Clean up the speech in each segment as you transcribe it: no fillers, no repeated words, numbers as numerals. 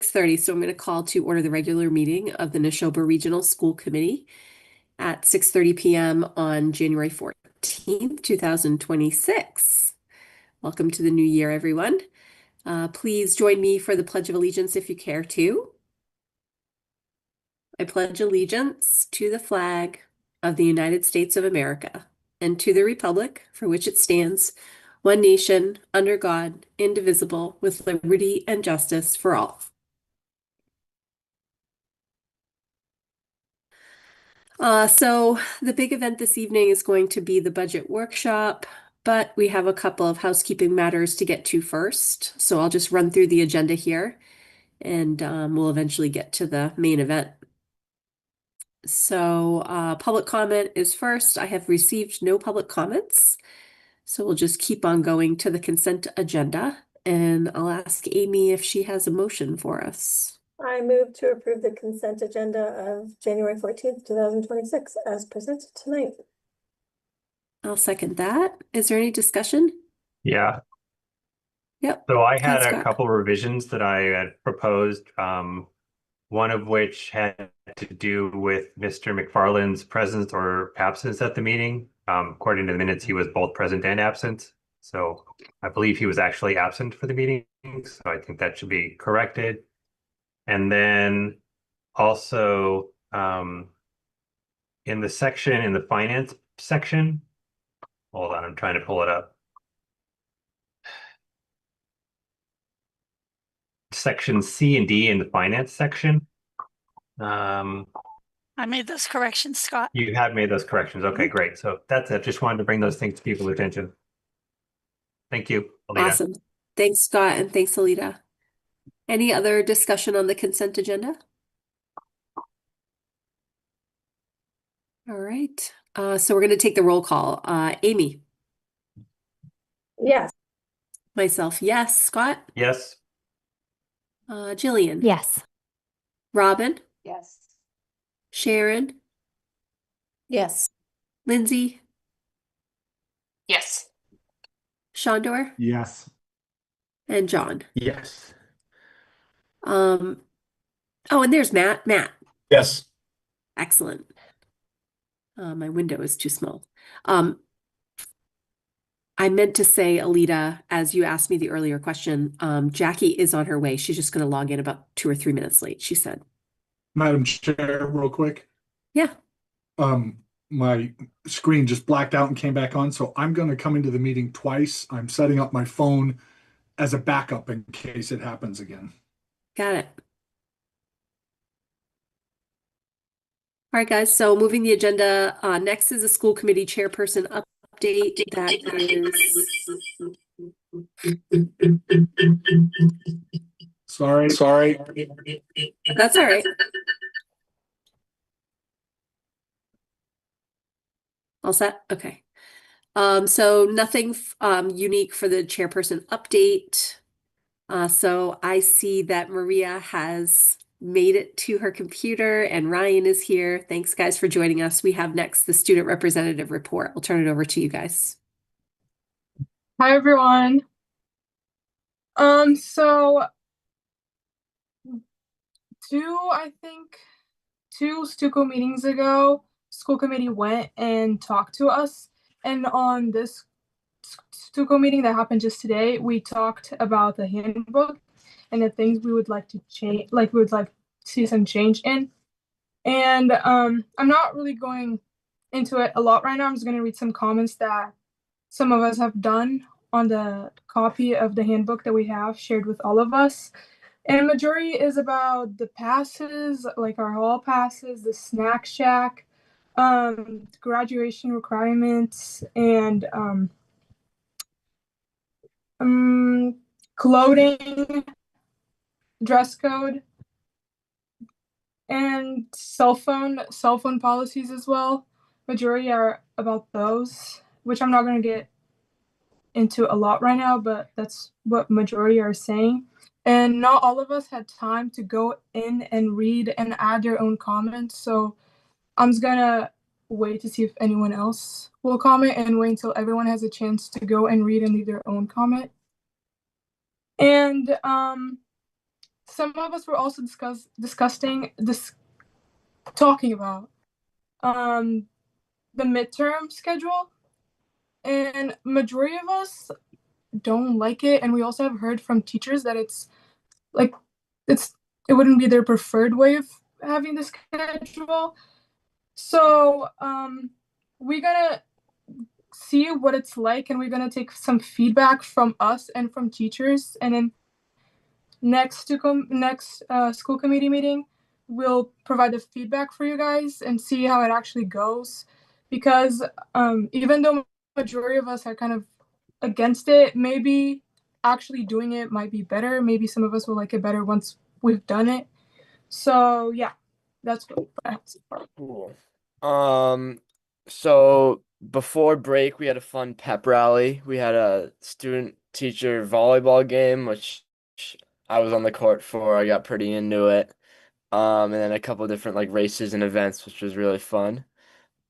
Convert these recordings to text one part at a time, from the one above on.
6:30, so I'm going to call to order the regular meeting of the Nashoba Regional School Committee at 6:30 p.m. on January 14th, 2026. Welcome to the new year, everyone. Please join me for the Pledge of Allegiance if you care to. I pledge allegiance to the flag of the United States of America and to the republic for which it stands, one nation, under God, indivisible, with liberty and justice for all. So the big event this evening is going to be the budget workshop, but we have a couple of housekeeping matters to get to first. So I'll just run through the agenda here and we'll eventually get to the main event. So public comment is first. I have received no public comments. So we'll just keep on going to the consent agenda, and I'll ask Amy if she has a motion for us. I move to approve the consent agenda of January 14th, 2026 as presented tonight. I'll second that. Is there any discussion? Yeah. Yep. So I had Thanks, a Scott. couple revisions that I had proposed, one of which had to do with Mr. McFarland's presence or absence at the meeting. According to the minutes, he was both present and absent. So I believe he was actually absent for the meeting. So I think that should be corrected. And then also in the section, in the finance section, hold on, I'm trying to pull it up. Section C and D in the finance section. I made those corrections, Scott. You have made those corrections. Okay, great. So that's it. Just wanted to bring those things to people's attention. Thank you, Alita. Awesome. Thanks, Scott, and thanks, Alita. Any other discussion on the consent agenda? All right. So we're going to take the roll call. Amy? Yes. Myself, yes. Scott? Yes. Jillian? Yes. Robin? Yes. Sharon? Yes. Lindsay? Yes. Shondor? Yes. And John? Yes. Oh, and there's Matt. Matt. Yes. Excellent. My window is too small. I meant to say, Alita, as you asked me the earlier question, Jackie is on her way. She's just going to log in about 2 or 3 minutes late, she said. Madam Chair, real quick. Yeah. My screen just blacked out and came back on, so I'm going to come into the meeting twice. I'm setting up my phone as a backup in case it happens again. Got it. All right, guys. So moving the agenda, next is a school committee chairperson update. That is... Sorry. That's all right. All set? Okay. So nothing unique for the chairperson update. So I see that Maria has made it to her computer and Ryan is here. Thanks, guys, for joining us. We have next the student representative report. I'll turn it over to you guys. Hi, everyone. So two Stuco meetings ago, school committee went and talked to us. And on this Stuco meeting that happened just today, we talked about the handbook and the things we would like to change, like we would like to see some change in. And I'm not really going into it a lot right now. I'm just going to read some comments that some of us have done on the copy of the handbook that we have shared with all of us. And majority is about the passes, like our hall passes, the snack shack, graduation requirements, and clothing, dress code, and cell phone policies as well. Majority are about those, which I'm not going to get into a lot right now, but that's what majority are saying. And not all of us had time to go in and read and add their own comments. So I'm just gonna wait to see if anyone else will comment and wait until everyone has a chance to go and read and leave their own comment. And some of us were also talking about the midterm schedule, and majority of us don't like it, and we also have heard from teachers that it's like it wouldn't be their preferred way of having the schedule. So we're gonna see what it's like, and we're gonna take some feedback from us and from teachers, and then next school committee meeting we'll provide the feedback for you guys and see how it actually goes, because even though majority of us are kind of against it, maybe actually doing it might be better. Maybe some of us will like it better once we've done it. So yeah, that's what I have so far. Cool. So before break, we had a fun pep rally. We had a student teacher volleyball game, which I was on the court for. I got pretty into it. And then a couple different like races and events, which was really fun.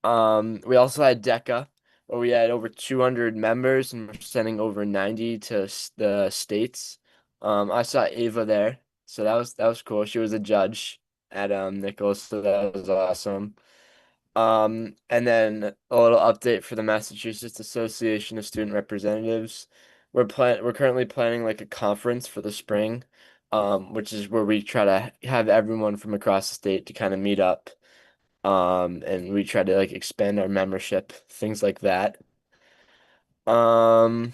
We also had DECA, where we had over 200 members and we're sending over 90 to the states. I saw Ava there, so that was cool. She was a judge at Nichols, so that was awesome. And then a little update for the Massachusetts Association of Student Representatives. We're currently planning like a conference for the spring, which is where we try to have everyone from across the state to kind of meet up. And we try to like expand our membership, things like that. Yeah,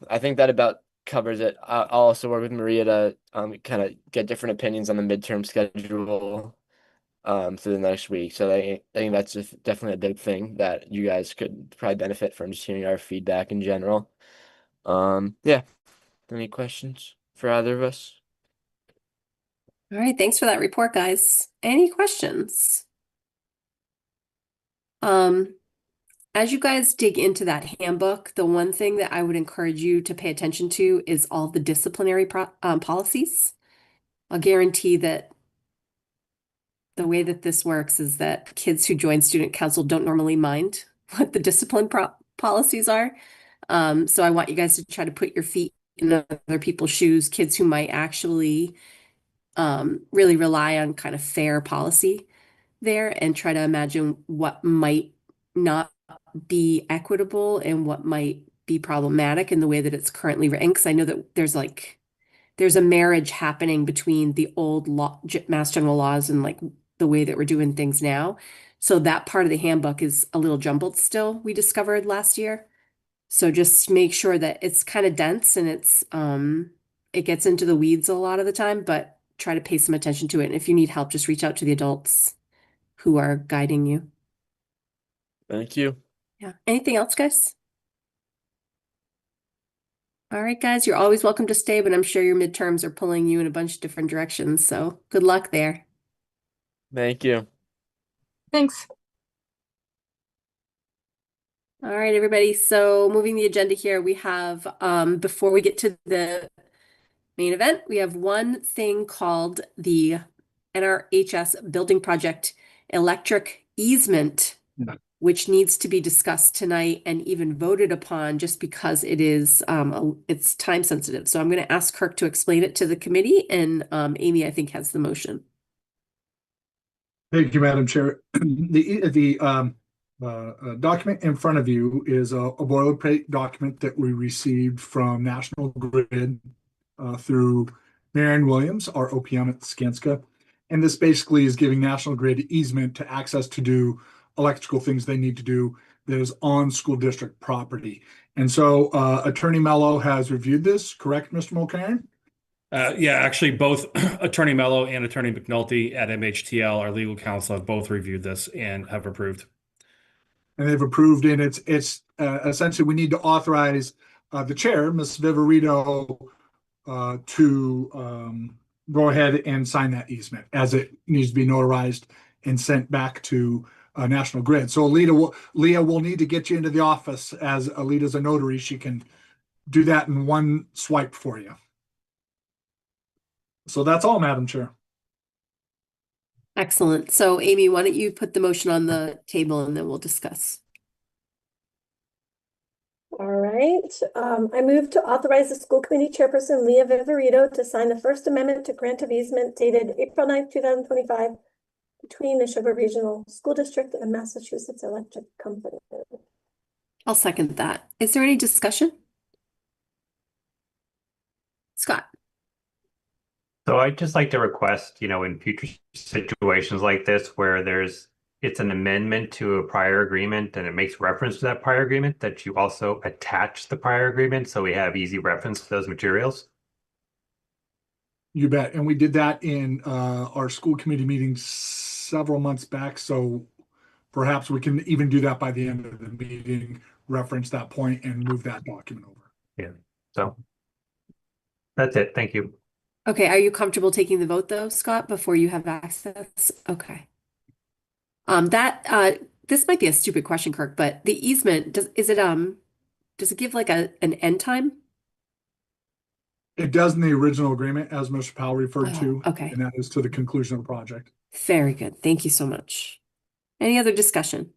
I think that about covers it. I'll also work with Maria to kind of get different opinions on the midterm schedule through the next week. So I think that's just definitely a big thing that you guys could probably benefit from, just hearing our feedback in general. Yeah. Any questions for either of us? All right, thanks for that report, guys. Any questions? As you guys dig into that handbook, the one thing that I would encourage you to pay attention to is all the disciplinary policies. I'll guarantee that the way that this works is that kids who join student council don't normally mind what the discipline policies are. So I want you guys to try to put your feet in other people's shoes, kids who might actually really rely on kind of fair policy there, and try to imagine what might not be equitable and what might be problematic in the way that it's currently written. Because I know that there's a marriage happening between the old law, Mass General laws, and like the way that we're doing things now. So that part of the handbook is a little jumbled still, we discovered last year. So just make sure that it's kind of dense and it gets into the weeds a lot of the time, but try to pay some attention to it. And if you need help, just reach out to the adults who are guiding you. Thank you. Yeah. Anything else, guys? All right, guys, you're always welcome to stay, but I'm sure your midterms are pulling you in a bunch of different directions. So good luck there. Thank you. Thanks. All right, everybody. So moving the agenda here, we have, before we get to the main event, we have one thing called the NRHS Building Project Electric Easement, which needs to be discussed tonight and even voted upon just because it is, it's time sensitive. So I'm going to ask Kirk to explain it to the committee, and Amy, I think, has the motion. Thank you, Madam Chair. The document in front of you is a boilerplate document that we received from National Grid through Marion Williams, our OPM at Skanska. And this basically is giving National Grid easement to access to do electrical things they need to do that is on school district property. And so Attorney Mello has reviewed this, correct, Mr. Mulcairn? Yeah, actually, both Attorney Mello and Attorney McNulty at MHTL, our legal counsel, have both reviewed this and have approved. And they've approved, and it's essentially we need to authorize the chair, Ms. Viverito, to go ahead and sign that easement as it needs to be notarized and sent back to National Grid. So Leah will need to get you into the office as Alita's a notary. She can do that in one swipe for you. So that's all, Madam Chair. Excellent. So Amy, why don't you put the motion on the table and then we'll discuss. All right. right, I move to authorize the school committee chairperson, Leah Viverito, to sign the First Amendment to grant of easement dated April 9th, 2025 between Nashoba Regional School District and Massachusetts Electric Company. I'll second that. Is there any discussion? Scott? So I'd just like to request, in future situations like this where it's an amendment to a prior agreement and it makes reference to that prior agreement, that you also attach the prior agreement so we have easy reference to those materials. You bet. And we did that in our school committee meeting several months back. So perhaps we can even do that by the end of the meeting, reference that point and move that document over. Yeah. So that's it. Thank you. Okay, are you comfortable taking the vote though, Scott, before you have access? Okay. This might be a stupid question, Kirk, but the easement, does it give like an end time? It does in the original agreement, as Mr. Powell referred to, Okay, and that is to the conclusion of the project. very good. Thank you so much. Any other discussion?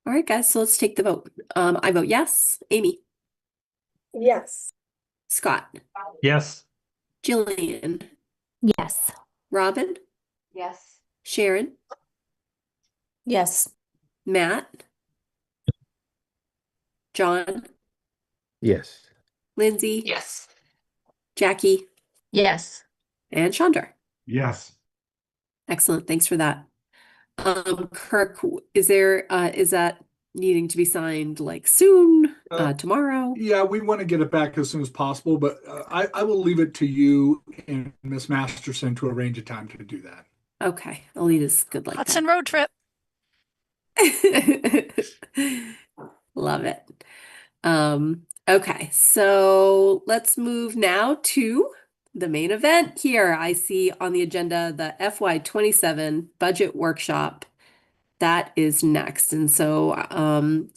All right, guys, so let's take the vote. I vote yes. Amy, Yes. Scott, Yes. Jillian, Yes. Robin, Yes. Sharon, Yes. Matt, John, Yes. Lindsay, Yes. Jackie, Yes. and Chandra. Yes. Excellent. Thanks for that. Kirk, is that needing to be signed like soon, tomorrow? Yeah, we want to get it back as soon as possible, but I will leave it to you and Miss Masterson to arrange a time to do that. Okay, Alita's good like Hudson road trip. that. Love it. Okay, so let's move now to the main event here. I see on the agenda the FY27 budget workshop. That is next. And so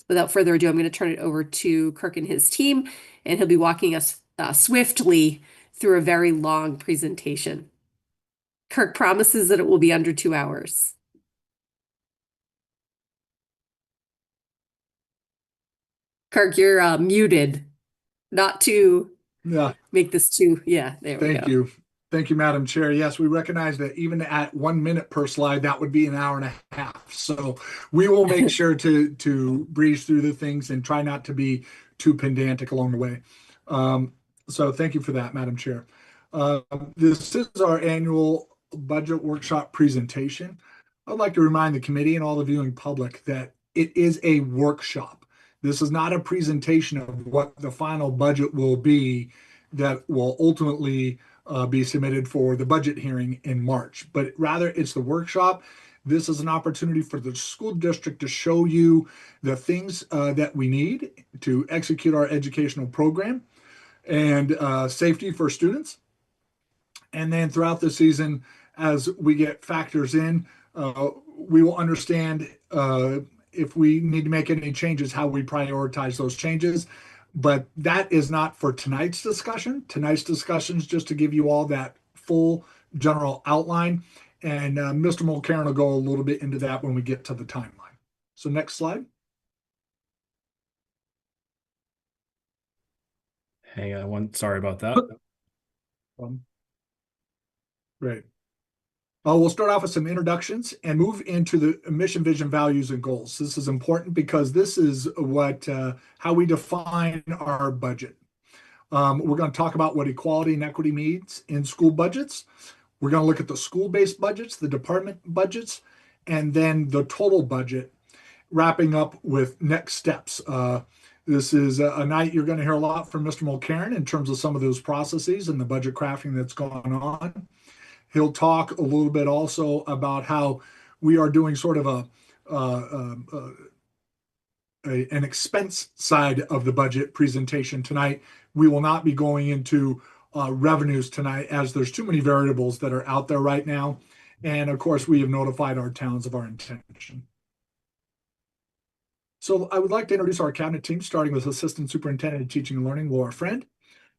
without further ado, I'm going to turn it over to Kirk and his team, and he'll be walking us swiftly through a very long presentation. Kirk promises that it will be under 2 hours. Kirk, you're muted. Not to Yeah, make this too. Yeah, there we thank go. you. Thank you, Madam Chair. Yes, we recognize that even at 1 minute per slide, that would be an hour and a half. So we will make sure to breeze through the things and try not to be too pedantic along the way. So thank you for that, Madam Chair. This is our annual budget workshop presentation. I'd like to remind the committee and all the viewing public that it is a workshop. This is not a presentation of what the final budget will be that will ultimately be submitted for the budget hearing in March, but rather it's the workshop. This is an opportunity for the school district to show you the things that we need to execute our educational program and safety for students. And then throughout the season, as we get factors in, we will understand if we need to make any changes, how we prioritize those changes. But that is not for tonight's discussion. Tonight's discussion is just to give you all that full general outline. And Mr. Mulcairn will go a little bit into that when we get to the timeline. So next slide. Hang on one. Sorry about that. Great. We'll start off with some introductions and move into the mission, vision, values, and goals. This is important because this is what how we define our budget. We're going to talk about what equality and equity means in school budgets. We're going to look at the school-based budgets, the department budgets, and then the total budget, wrapping up with next steps. This is a night you're going to hear a lot from Mr. Mulcairn in terms of some of those processes and the budget crafting that's going on. He'll talk a little bit also about how we are doing sort of an expense side of the budget presentation tonight. We will not be going into revenues tonight as there's too many variables that are out there right now. And of course, we have notified our towns of our intention. So I would like to introduce our cabinet team, starting with Assistant Superintendent of Teaching and Learning, Laura Friend,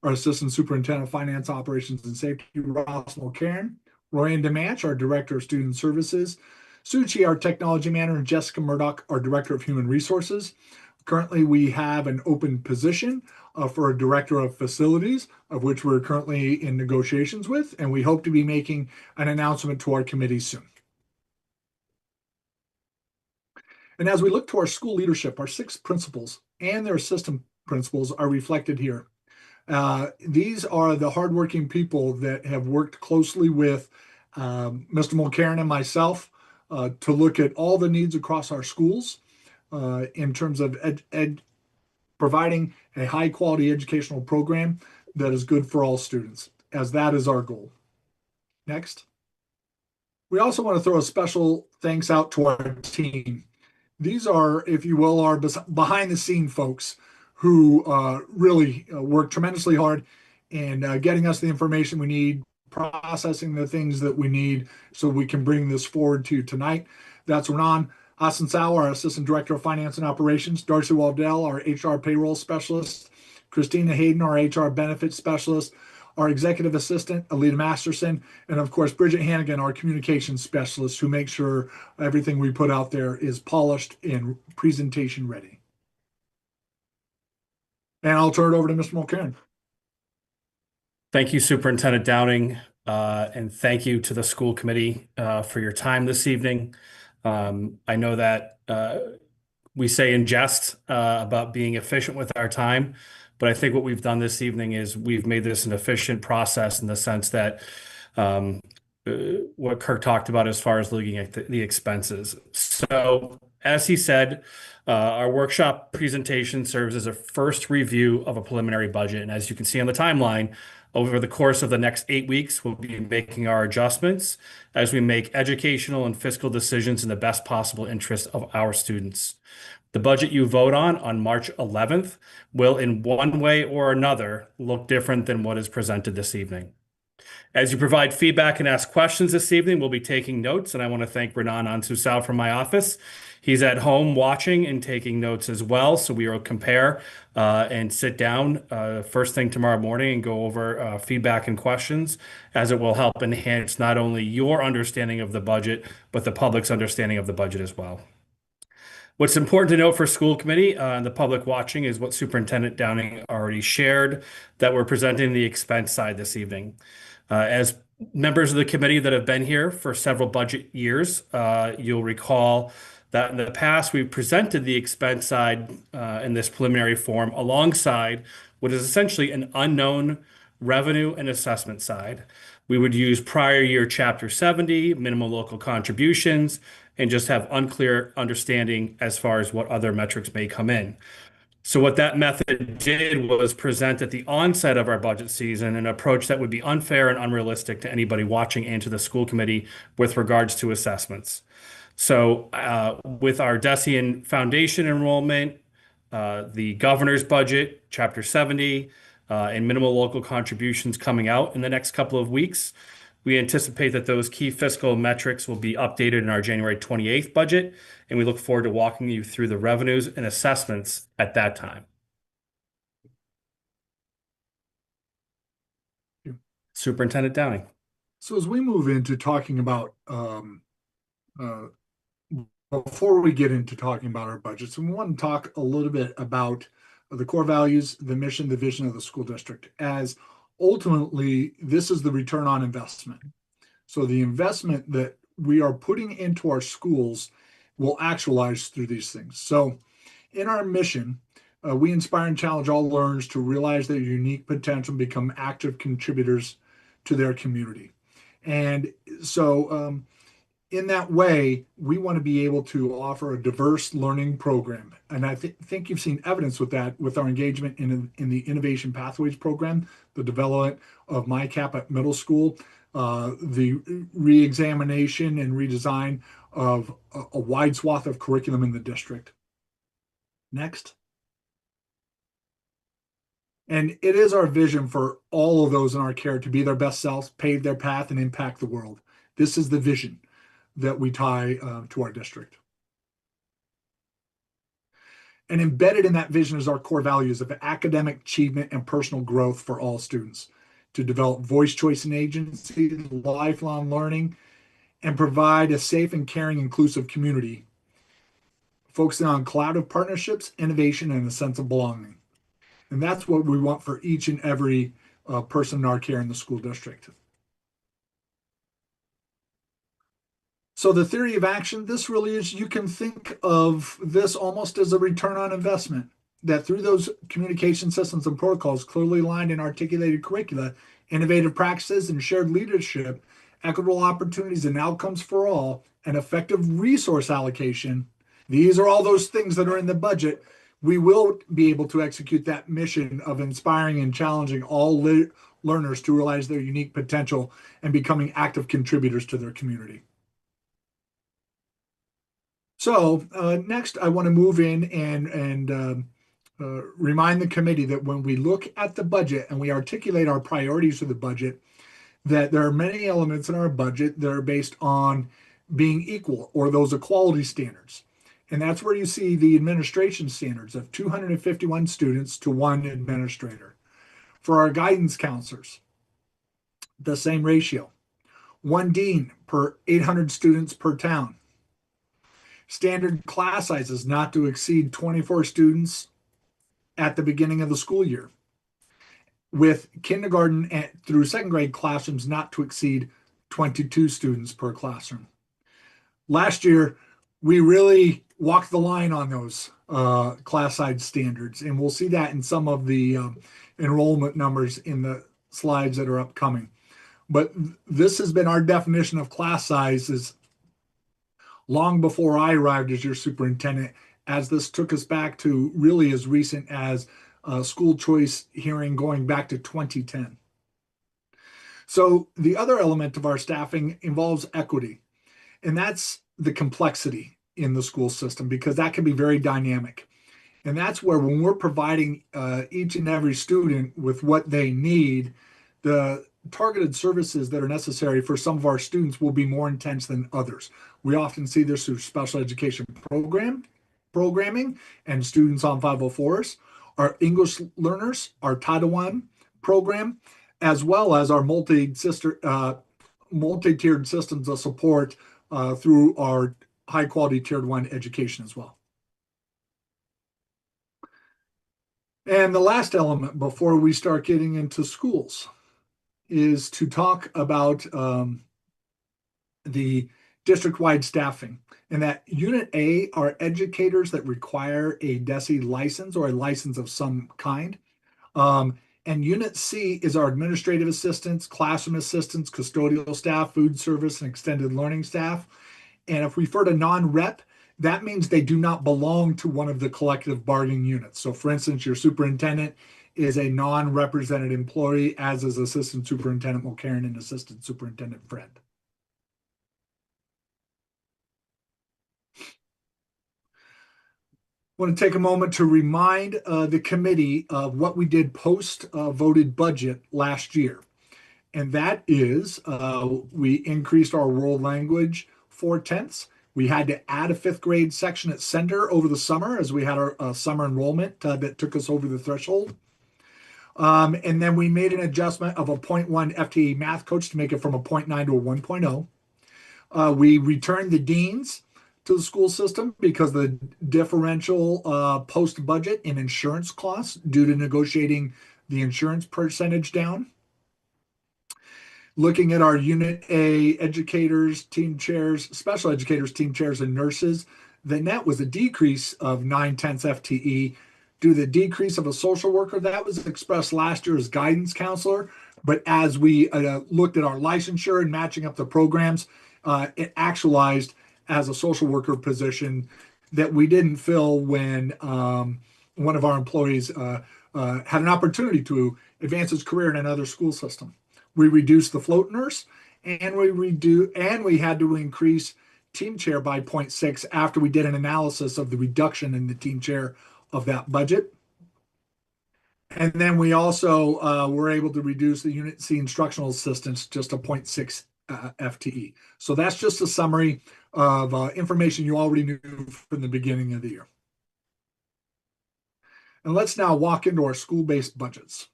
our Assistant Superintendent of Finance, Operations, and Safety, Ross Mulcairn, Royanne DeManch, our Director of Student Services, Suchi, our technology manager, and Jessica Murdoch, our director of human resources. Currently, we have an open position for a director of facilities, of which we're currently in negotiations with, and we hope to be making an announcement to our committee soon. And as we look to our school leadership, our 6 principals and their assistant principals are reflected here. These are the hardworking people that have worked closely with Mr. Mulcairn and myself to look at all the needs across our schools in terms of providing a high quality educational program that is good for all students, as that is our goal. Next. We also want to throw a special thanks out to our team. These are, if you will, our behind the scene folks who really work tremendously hard in getting us the information we need, processing the things that we need so we can bring this forward to you tonight. That's Renan Asensawa, our Assistant Director of Finance and Operations, Darcy Waldell, our HR Payroll Specialist, Christina Hayden, our HR Benefits Specialist, our Executive Assistant, Alita Masterson, and of course, Bridget Hannigan, our Communications Specialist, who makes sure everything we put out there is polished and presentation ready. And I'll turn it over to Mr. Mulcairn. Thank you, Superintendent Downing, and thank you to the school committee for your time this evening. I know that we say in jest about being efficient with our time, but I think what we've done this evening is we've made this an efficient process in the sense that what Kirk talked about as far as looking at the expenses. So as he said, our workshop presentation serves as a first review of a preliminary budget. And as you can see on the timeline, over the course of the next 8 weeks, we'll be making our adjustments as we make educational and fiscal decisions in the best possible interest of our students. The budget you vote on March 11th will in one way or another look different than what is presented this evening. As you provide feedback and ask questions this evening, we'll be taking notes, and I want to thank Renan Ansusau from my office. He's at home watching and taking notes as well, so we will compare and sit down first thing tomorrow morning and go over feedback and questions, as it will help enhance not only your understanding of the budget, but the public's understanding of the budget as well. What's important to note for school committee and the public watching is what Superintendent Downing already shared, that we're presenting the expense side this evening. As members of the committee that have been here for several budget years, you'll recall that in the past we've presented the expense side in this preliminary form alongside what is essentially an unknown revenue and assessment side. We would use prior year Chapter 70, minimum local contributions, and just have unclear understanding as far as what other metrics may come in. So what that method did was present at the onset of our budget season an approach that would be unfair and unrealistic to anybody watching and to the school committee with regards to assessments. So with our Decian Foundation enrollment, the governor's budget, Chapter 70, and minimal local contributions coming out in the next couple of weeks, we anticipate that those key fiscal metrics will be updated in our January 28th budget, and we look forward to walking you through the revenues and assessments at that time. Superintendent Downing. So as we move into talking about, before we get into talking about our budgets, we want to talk a little bit about the core values, the mission, the vision of the school district, as ultimately this is the return on investment. So the investment that we are putting into our schools will actualize through these things. So in our mission, we inspire and challenge all learners to realize their unique potential and become active contributors to their community. And so in that way, we want to be able to offer a diverse learning program. And I think you've seen evidence with that with our engagement in the Innovation Pathways program, the development of MyCap at middle school, the re-examination and redesign of a wide swath of curriculum in the district. Next. And it is our vision for all of those in our care to be their best selves, pave their path, and impact the world. This is the vision that we tie to our district. And embedded in that vision is our core values of academic achievement and personal growth for all students, to develop voice, choice, and agency, lifelong learning, and provide a safe and caring, inclusive community, focusing on collaborative partnerships, innovation, and a sense of belonging. And that's what we want for each and every person in our care in the school district. So the theory of action, this really is, you can think of this almost as a return on investment, that through those communication systems and protocols, clearly aligned and articulated curricula, innovative practices and shared leadership, equitable opportunities and outcomes for all, and effective resource allocation, these are all those things that are in the budget. We will be able to execute that mission of inspiring and challenging all learners to realize their unique potential and becoming active contributors to their community. So next, I want to move in and remind the committee that when we look at the budget and we articulate our priorities for the budget, that there are many elements in our budget that are based on being equal, or those equality standards. And that's where you see the administration standards of 251 students to 1 administrator. For our guidance counselors, the same ratio. 1 dean per 800 students per town. Standard class sizes not to exceed 24 students at the beginning of the school year, with kindergarten through 2nd grade classrooms not to exceed 22 students per classroom. Last year, we really walked the line on those class size standards, and we'll see that in some of the enrollment numbers in the slides that are upcoming. But this has been our definition of class sizes long before I arrived as your superintendent, as this took us back to really as recent as school choice hearing going back to 2010. So the other element of our staffing involves equity, and that's the complexity in the school system, because that can be very dynamic. And that's where, when we're providing each and every student with what they need, the targeted services that are necessary for some of our students will be more intense than others. We often see this through special education programming and students on 504s, our English learners, our Title I program, as well as our multi-tiered systems of support through our high quality tiered 1 education as well. And the last element before we start getting into schools is to talk about the district-wide staffing. And that Unit A are educators that require a DESE license or a license of some kind. And Unit C is our administrative assistants, classroom assistants, custodial staff, food service, and extended learning staff. And if we refer to non-rep, that means they do not belong to one of the collective bargaining units. So for instance, your superintendent is a non-represented employee, as is Assistant Superintendent Mulcairn and Assistant Superintendent Fred. I want to take a moment to remind the committee of what we did post-voted budget last year. And that is we increased our world language 4/10. We had to add a 5th grade section at center over the summer, as we had our summer enrollment that took us over the threshold. And then we made an adjustment of a 0.1 FTE math coach to make it from a 0.9 to a 1.0. We returned the deans to the school system because of the differential post-budget in insurance costs due to negotiating the insurance percentage down. Looking at our Unit A educators, team chairs, special educators, team chairs, and nurses, the net was a decrease of 9/10 FTE due to the decrease of a social worker. That was expressed last year as guidance counselor. But as we looked at our licensure and matching up the programs, it actualized as a social worker position that we didn't fill when one of our employees had an opportunity to advance his career in another school system. We reduced the float nurse, and we had to increase team chair by 0.6 after we did an analysis of the reduction in the team chair of that budget. And then we also were able to reduce the Unit C instructional assistants just a 0.6 FTE. So that's just a summary of information you already knew from the beginning of the year. And let's now walk into our school-based budgets.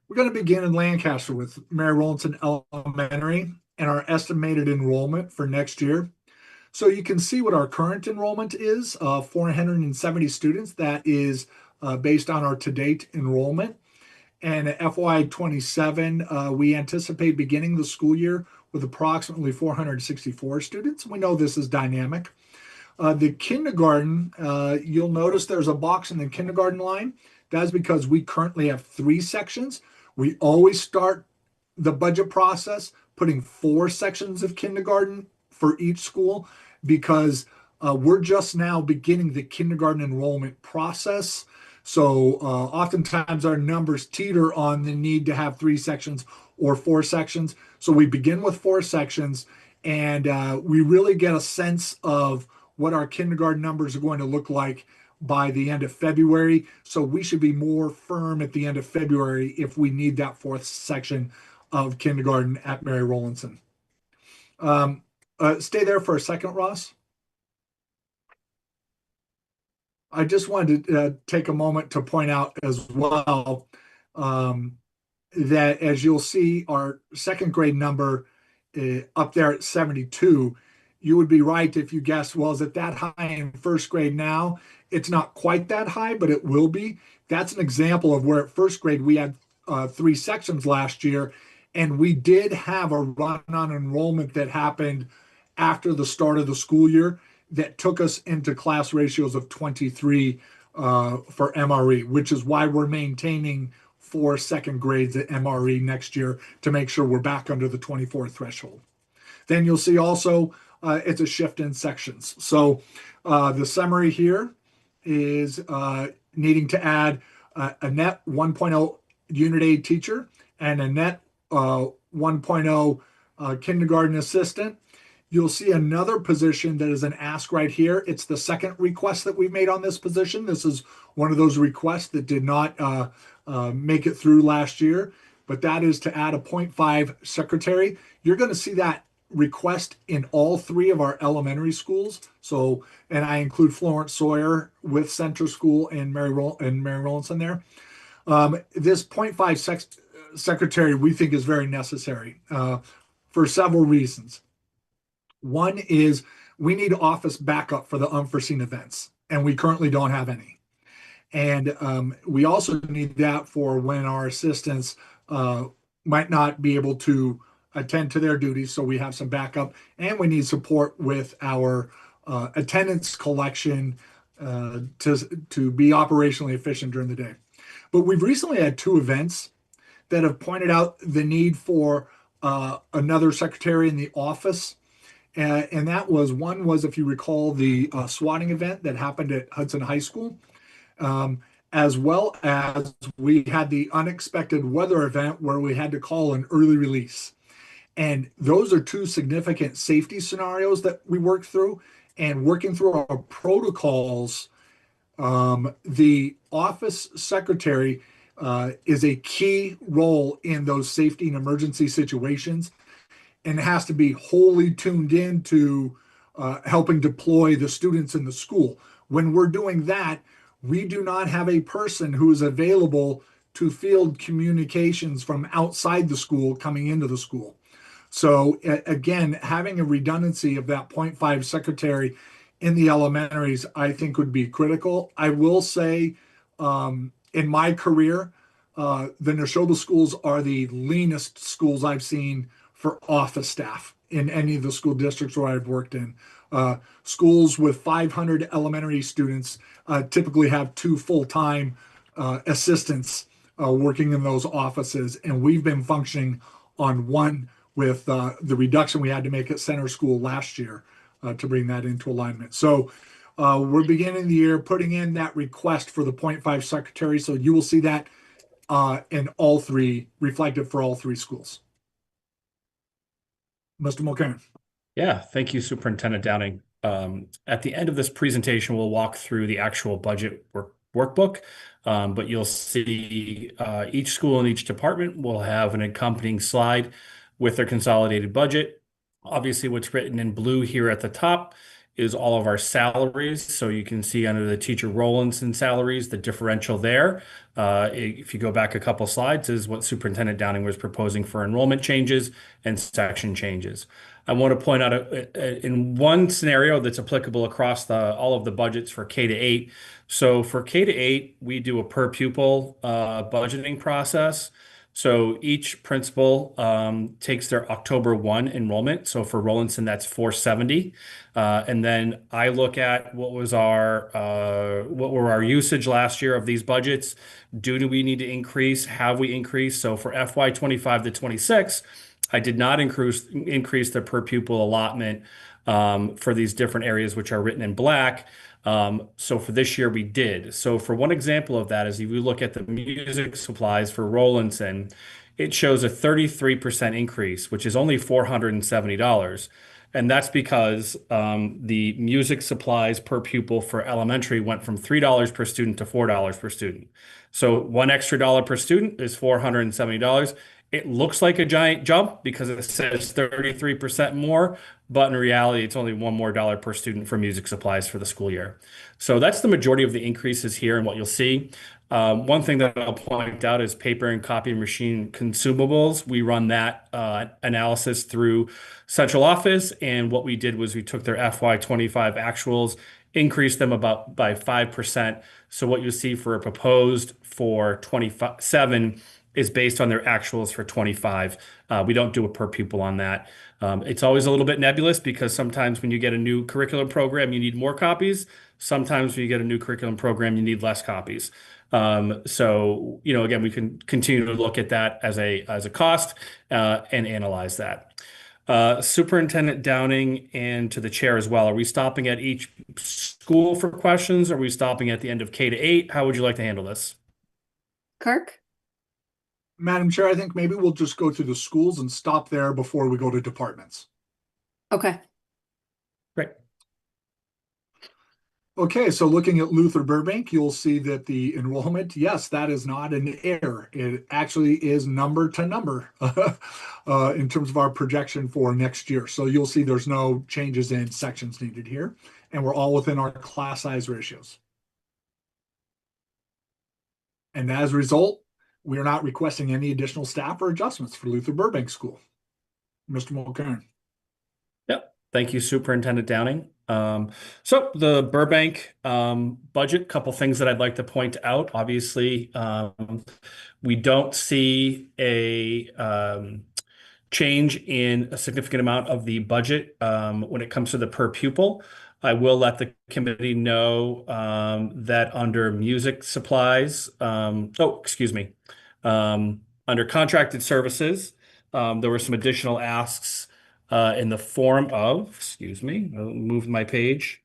We're going to begin in Lancaster with Mary Rowlandson Elementary. and our estimated enrollment for next year. So you can see what our current enrollment is, 470 students. That is based on our to-date enrollment. And at FY27, we anticipate beginning the school year with approximately 464 students. We know this is dynamic. The kindergarten, you'll notice there's a box in the kindergarten line. That's because we currently have 3 sections. We always start the budget process putting 4 sections of kindergarten for each school because we're just now beginning the kindergarten enrollment process. So oftentimes our numbers teeter on the need to have 3 sections or 4 sections. So we begin with 4 sections, and we really get a sense of what our kindergarten numbers are going to look like by the end of February. So we should be more firm at the end of February if we need that 4th section of kindergarten at Mary Rowlandson. Stay there for a second, Ross. I just wanted to take a moment to point out as well that as you'll see, our 2nd grade number up there at 72, you would be right if you guessed, well, is it that high in 1st grade now? It's not quite that high, but it will be. That's an example of where at 1st grade we had 3 sections last year, and we did have a run on enrollment that happened after the start of the school year that took us into class ratios of 23 for MRE, which is why we're maintaining 4 2nd grades at MRE next year to make sure we're back under the 24 threshold. Then you'll see also it's a shift in sections. So the summary here is needing to add a net 1.0 unit aid teacher and a net 1.0 kindergarten assistant. You'll see another position that is an ask right here. It's the 2nd request that we've made on this position. This is one of those requests that did not make it through last year, but that is to add a 0.5 secretary. You're going to see that request in all 3 of our elementary schools. So, and I include Florence Sawyer with Center School and Mary Rowlandson there. This 0.5 secretary we think is very necessary for several reasons. One is we need office backup for the unforeseen events, and we currently don't have any. And we also need that for when our assistants might not be able to attend to their duties, so we have some backup, and we need support with our attendance collection to be operationally efficient during the day. But we've recently had 2 events that have pointed out the need for another secretary in the office. And that was, one was, if you recall, the swatting event that happened at Hudson High School, as well as we had the unexpected weather event where we had to call an early release. And those are 2 significant safety scenarios that we worked through. And working through our protocols, the office secretary is a key role in those safety and emergency situations, and has to be wholly tuned into helping deploy the students in the school. When we're doing that, we do not have a person who is available to field communications from outside the school coming into the school. So again, having a redundancy of that 0.5 secretary in the elementaries, I think would be critical. I will say in my career, the Nashoba schools are the leanest schools I've seen for office staff in any of the school districts where I've worked in. Schools with 500 elementary students typically have 2 full-time assistants working in those offices, and we've been functioning on 1 with the reduction we had to make at Center School last year to bring that into alignment. So we're beginning the year putting in that request for the 0.5 secretary, so you will see that in all 3, reflected for all 3 schools. Mr. Mulcairn. Yeah, thank you, Superintendent Downing. At the end of this presentation, we'll walk through the actual budget workbook, but you'll see each school and each department will have an accompanying slide with their consolidated budget. Obviously, what's written in blue here at the top is all of our salaries. So you can see under the teacher roll-ins and salaries, the differential there. If you go back a couple slides, is what Superintendent Downing was proposing for enrollment changes and section changes. I want to point out in one scenario that's applicable across all of the budgets for K to 8. So for K to 8, we do a per pupil budgeting process. So each principal takes their October 1 enrollment. So for Rollinson, that's 470. And then I look at what were our usage last year of these budgets. Do we need to increase? Have we increased? So for FY 25 to 26, I did not increase the per pupil allotment for these different areas, which are written in black. So for this year, we did. So for one example of that is if you look at the music supplies for Rollinson, it shows a 33% increase, which is only $470. And that's because the music supplies per pupil for elementary went from $3 per student to $4 per student. So one extra dollar per student is $470. It looks like a giant jump because it says 33% more, but in reality, it's only $1 more per student for music supplies for the school year. So that's the majority of the increases here and what you'll see. One thing that I'll point out is paper and copy machine consumables. We run that analysis through central office, and what we did was we took their FY25 actuals, increased them by 5%. So what you see for a proposed for 27 is based on their actuals for 25. We don't do a per pupil on that. It's always a little bit nebulous because sometimes when you get a new curriculum program, you need more copies. Sometimes when you get a new curriculum program, you need less copies. So, again, we can continue to look at that as a cost and analyze that. Superintendent Downing and to the chair as well. Are we stopping at each school for questions? Are we stopping at the end of K to 8? How would you like to handle this? Kirk? Madam Chair, I think maybe we'll just go through the schools and stop there before we go to departments. Okay. Great. Okay, so looking at Luther Burbank, you'll see that the enrollment, yes, that is not an error. It actually is number to number in terms of our projection for next year. So you'll see there's no changes in sections needed here, and we're all within our class size ratios. And as a result, we are not requesting any additional staff or adjustments for Luther Burbank School. Mr. Mulcairn. Yep. Thank you, Superintendent Downing. So the Burbank budget, couple things that I'd like to point out. Obviously, we don't see a change in a significant amount of the budget when it comes to the per pupil. I will let the committee know that under music supplies, under contracted services, there were some additional asks in the form of, I moved my page.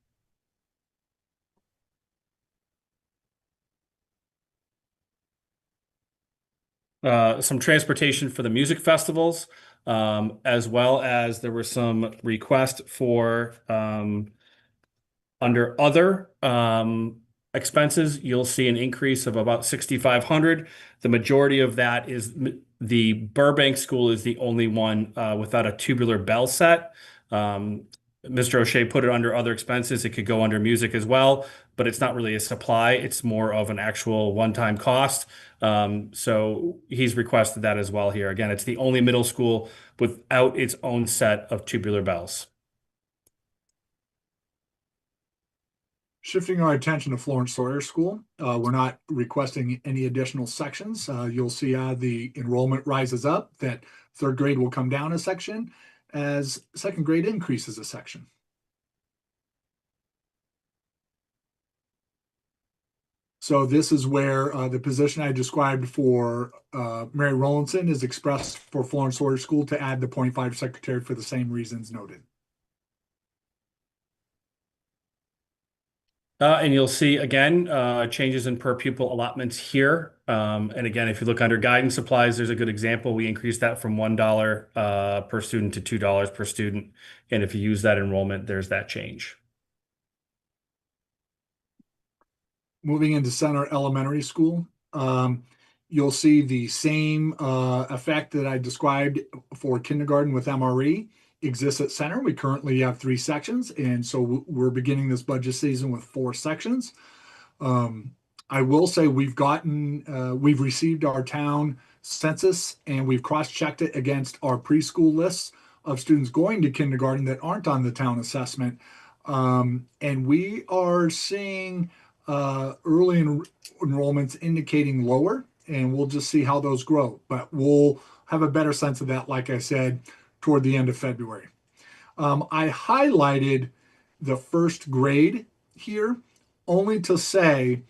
Some transportation for the music festivals, as well as there were some requests for under other expenses, you'll see an increase of about $6,500. The majority of that is the Burbank School is the only one without a tubular bell set. Mr. O'Shea put it under other expenses. It could go under music as well, but it's not really a supply. It's more of an actual one-time cost. So he's requested that as well here. Again, it's the only middle school without its own set of tubular bells. Shifting our attention to Florence Sawyer School, we're not requesting any additional sections. You'll see the enrollment rises up, that third grade will come down a section as second grade increases a section. So this is where the position I described for Mary Rollinson is expressed for Florence Sawyer School to add the 0.5 secretary for the same reasons noted. And you'll see again changes in per pupil allotments here. And again, if you look under guidance supplies, there's a good example. We increased that from $1 per student to $2 per student. And if you use that enrollment, there's that change. Moving into Center Elementary School, you'll see the same effect that I described for kindergarten with MRE. exists at center. We currently have 3 sections, and so we're beginning this budget season with 4 sections. I will say we've received our town census, and we've cross-checked it against our preschool lists of students going to kindergarten that aren't on the town assessment. And we are seeing early enrollments indicating lower, and we'll just see how those grow. But we'll have a better sense of that, like I said, toward the end of February. I highlighted the first grade here only to say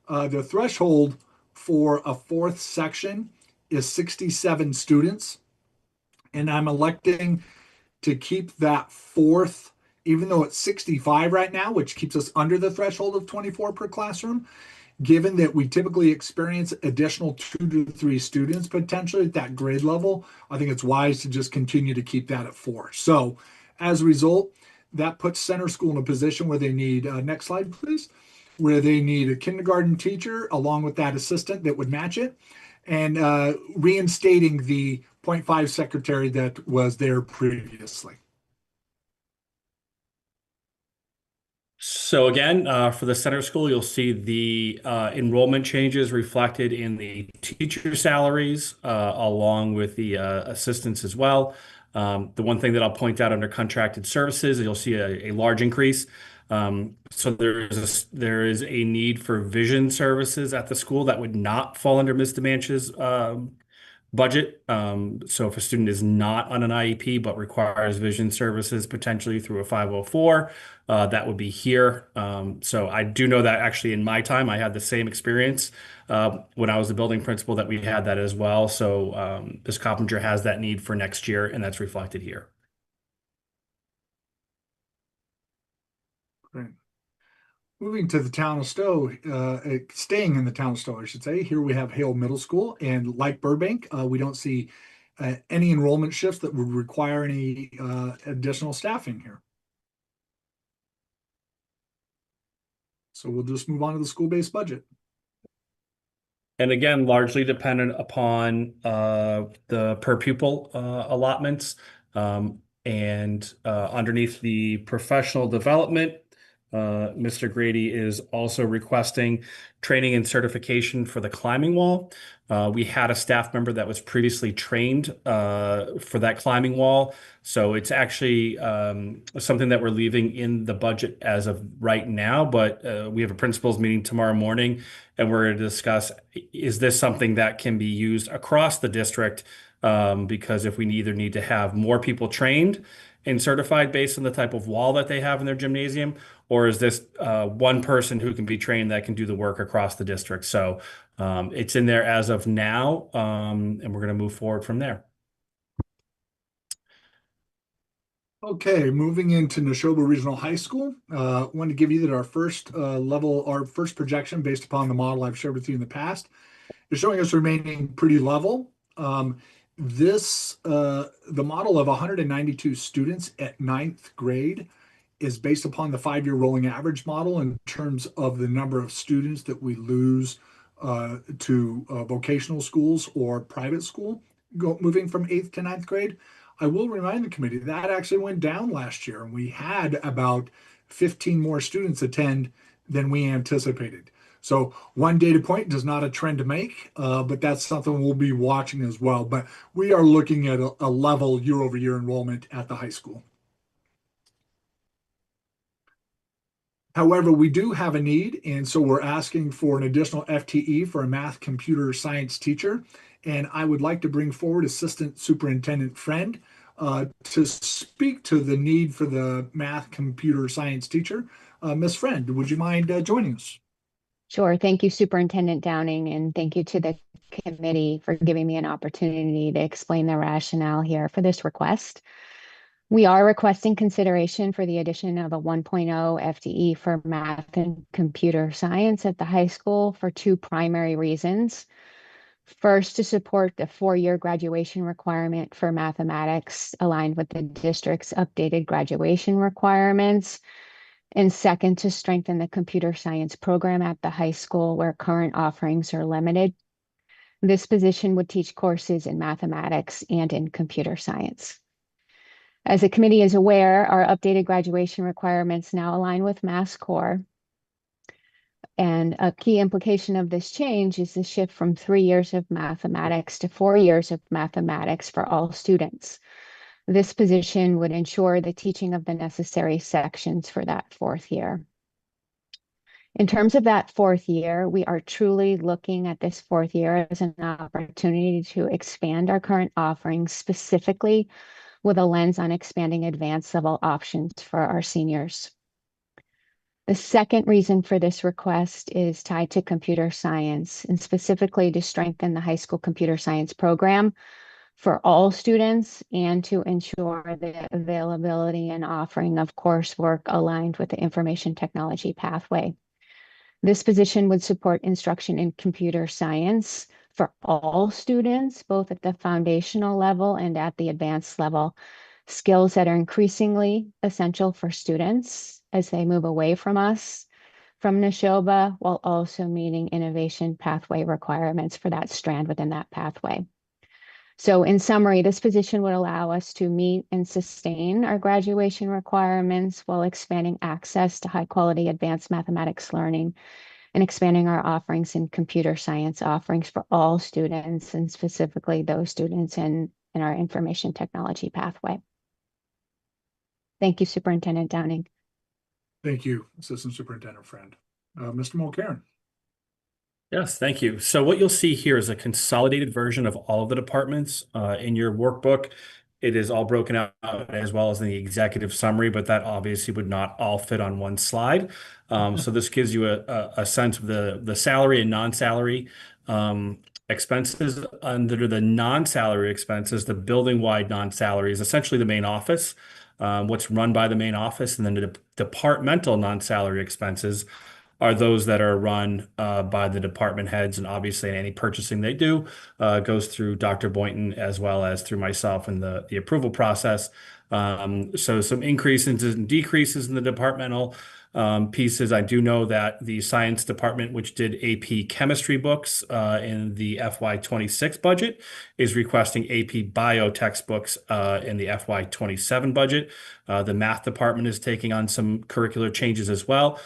the threshold for a 4th section is 67 students. And I'm electing to keep that 4th, even though it's 65 right now, which keeps us under the threshold of 24 per classroom. Given that we typically experience additional 2 to 3 students potentially at that grade level, I think it's wise to just continue to keep that at 4. So as a result, that puts center school in a position where they need, next slide, please, where they need a kindergarten teacher along with that assistant that would match it, and reinstating the 0.5 secretary that was there previously. So again, for the center school, you'll see the enrollment changes reflected in the teacher salaries, along with the assistants as well. The one thing that I'll point out under contracted services, you'll see a large increase. So there is a need for vision services at the school that would not fall under Ms. DeManch's budget. So if a student is not on an IEP but requires vision services potentially through a 504, that would be here. So I do know that actually in my time, I had the same experience when I was the building principal, that we had that as well. So Ms. Coppinger has that need for next year, and that's reflected here. Great. Moving to the town of Stowe, staying in the town of Stowe, I should say. Here we have Hale Middle School, and like Burbank, we don't see any enrollment shifts that would require any additional staffing here. So we'll just move on to the school-based budget. And again, largely dependent upon the per pupil allotments. And underneath the professional development, Mr. Grady is also requesting training and certification for the climbing wall. We had a staff member that was previously trained for that climbing wall. So it's actually something that we're leaving in the budget as of right now. But we have a principals meeting tomorrow morning, and we're going to discuss, is this something that can be used across the district? Because if we either need to have more people trained and certified based on the type of wall that they have in their gymnasium, or is this one person who can be trained that can do the work across the district? So it's in there as of now, and we're going to move forward from there. Okay, moving into Nashoba Regional High School. Want to give you that our first our first projection based upon the model I've shared with you in the past is showing us remaining pretty level. The model of 192 students at 9th grade is based upon the 5-year rolling average model in terms of the number of students that we lose to vocational schools or private school moving from 8th to 9th grade. I will remind the committee that actually went down last year, and we had about 15 more students attend than we anticipated. So one data point does not a trend to make, but that's something we'll be watching as well. But we are looking at a level year-over-year enrollment at the high school. However, we do have a need, and so we're asking for an additional FTE for a math computer science teacher. And I would like to bring forward Assistant Superintendent Friend to speak to the need for the math computer science teacher. Ms. Friend, would you mind joining us? Sure. Thank you, Superintendent Downing, and thank you to the committee for giving me an opportunity to explain the rationale here for this request. We are requesting consideration for the addition of a 1.0 FTE for math and computer science at the high school for 2 primary reasons. First, to support the 4-year graduation requirement for mathematics aligned with the district's updated graduation requirements. And second, to strengthen the computer science program at the high school where current offerings are limited. This position would teach courses in mathematics and in computer science. As the committee is aware, our updated graduation requirements now align with Mass Core. And a key implication of this change is the shift from 3 years of mathematics to 4 years of mathematics for all students. This position would ensure the teaching of the necessary sections for that 4th year. In terms of that 4th year, we are truly looking at this 4th year as an opportunity to expand our current offerings, specifically with a lens on expanding advanced level options for our seniors. The second reason for this request is tied to computer science, and specifically to strengthen the high school computer science program for all students and to ensure the availability and offering of coursework aligned with the information technology pathway. This position would support instruction in computer science for all students, both at the foundational level and at the advanced level, skills that are increasingly essential for students as they move away from us, from Nashoba, while also meeting innovation pathway requirements for that strand within that pathway. So in summary, this position would allow us to meet and sustain our graduation requirements while expanding access to high quality advanced mathematics learning and expanding our offerings in computer science offerings for all students, and specifically those students in our information technology pathway. Thank you, Superintendent Downing. Thank you, Assistant Superintendent Friend. Mr. Mulcairn. Yes, thank you. So what you'll see here is a consolidated version of all of the departments in your workbook. It is all broken out as well as in the executive summary, but that obviously would not all fit on one slide. So this gives you a sense of the salary and non-salary expenses. Under the non-salary expenses, the building-wide non-salary is essentially the main office, what's run by the main office, and then the departmental non-salary expenses are those that are run by the department heads, and obviously any purchasing they do goes through Dr. Boynton as well as through myself in the approval process. So some increases and decreases in the departmental pieces. I do know that the science department, which did AP chemistry books in the FY26 budget, is requesting AP bio textbooks in the FY27 budget. The math department is taking on some curricular changes as well.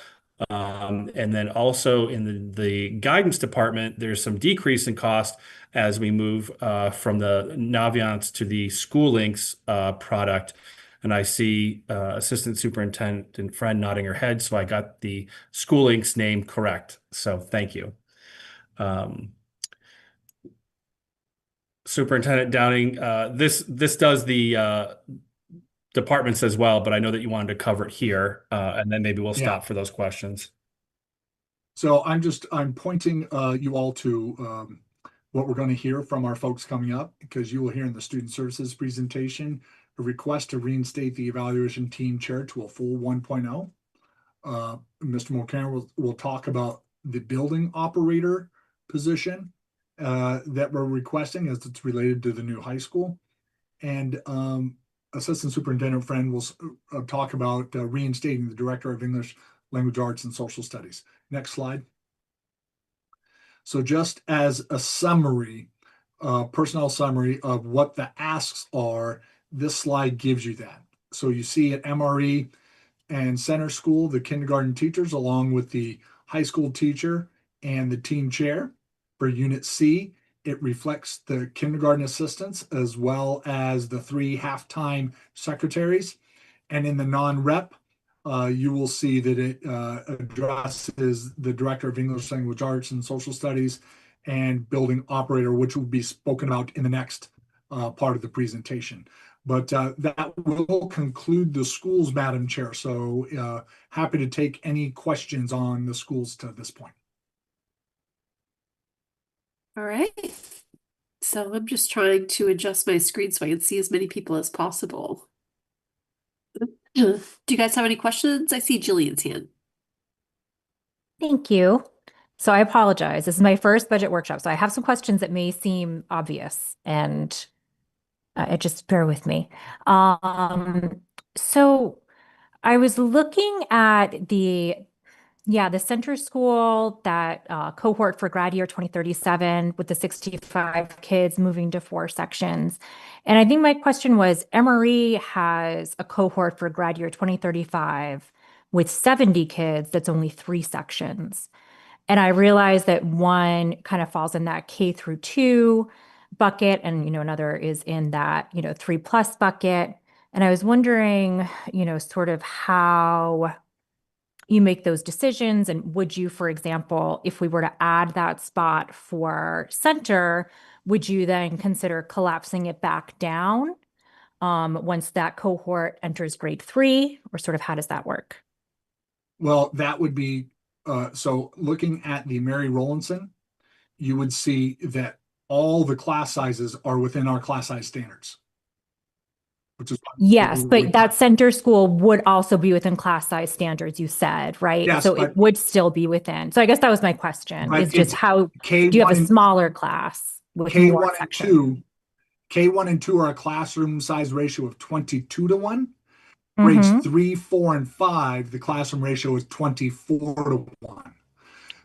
And then also in the guidance department, there's some decrease in cost as we move from the Naviance to the School Links product. And I see Assistant Superintendent Friend nodding her head, so I got the School Links name correct. So thank you. Superintendent Downing, this does the departments as well, but I know that you wanted to cover it here, and then maybe we'll stop for those questions. So I'm pointing you all to what we're going to hear from our folks coming up, because you will hear in the student services presentation a request to reinstate the evaluation team chair to a full 1.0. Mr. Mulcairn will talk about the building operator position that we're requesting as it's related to the new high school. And Assistant Superintendent Friend will talk about reinstating the Director of English, Language Arts, and Social Studies. Next slide. So just as a summary, personnel summary of what the asks are, this slide gives you that. So you see at MRE and center school, the kindergarten teachers, along with the high school teacher and the team chair. For Unit C, it reflects the kindergarten assistants as well as the 3 half-time secretaries. And in the non-rep, you will see that it addresses the Director of English, Language Arts, and Social Studies and building operator, which will be spoken about in the next part of the presentation. But that will conclude the schools, Madam Chair. So happy to take any questions on the schools to this point. All right. So I'm just trying to adjust my screen so I can see as many people as possible. Do you guys have any questions? I see Jillian's hand. Thank you. So I apologize. This is my first budget workshop, so I have some questions that may seem obvious, and just bear with me. So I was looking at the Yeah, the center school, that cohort for grad year 2037 with the 65 kids moving to 4 sections. And I think my question was, Emory has a cohort for grad year 2035 with 70 kids that's only 3 sections. And I realize that one kind of falls in that K through 2 bucket, and another is in that 3+ bucket. And I was wondering, sort of how you make those decisions, and would you, for example, if we were to add that spot for center, would you then consider collapsing it back down once that cohort enters grade 3, or sort of how does that work? Well, that would be, so looking at the Mary Rowlandson, you would see that all the class sizes are within our class size standards. Which is Yes, but that center school would also be within class size standards, you said, right? Yes, So but it would still be within. So I guess that was my question, but is just it's how do K1 you have a and smaller class with K1 more and sections? 2, K1 and 2 are a classroom size ratio of 22-1. Grades 3, 4, and 5, the classroom ratio is 24-1.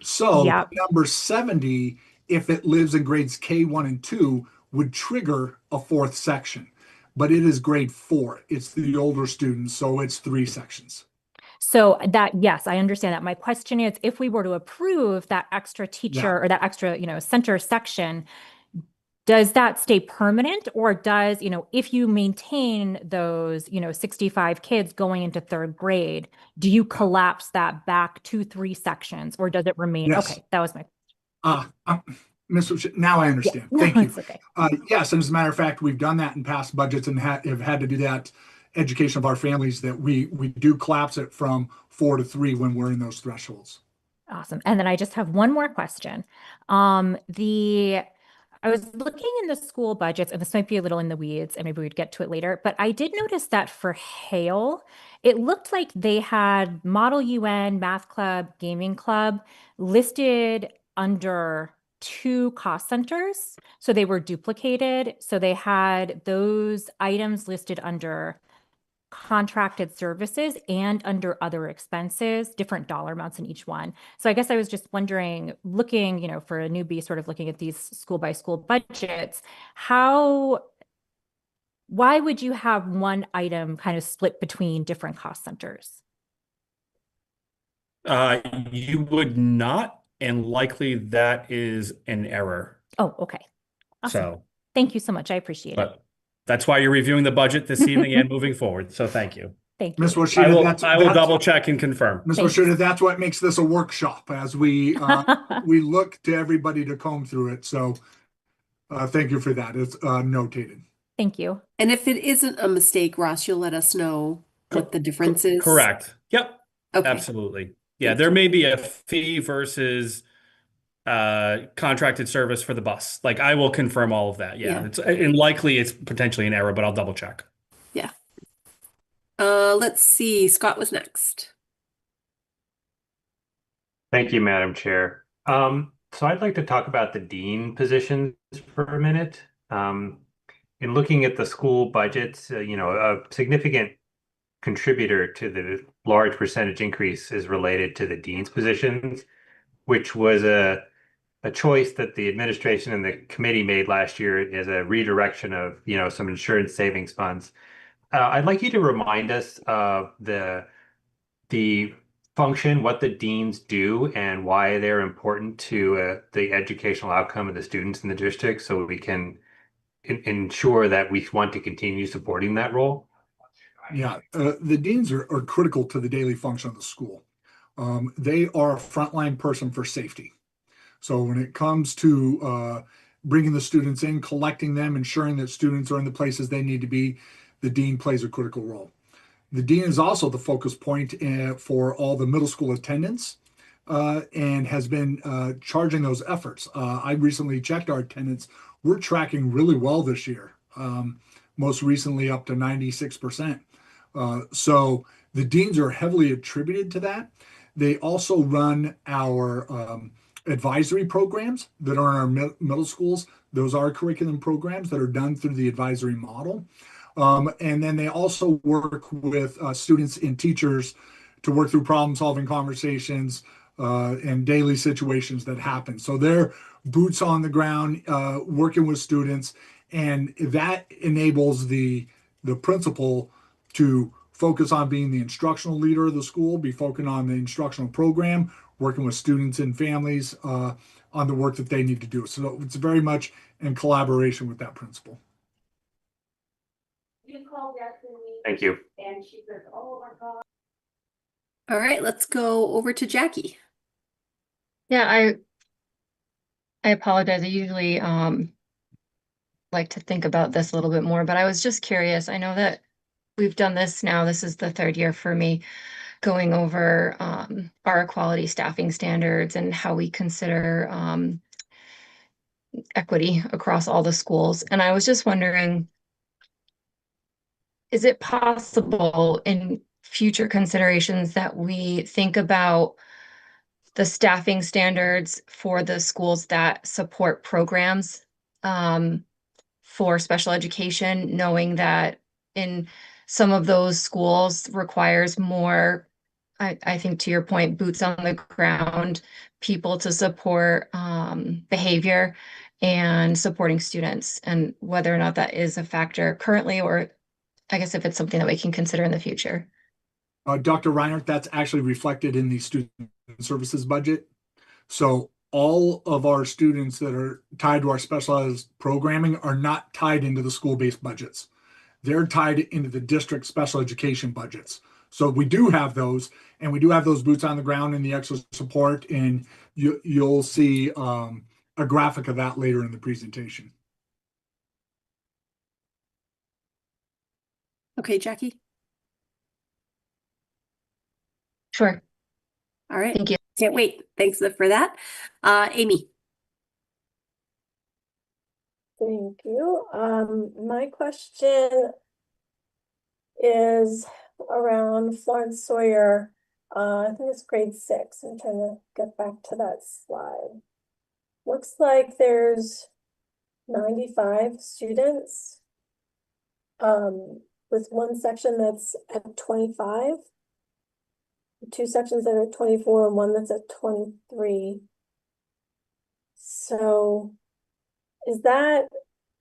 So Yep. number 70, if it lives in grades K1 and 2, would trigger a 4th section. But it is grade 4. It's the older students, so it's 3 sections. So that, yes, I understand that. My question is, if we were to approve that extra teacher or that extra, center section, does that stay permanent, or does, if you maintain those, 65 kids going into 3rd grade, do you collapse that back to 3 sections, or does it remain? Yes. Okay, that was my Now I understand. Yeah, Thank no, you. it's okay. Yes, and as a matter of fact, we've done that in past budgets and have had to do that education of our families, that we do collapse it from 4 to 3 when we're in those thresholds. Awesome. And then I just have one more question. I was looking in the school budgets, and this might be a little in the weeds, and maybe we'd get to it later, but I did notice that for Hale, it looked like they had Model UN, Math Club, Gaming Club listed under 2 cost centers. So they were duplicated. So they had those items listed under contracted services and under other expenses, different dollar amounts in each one. So I guess I was just wondering, looking, for a newbie, sort of looking at these school by school budgets, why would you have one item kind of split between different cost centers? You would not, and likely that is an error. Oh, okay. Awesome. So, thank you so much. I appreciate it. but that's why you're reviewing the budget this evening and moving forward. So thank you. Thank you. Ms. Washida, I will double check and confirm. Ms. Washida, that's what makes this a workshop, as we we look to everybody to comb through it. So thank you for that. It's notated. Thank you. And if it isn't a mistake, Ross, you'll let us know what the difference is. Correct. Yep. Okay. Absolutely. Yeah, there may be a fee versus contracted service for the bus. Like, I will confirm all of that. Yeah. And likely it's potentially an error, but I'll double check. Yeah. Let's see. Scott was next. Thank you, Madam Chair. So I'd like to talk about the dean positions for a minute. In looking at the school budgets, a significant contributor to the large percentage increase is related to the dean's positions, which was a choice that the administration and the committee made last year as a redirection of, some insurance savings funds. I'd like you to remind us of the function, what the deans do, and why they're important to the educational outcome of the students in the district, so we can ensure that we want to continue supporting that role. Yeah, the deans are critical to the daily function of the school. They are a frontline person for safety. So when it comes to bringing the students in, collecting them, ensuring that students are in the places they need to be, the dean plays a critical role. The dean is also the focus point for all the middle school attendance and has been charging those efforts. I recently checked our attendance. We're tracking really well this year, most recently up to 96%. So the deans are heavily attributed to that. They also run our advisory programs that are in our middle schools. Those are curriculum programs that are done through the advisory model. And then they also work with students and teachers to work through problem-solving conversations and daily situations that happen. So they're boots on the ground, working with students, and that enables the principal to focus on being the instructional leader of the school, be focusing on the instructional program, working with students and families on the work that they need to do. So it's very much in collaboration with that principal. Thank you. All right, let's go over to Jackie. Yeah, I apologize. I usually like to think about this a little bit more, but I was just curious. I know that we've done this now. This is the third year for me going over our equality staffing standards and how we consider equity across all the schools. And I was just wondering, is it possible in future considerations that we think about the staffing standards for the schools that support programs for special education, knowing that in some of those schools requires more, I think to your point, boots on the ground, people to support behavior and supporting students, and whether or not that is a factor currently, or I guess if it's something that we can consider in the future. Dr. Reinhardt, that's actually reflected in the student services budget. So all of our students that are tied to our specialized programming are not tied into the school-based budgets. They're tied into the district special education budgets. So we do have those, and we do have those boots on the ground and the extra support, and you'll see a graphic of that later in the presentation. Okay, Jackie. Sure. All right. Thank you. Can't wait. Thanks for that. Amy. Thank you. My question is around Florence Sawyer. I think it's grade 6. I'm trying to get back to that slide. Looks like there's 95 students with one section that's at 25, two sections that are at 24, and one that's at 23. So is that,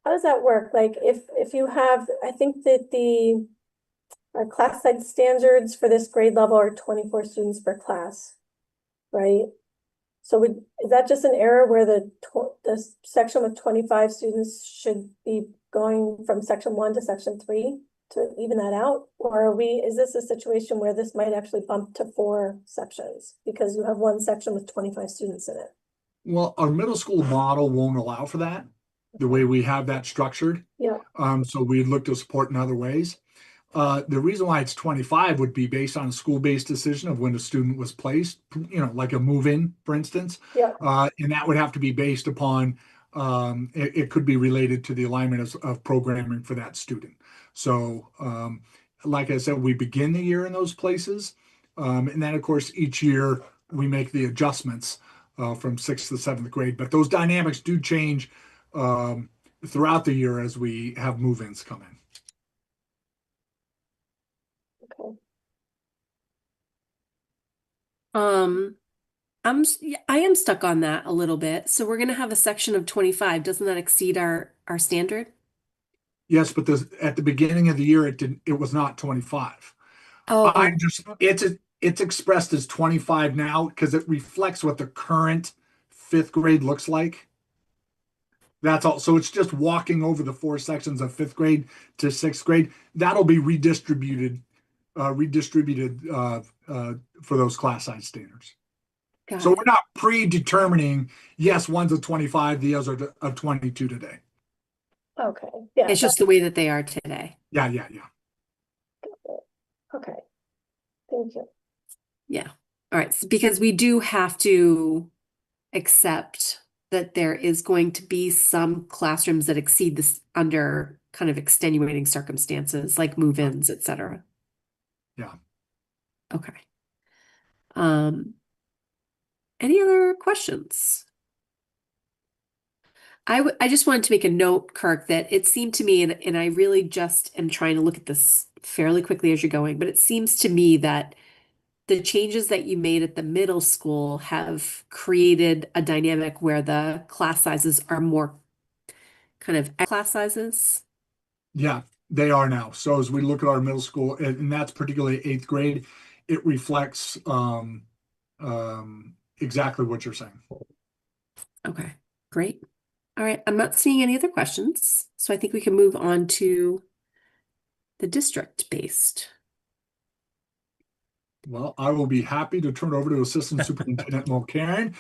how does that work? Like if you have, I think that the class size standards for this grade level are 24 students per class, right? So is that just an error where the section with 25 students should be going from section 1 to section 3 to even that out? Or is this a situation where this might actually bump to 4 sections because you have one section with 25 students in it? Well, our middle school model won't allow for that, the way we have that structured. Yeah. So we look to support in other ways. The reason why it's 25 would be based on a school-based decision of when a student was placed, like a move-in, for instance. Yeah. And that would have to be based upon, it could be related to the alignment of programming for that student. So, like I said, we begin the year in those places. And then, of course, each year we make the adjustments from 6th to 7th grade. But those dynamics do change throughout the year as we have move-ins come in. Okay. I am stuck on that a little bit. So we're going to have a section of 25. Doesn't that exceed our standard? Yes, but at the beginning of the year, it was not 25. Oh, It's expressed as 25 now because it reflects what the current 5th grade looks like. That's all. So it's just walking over the 4 sections of 5th grade to 6th grade. That'll be redistributed for those class size standards. So we're not predetermining, yes, one's a 25, the others are a 22 today. Okay. Yeah. it's just the way that they are today. Yeah. Okay. Thank you. Yeah. All right. So because we do have to accept that there is going to be some classrooms that exceed this under kind of extenuating circumstances like move-ins, et cetera. Yeah. Okay. Any other questions? I just wanted to make a note, Kirk, that it seemed to me, and I really just am trying to look at this fairly quickly as you're going, but it seems to me that the changes that you made at the middle school have created a dynamic where the class sizes are more kind of class sizes. Yeah, they are now. So as we look at our middle school, and that's particularly eighth grade, it reflects exactly what you're saying. Okay, great. All right, I'm not seeing any other questions, so I think we can move on to the district-based. Well, I will be happy to turn it over to Assistant Superintendent Mulcairn.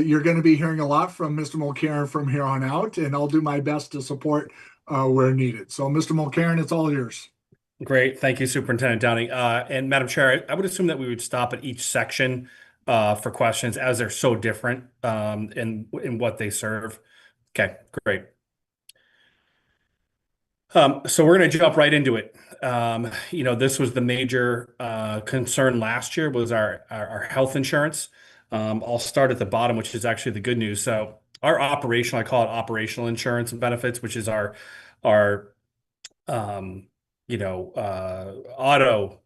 You're going to be hearing a lot from Mr. Mulcairn from here on out, and I'll do my best to support where needed. So, Mr. Mulcairn, it's all yours. Great. Thank you, Superintendent Downing. And Madam Chair, I would assume that we would stop at each section for questions as they're so different in what they serve. Okay, great. So we're going to jump right into it. This was the major concern last year was our health insurance. I'll start at the bottom, which is actually the good news. So our operational, I call it operational insurance and benefits, which is our auto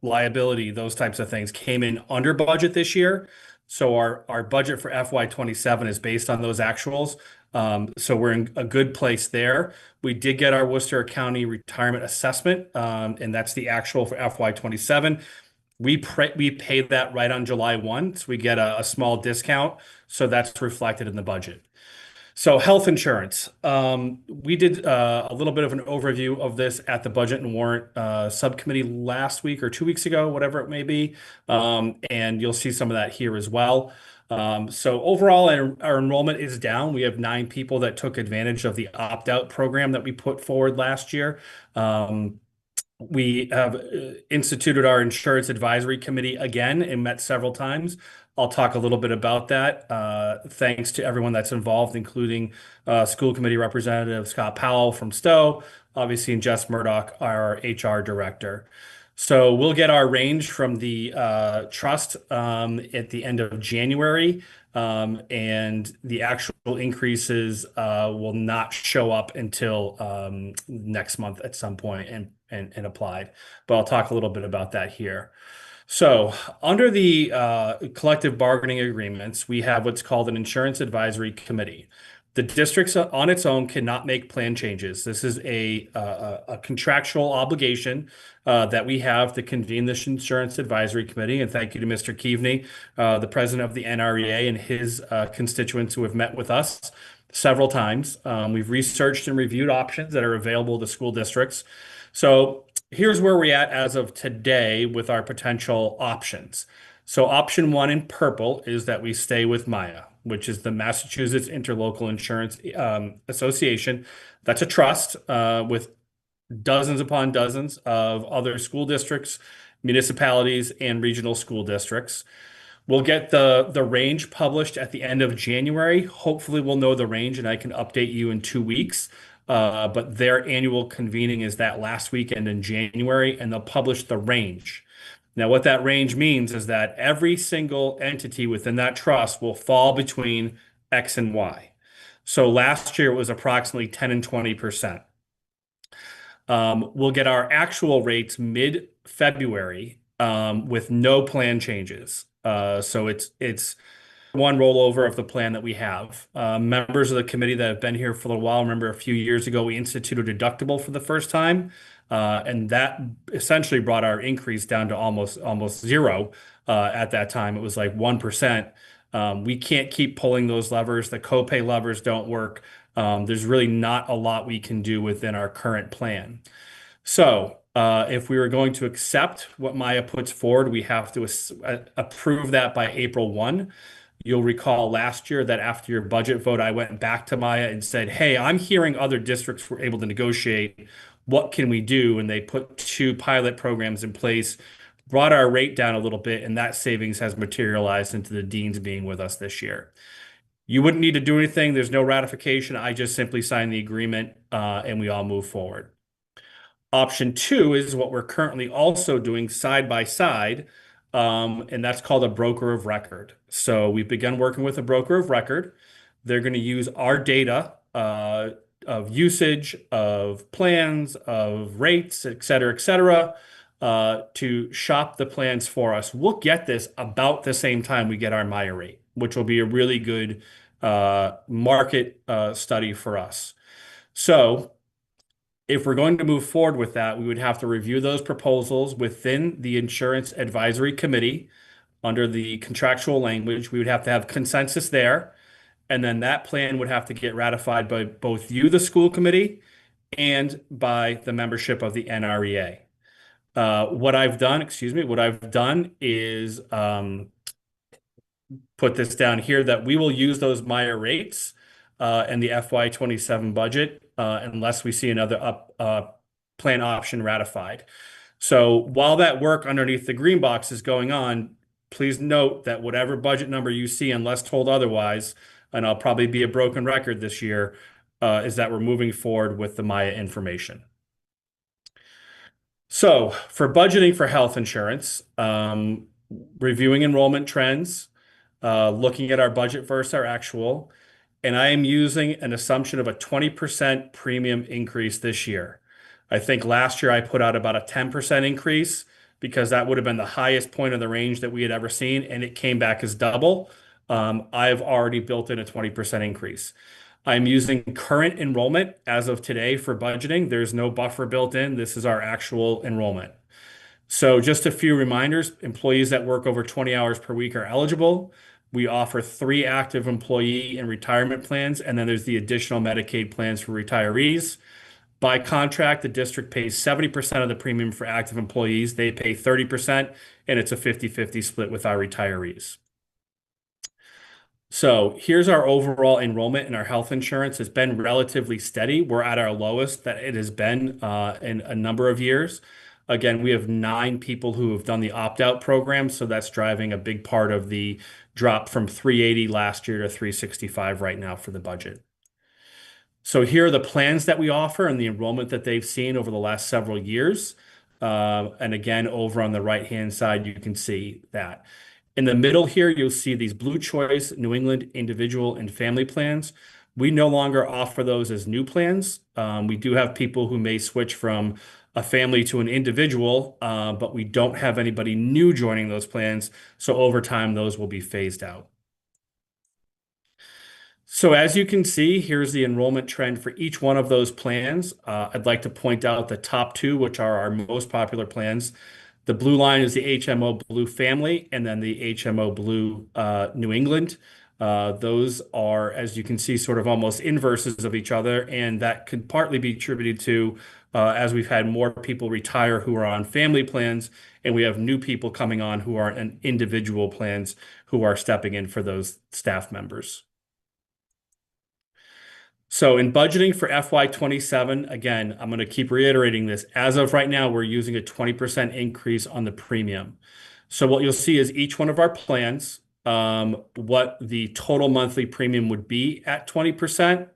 liability, those types of things came in under budget this year. So our budget for FY27 is based on those actuals. So we're in a good place there. We did get our Worcester County retirement assessment, and that's the actual for FY27. We paid that right on July 1, so we get a small discount. So that's reflected in the budget. So health insurance. We did a little bit of an overview of this at the Budget and Warrant Subcommittee last week or 2 weeks ago, whatever it may be. And you'll see some of that here as well. So overall, our enrollment is down. We have 9 people that took advantage of the opt-out program that we put forward last year. We have instituted our insurance advisory committee again and met several times. I'll talk a little bit about that. Thanks to everyone that's involved, including school committee representative Scott Powell from Stowe, obviously, and Jess Murdoch, our HR director. So we'll get our range from the trust at the end of January, and the actual increases will not show up until next month at some point and applied. But I'll talk a little bit about that here. So under the collective bargaining agreements, we have what's called an insurance advisory committee. The districts on its own cannot make plan changes. This is a contractual obligation that we have to convene this insurance advisory committee. And thank you to Mr. Keaveney, the president of the NREA, and his constituents who have met with us several times. We've researched and reviewed options that are available to school districts. So here's where we're at as of today with our potential options. So option 1 in purple is that we stay with MIA, which is the Massachusetts Interlocal Insurance Association. That's a trust with dozens upon dozens of other school districts, municipalities, and regional school districts. We'll get the range published at the end of January. Hopefully we'll know the range and I can update you in 2 weeks. But their annual convening is that last weekend in January, and they'll publish the range. Now, what that range means is that every single entity within that trust will fall between X and Y. So last year it was approximately 10 and 20%. We'll get our actual rates mid-February with no plan changes. So it's one rollover of the plan that we have. Members of the committee that have been here for a little while remember a few years ago we instituted a deductible for the first time, and that essentially brought our increase down to almost zero. At that time, it was like 1%. We can't keep pulling those levers. The copay levers don't work. There's really not a lot we can do within our current plan. So if we were going to accept what Maya puts forward, we have to approve that by April 1. You'll recall last year that after your budget vote, I went back to Maya and said, hey, I'm hearing other districts were able to negotiate. What can we do? And they put 2 pilot programs in place, brought our rate down a little bit, and that savings has materialized into the deans being with us this year. You wouldn't need to do anything. There's no ratification. I just simply sign the agreement and we all move forward. Option 2 is what we're currently also doing side by side. And that's called a broker of record. So we've begun working with a broker of record. They're going to use our data of usage, of plans, of rates, et cetera, to shop the plans for us. We'll get this about the same time we get our Maya rate, which will be a really good market study for us. So if we're going to move forward with that, we would have to review those proposals within the Insurance Advisory Committee under the contractual language. We would have to have consensus there. And then that plan would have to get ratified by both you, the school committee, and by the membership of the NREA. What I've done is put this down here that we will use those Maya rates in the FY27 budget unless we see another plan option ratified. So while that work underneath the green box is going on, please note that whatever budget number you see, unless told otherwise, and I'll probably be a broken record this year, is that we're moving forward with the Maya information. So for budgeting for health insurance, reviewing enrollment trends, looking at our budget versus our actual, and I am using an assumption of a 20% premium increase this year. I think last year I put out about a 10% increase because that would have been the highest point of the range that we had ever seen, and it came back as double. I've already built in a 20% increase. I'm using current enrollment as of today for budgeting. There's no buffer built in. This is our actual enrollment. So just a few reminders, employees that work over 20 hours per week are eligible. We offer 3 active employee and retirement plans, and then there's the additional Medicaid plans for retirees. By contract, the district pays 70% of the premium for active employees. They pay 30%, and it's a 50-50 split with our retirees. So here's our overall enrollment in our health insurance. It's been relatively steady. We're at our lowest that it has been in a number of years. Again, we have 9 people who have done the opt-out program, so that's driving a big part of the drop from 380 last year to 365 right now for the budget. So here are the plans that we offer and the enrollment that they've seen over the last several years. And again, over on the right-hand side, you can see that. In the middle here, you'll see these Blue Choice New England individual and family plans. We no longer offer those as new plans. We do have people who may switch from a family to an individual, but we don't have anybody new joining those plans. So over time, those will be phased out. So as you can see, here's the enrollment trend for each one of those plans. I'd like to point out the top 2, which are our most popular plans. The blue line is the HMO Blue Family, and then the HMO Blue New England. Those are, as you can see, sort of almost inverses of each other, and that could partly be attributed to as we've had more people retire who are on family plans, and we have new people coming on who are on individual plans who are stepping in for those staff members. So in budgeting for FY27, again, I'm going to keep reiterating this. As of right now, we're using a 20% increase on the premium. So what you'll see is each one of our plans, what the total monthly premium would be at 20%,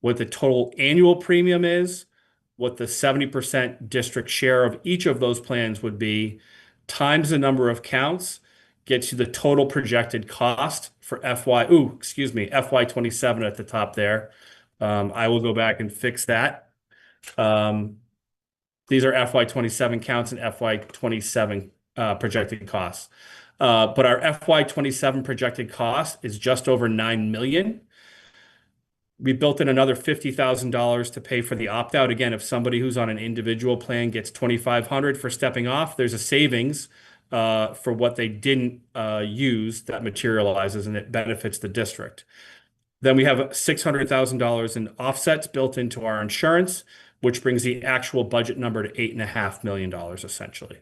what the total annual premium is, what the 70% district share of each of those plans would be, times the number of counts, gets you the total projected cost for FY27 at the top there. I will go back and fix that. These are FY27 counts and FY27 projected costs. But our FY27 projected cost is just over $9 million. We built in another $50,000 to pay for the opt-out. Again, if somebody who's on an individual plan gets $2,500 for stepping off, there's a savings for what they didn't use that materializes, and it benefits the district. Then we have $600,000 in offsets built into our insurance, which brings the actual budget number to $8.5 million, essentially.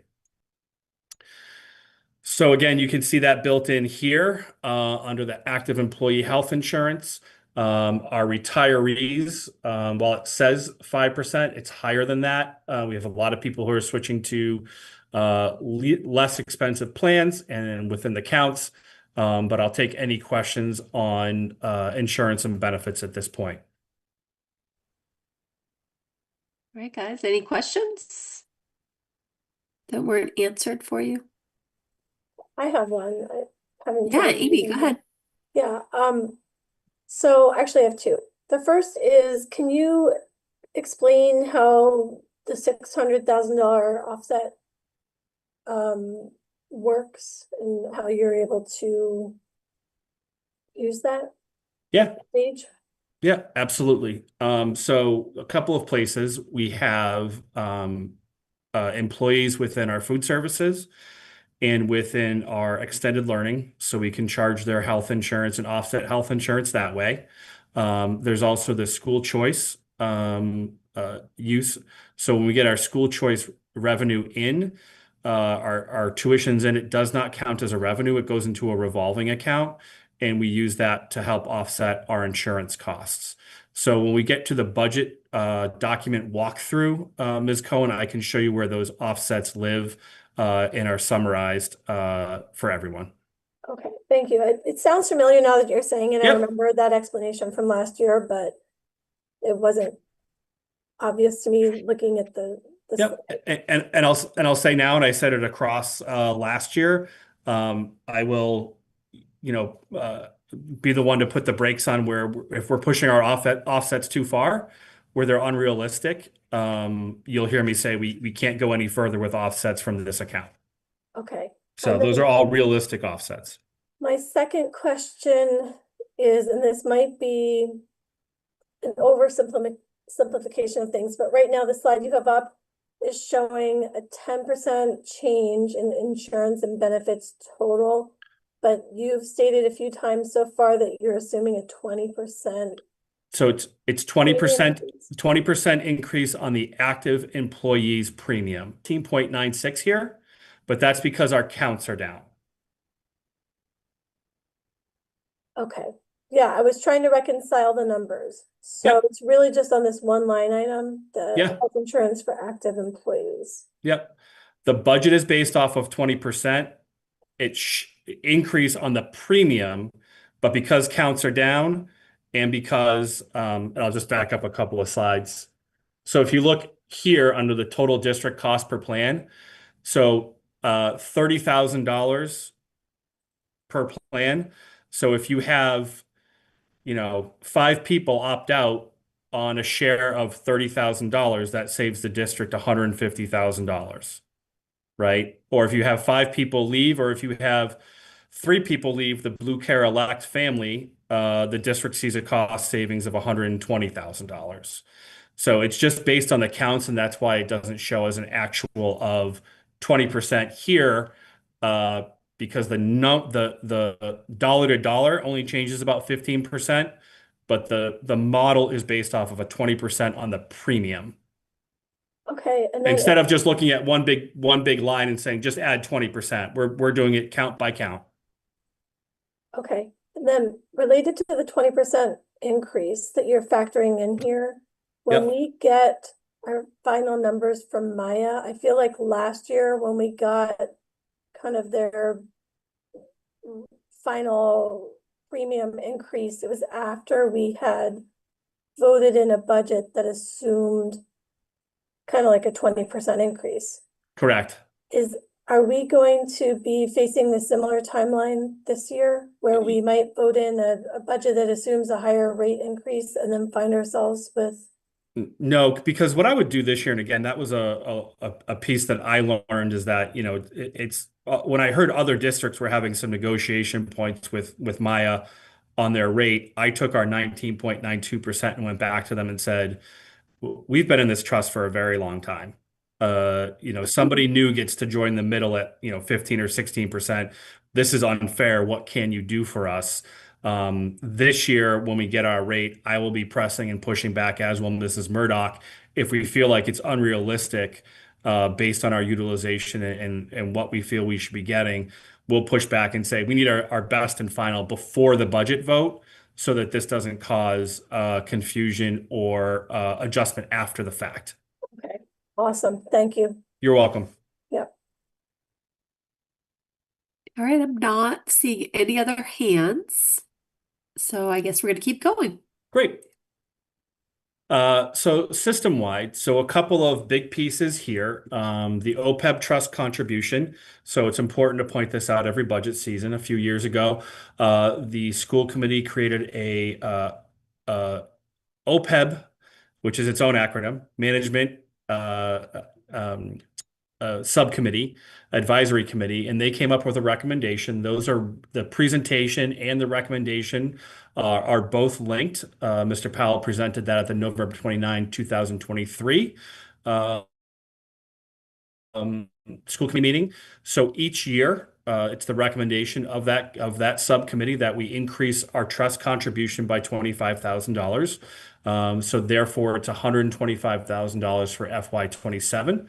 So again, you can see that built in here under the active employee health insurance. Our retirees, while it says 5%, it's higher than that. We have a lot of people who are switching to less expensive plans and within the counts. But I'll take any questions on insurance and benefits at this point. All right, guys, any questions that weren't answered for you? I have one. Yeah, Amy, go ahead. Yeah. So actually I have 2. The first is, can you explain how the $600,000 offset works and how you're able to use that Yeah. page? Yeah, absolutely. So a couple of places we have employees within our food services and within our extended learning, so we can charge their health insurance and offset health insurance that way. There's also the school choice use. So when we get our school choice revenue in, our tuitions in, it does not count as a revenue. It goes into a revolving account, and we use that to help offset our insurance costs. So when we get to the budget document walkthrough, Ms. Cohen, I can show you where those offsets live and are summarized for everyone. Okay, thank you. It sounds familiar now that you're saying it. I Yep. remember that explanation from last year, but it wasn't obvious to me looking at the Yep. slide. And I'll say now, and I said it across last year, I will, be the one to put the brakes on where if we're pushing our offsets too far, where they're unrealistic, you'll hear me say we can't go any further with offsets from this account. Okay. So And those then are all realistic offsets. my second question is, and this might be an oversimplification of things, but right now the slide you have up is showing a 10% change in insurance and benefits total. But you've stated a few times so far that you're assuming a 20%. So it's 20% increase on the active employees premium, 18.96 here, but that's because our counts are down. Okay. Yeah, I was trying to reconcile the numbers. So Yep. it's really just on this one line item, the Yeah. health insurance for active employees. Yep. The budget is based off of 20%. It increase on the premium, but because counts are down and because, and I'll just back up a couple of slides. So if you look here under the total district cost per plan, so $30,000 per plan. So if you have, 5 people opt out on a share of $30,000, that saves the district $150,000. Right? Or if you have 5 people leave, or if you have 3 people leave the Blue Care Elect family, the district sees a cost savings of $120,000. So it's just based on the counts, and that's why it doesn't show as an actual of 20% here, because the dollar to dollar only changes about 15%, but the model is based off of a 20% on the premium. Okay, and then Instead of just looking at one big line and saying just add 20%, we're doing it count by count. okay, and then related to the 20% increase that you're factoring in here, when Yep. we get our final numbers from Maya, I feel like last year when we got kind of their final premium increase, it was after we had voted in a budget that assumed kind of like a 20% increase. Correct. Are we going to be facing the similar timeline this year where we might vote in a budget that assumes a higher rate increase and then find ourselves with? No, because what I would do this year, and again, that was a piece that I learned, is that, it's when I heard other districts were having some negotiation points with Maya on their rate, I took our 19.92% and went back to them and said, we've been in this trust for a very long time. Somebody new gets to join the middle at, 15 or 16%. This is unfair. What can you do for us? This year, when we get our rate, I will be pressing and pushing back, as will Mrs. Murdoch, if we feel like it's unrealistic, based on our utilization and what we feel we should be getting. We'll push back and say we need our best and final before the budget vote, so that this doesn't cause confusion or adjustment after the fact. Okay, awesome. Thank you. You're welcome. Yep. All right, I'm not seeing any other hands. So I guess we're going to keep going. Great. So system-wide, so a couple of big pieces here. The OPEB trust contribution. So it's important to point this out every budget season. A few years ago, the school committee created a OPEB, which is its own acronym, Management subcommittee, advisory committee, and they came up with a recommendation. Those are the presentation and the recommendation are both linked. Mr. Powell presented that at the November 29, 2023 school committee meeting. So each year, it's the recommendation of that subcommittee that we increase our trust contribution by $25,000. So therefore, it's $125,000 for FY27.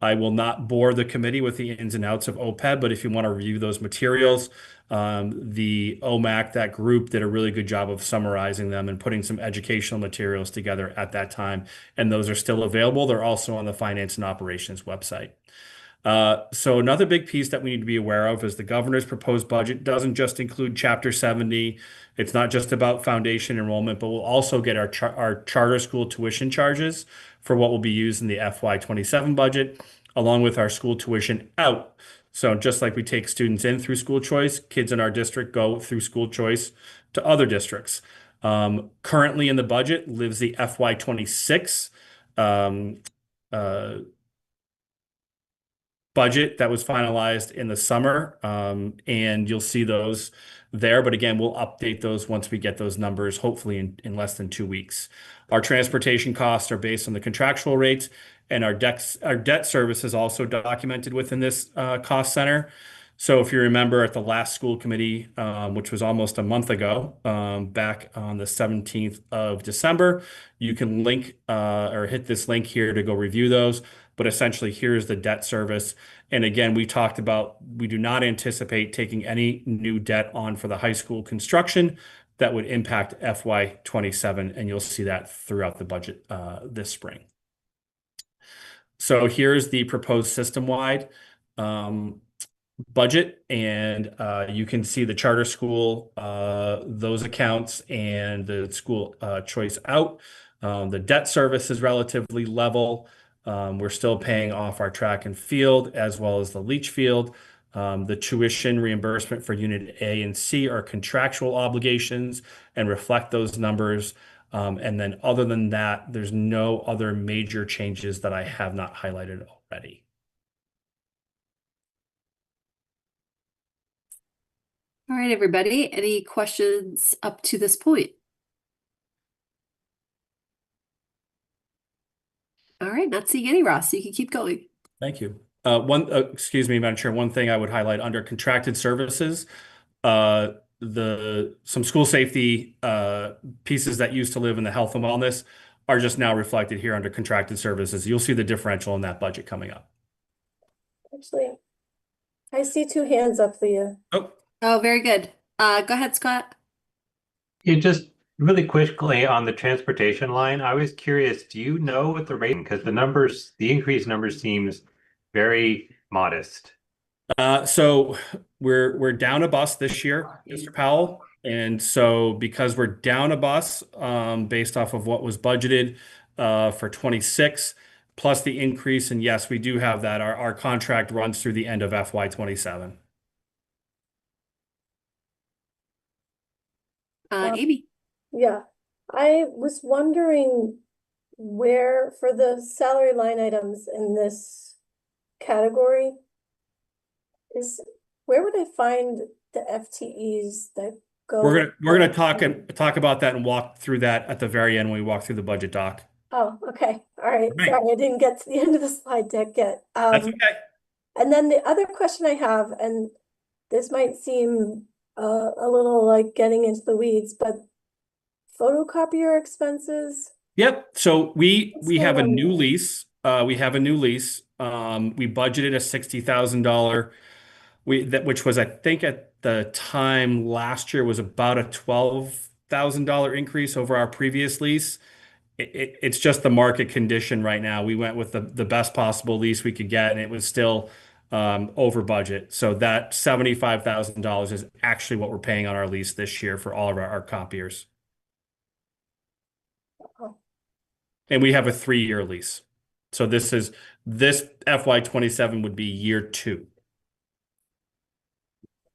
I will not bore the committee with the ins and outs of OPEB, but if you want to review those materials, the OMAC, that group, did a really good job of summarizing them and putting some educational materials together at that time. And those are still available. They're also on the Finance and Operations website. So another big piece that we need to be aware of is the governor's proposed budget doesn't just include Chapter 70. It's not just about foundation enrollment, but we'll also get our charter school tuition charges for what will be used in the FY27 budget, along with our school tuition out. So just like we take students in through school choice, kids in our district go through school choice to other districts. Currently in the budget lives the FY26 budget that was finalized in the summer, and you'll see those there. But again, we'll update those once we get those numbers, hopefully in less than 2 weeks. Our transportation costs are based on the contractual rates, and our debt service is also documented within this cost center. So if you remember at the last school committee, which was almost a month ago, back on the 17th of December, you can link or hit this link here to go review those. But essentially, here's the debt service. And again, we talked about, we do not anticipate taking any new debt on for the high school construction that would impact FY27, and you'll see that throughout the budget this spring. So here's the proposed system-wide budget, and you can see the charter school, those accounts, and the school choice out. The debt service is relatively level. We're still paying off our track and field as well as the leach field. The tuition reimbursement for Unit A and C are contractual obligations and reflect those numbers. And then other than that, there's no other major changes that I have not highlighted already. All right, everybody. Any questions up to this point? All right, not seeing any, Ross, so you can keep going. Thank you. Excuse me, Madam Chair, one thing I would highlight under contracted services, some school safety pieces that used to live in the health and wellness are just now reflected here under contracted services. You'll see the differential in that budget coming up. Actually, I see 2 hands up, Leah. Oh, very good. Go ahead, Scott. You just really quickly on the transportation line, I was curious, do you know what the rate, because the increased numbers seems very modest. So we're down a bus this year, Mr. Powell. And so because we're down a bus, based off of what was budgeted for 26, plus the increase, and yes, we do have that. Our contract runs through the end of FY27. Amy. Yeah, I was wondering where for the salary line items in this category where would I find the FTEs that go? We're gonna talk about that and walk through that at the very end when we walk through the budget doc. Oh, okay. All right. Right. Sorry, I didn't get to the end of the slide deck yet. That's okay. And then the other question I have, and this might seem a little like getting into the weeds, but photocopier expenses. Yep. So we What's have a going on new there? lease. We have a new lease. We budgeted a $60,000. Which was, I think at the time last year, was about a $12,000 increase over our previous lease. It's just the market condition right now. We went with the best possible lease we could get, and it was still over budget. So that $75,000 is actually what we're paying on our lease this year for all of our copiers. Oh. And we have a 3-year lease. So this FY27 would be year 2.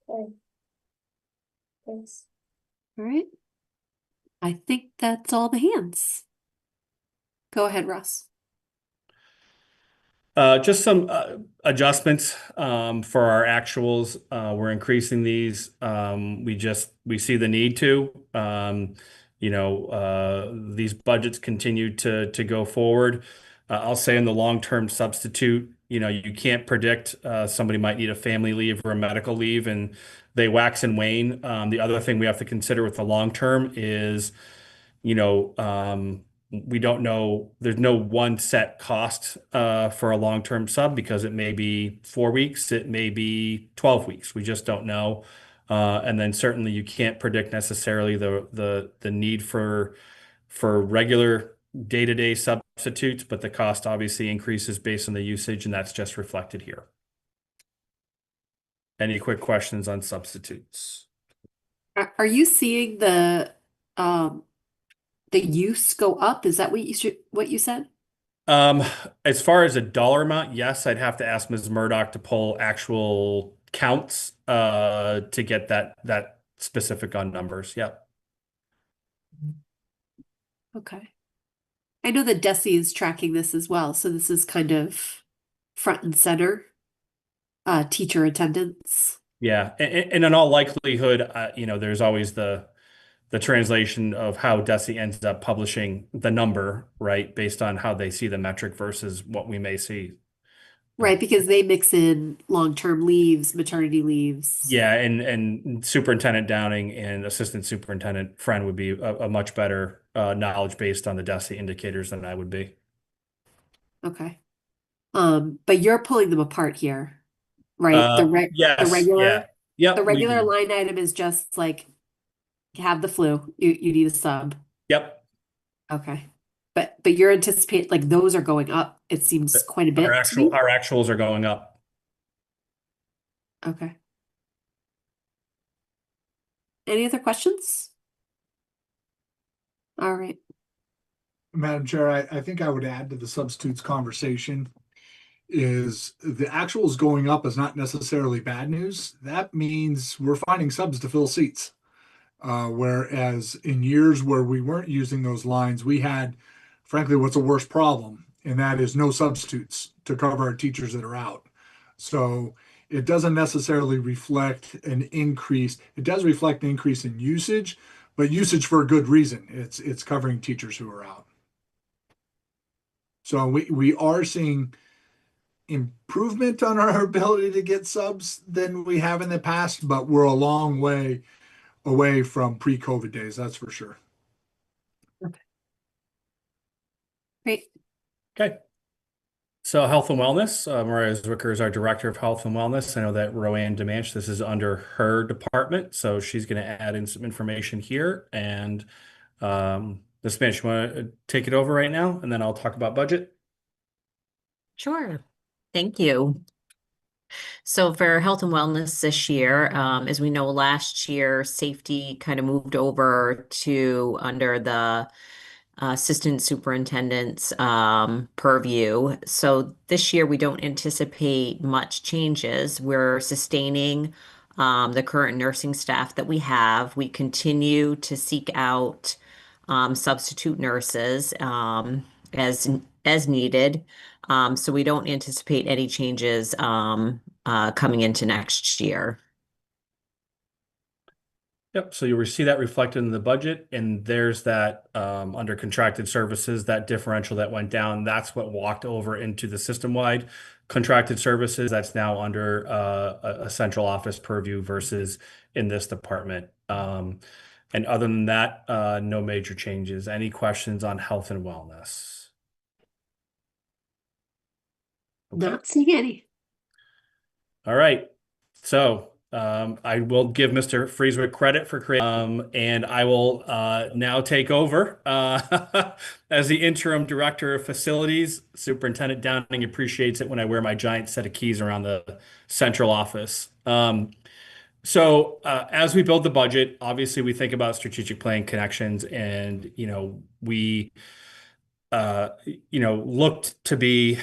Okay. Thanks. All right. I think that's all the hands. Go ahead, Ross. Just some adjustments for our actuals. We're increasing these. We see the need to. These budgets continue to go forward. I'll say in the long-term substitute, you can't predict somebody might need a family leave or a medical leave, and they wax and wane. The other thing we have to consider with the long term is, you know, we don't know, there's no one set cost for a long-term sub because it may be 4 weeks, it may be 12 weeks. We just don't know. And then certainly you can't predict necessarily the need for regular day-to-day substitutes, but the cost obviously increases based on the usage, and that's just reflected here. Any quick questions on substitutes? Are you seeing the use go up? Is that what you said? As far as a dollar amount, yes, I'd have to ask Ms. Murdoch to pull actual counts to get that specific on numbers. Yep. Okay. I know that Desi is tracking this as well, so this is kind of front and center, teacher attendance. Yeah, and in all likelihood, there's always the translation of how DESE ends up publishing the number, right, based on how they see the metric versus what we may see. Right, because they mix in long-term leaves, maternity leaves. Yeah, and Superintendent Downing and Assistant Superintendent Friend would be a much better knowledge based on the DESE indicators than I would be. Okay. But you're pulling them apart here, right? Yes, the regular, yeah. Yep, the we regular do. line item is just like have the flu. You need a sub. Yep. Okay. But you're anticipating like those are going up. It seems quite a bit to me. Our actuals are going up. Okay. Any other questions? All right. Madam Chair, I think I would add to the substitutes conversation is the actuals going up is not necessarily bad news. That means we're finding subs to fill seats. Whereas in years where we weren't using those lines, we had, frankly, what's a worse problem, and that is no substitutes to cover our teachers that are out. So it doesn't necessarily reflect an increase. It does reflect an increase in usage, but usage for a good reason. It's covering teachers who are out. So we are seeing improvement on our ability to get subs than we have in the past, but we're a long way away from pre-COVID days, that's for sure. Okay. Great. Okay. So health and wellness, Mariah Zwicker is our Director of Health and Wellness. I know that Roanne Demanch, this is under her department, so she's going to add in some information here. And Ms. Demanch, you want to take it over right now, and then I'll talk about budget? Sure. Thank you. So for health and wellness this year, as we know, last year, safety kind of moved over to under the assistant superintendent's purview. So this year we don't anticipate much changes. We're sustaining the current nursing staff that we have. We continue to seek out substitute nurses as needed. So we don't anticipate any changes coming into next year. Yep, so you'll see that reflected in the budget, and there's that under contracted services, that differential that went down, that's what walked over into the system-wide contracted services. That's now under a central office purview versus in this department. And other than that, no major changes. Any questions on health and wellness? Okay. Not seeing any. All right, so I will give Mr. Frieswick credit for creating, and I will now take over as the interim director of facilities. Superintendent Downing appreciates it when I wear my giant set of keys around the central office. So as we build the budget, obviously we think about strategic plan connections, and we looked to be,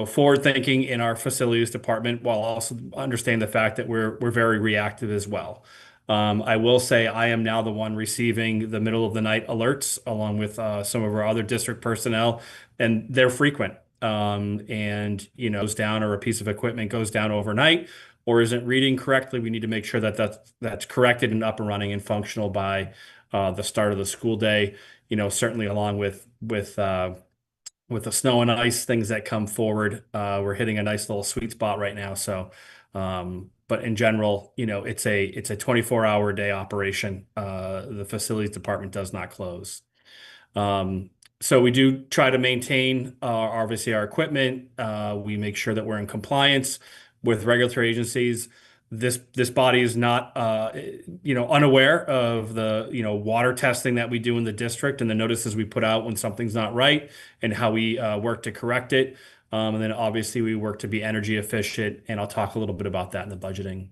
forward thinking in our facilities department while also understanding the fact that we're very reactive as well. I will say I am now the one receiving the middle of the night alerts along with some of our other district personnel, and they're frequent. and goes down, or a piece of equipment goes down overnight or isn't reading correctly, we need to make sure that that's corrected and up and running and functional by the start of the school day. Certainly along with the snow and ice things that come forward, we're hitting a nice little sweet spot right now. So, but in general, it's a 24-hour day operation. The facilities department does not close. So we do try to maintain obviously our equipment. We make sure that we're in compliance with regulatory agencies. This body is not unaware of the water testing that we do in the district and the notices we put out when something's not right and how we work to correct it. And then obviously we work to be energy efficient, and I'll talk a little bit about that in the budgeting.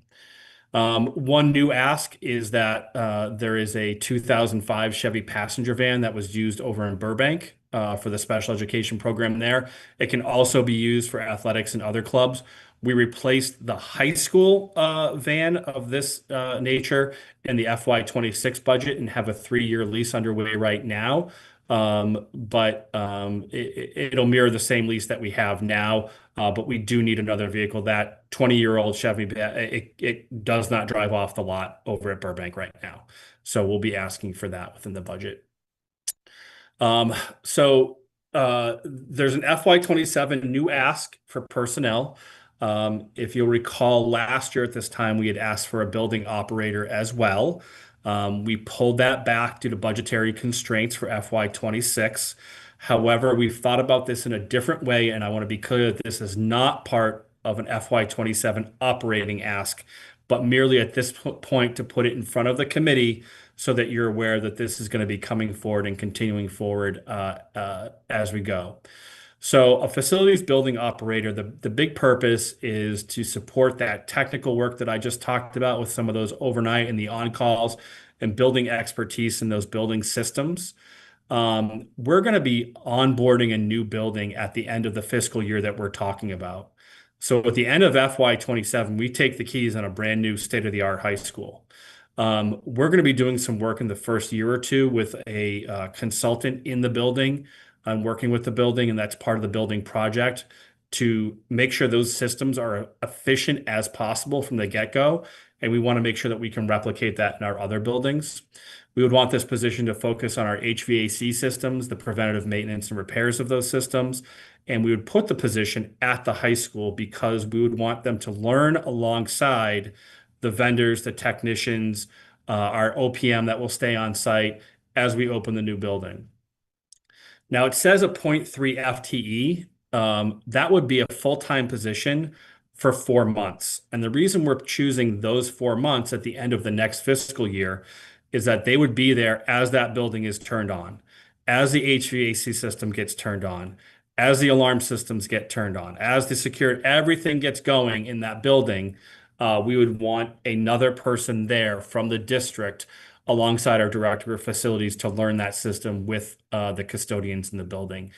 One new ask is that there is a 2005 Chevy passenger van that was used over in Burbank for the special education program there. It can also be used for athletics and other clubs. We replaced the high school van of this nature in the FY26 budget and have a 3-year lease underway right now. But it'll mirror the same lease that we have now. But we do need another vehicle. That 20-year-old Chevy, it does not drive off the lot over at Burbank right now. So we'll be asking for that within the budget. So there's an FY27 new ask for personnel. If you'll recall, last year at this time, we had asked for a building operator as well. We pulled that back due to budgetary constraints for FY26. However, we've thought about this in a different way, and I want to be clear that this is not part of an FY27 operating ask, but merely at this point to put it in front of the committee so that you're aware that this is going to be coming forward and continuing forward as we go. So a facilities building operator, the big purpose is to support that technical work that I just talked about with some of those overnight and the on-calls and building expertise in those building systems. We're going to be onboarding a new building at the end of the fiscal year that we're talking about. So at the end of FY27, we take the keys on a brand new state-of-the-art high school. We're going to be doing some work in the first year or two with a consultant in the building. I'm working with the building, and that's part of the building project to make sure those systems are efficient as possible from the get-go. And we want to make sure that we can replicate that in our other buildings. We would want this position to focus on our HVAC systems, the preventative maintenance and repairs of those systems. And we would put the position at the high school because we would want them to learn alongside the vendors, the technicians, our OPM that will stay on site as we open the new building. Now, it says a 0.3 FTE. That would be a full-time position for 4 months. And the reason we're choosing those 4 months at the end of the next fiscal year is that they would be there as that building is turned on, as the HVAC system gets turned on, as the alarm systems get turned on, as the security, everything gets going in that building. We would want another person there from the district alongside our director of facilities to learn that system with the custodians in the building.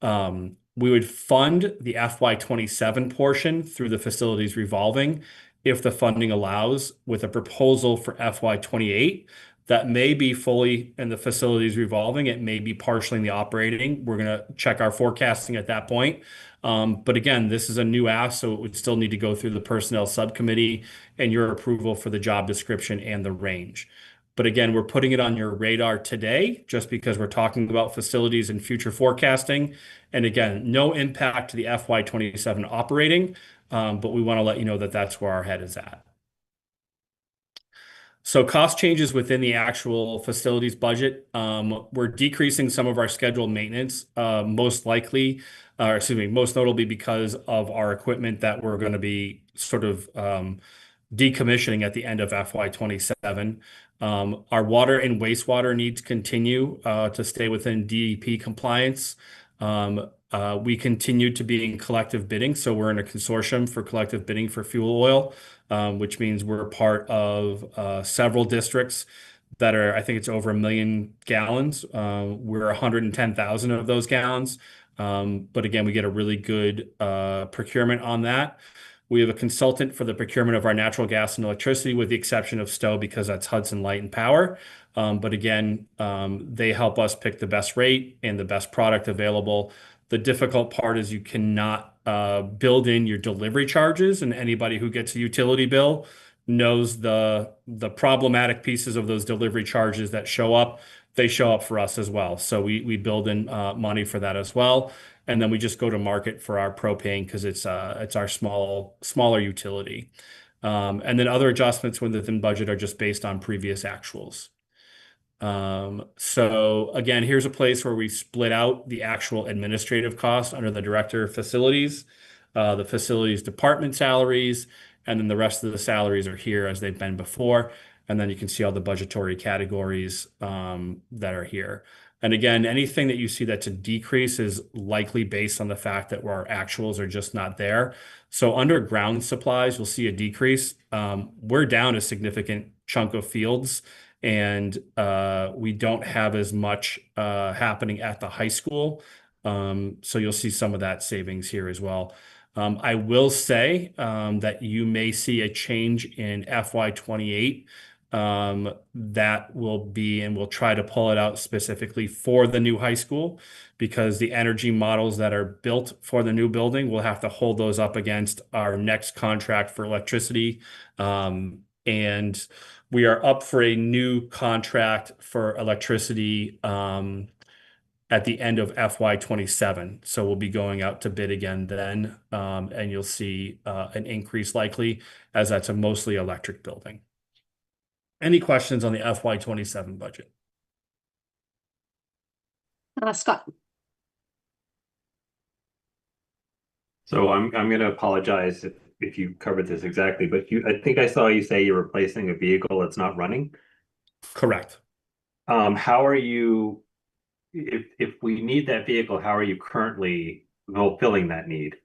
We would fund the FY27 portion through the facilities revolving if the funding allows, with a proposal for FY28 that may be fully in the facilities revolving. It may be partially in the operating. We're going to check our forecasting at that point. But again, this is a new ask, so it would still need to go through the personnel subcommittee and your approval for the job description and the range. But again, we're putting it on your radar today just because we're talking about facilities and future forecasting. And again, no impact to the FY27 operating, but we want to let you know that that's where our head is at. So cost changes within the actual facilities budget. We're decreasing some of our scheduled maintenance, most notably because of our equipment that we're going to be sort of decommissioning at the end of FY27. Our water and wastewater needs continue to stay within DEP compliance. We continue to be in collective bidding. So we're in a consortium for collective bidding for fuel oil, which means we're part of several districts that are, I think it's over 1 million gallons. We're 110,000 of those gallons. But again, we get a really good procurement on that. We have a consultant for the procurement of our natural gas and electricity, with the exception of Stowe, because that's Hudson Light and Power. But again, they help us pick the best rate and the best product available. The difficult part is you cannot build in your delivery charges, and anybody who gets a utility bill knows the problematic pieces of those delivery charges that show up. They show up for us as well. So we build in money for that as well. And then we just go to market for our propane because it's our smaller utility. And then other adjustments within budget are just based on previous actuals. So again, here's a place where we split out the actual administrative costs under the director of facilities, the facilities department salaries, and then the rest of the salaries are here as they've been before. And then you can see all the budgetary categories that are here. And again, anything that you see that's a decrease is likely based on the fact that our actuals are just not there. So under ground supplies, you'll see a decrease. We're down a significant chunk of fields, and we don't have as much happening at the high school. So you'll see some of that savings here as well. I will say that you may see a change in FY28 that will be, and we'll try to pull it out specifically for the new high school, because the energy models that are built for the new building, we'll have to hold those up against our next contract for electricity. And we are up for a new contract for electricity at the end of FY27. So we'll be going out to bid again then, and you'll see an increase likely, as that's a mostly electric building. Any questions on the FY27 budget? Scott. So I'm going to apologize if you covered this exactly, but I think I saw you say you're replacing a vehicle that's not running. Correct. How are you, if we need that vehicle, how are you currently fulfilling that need?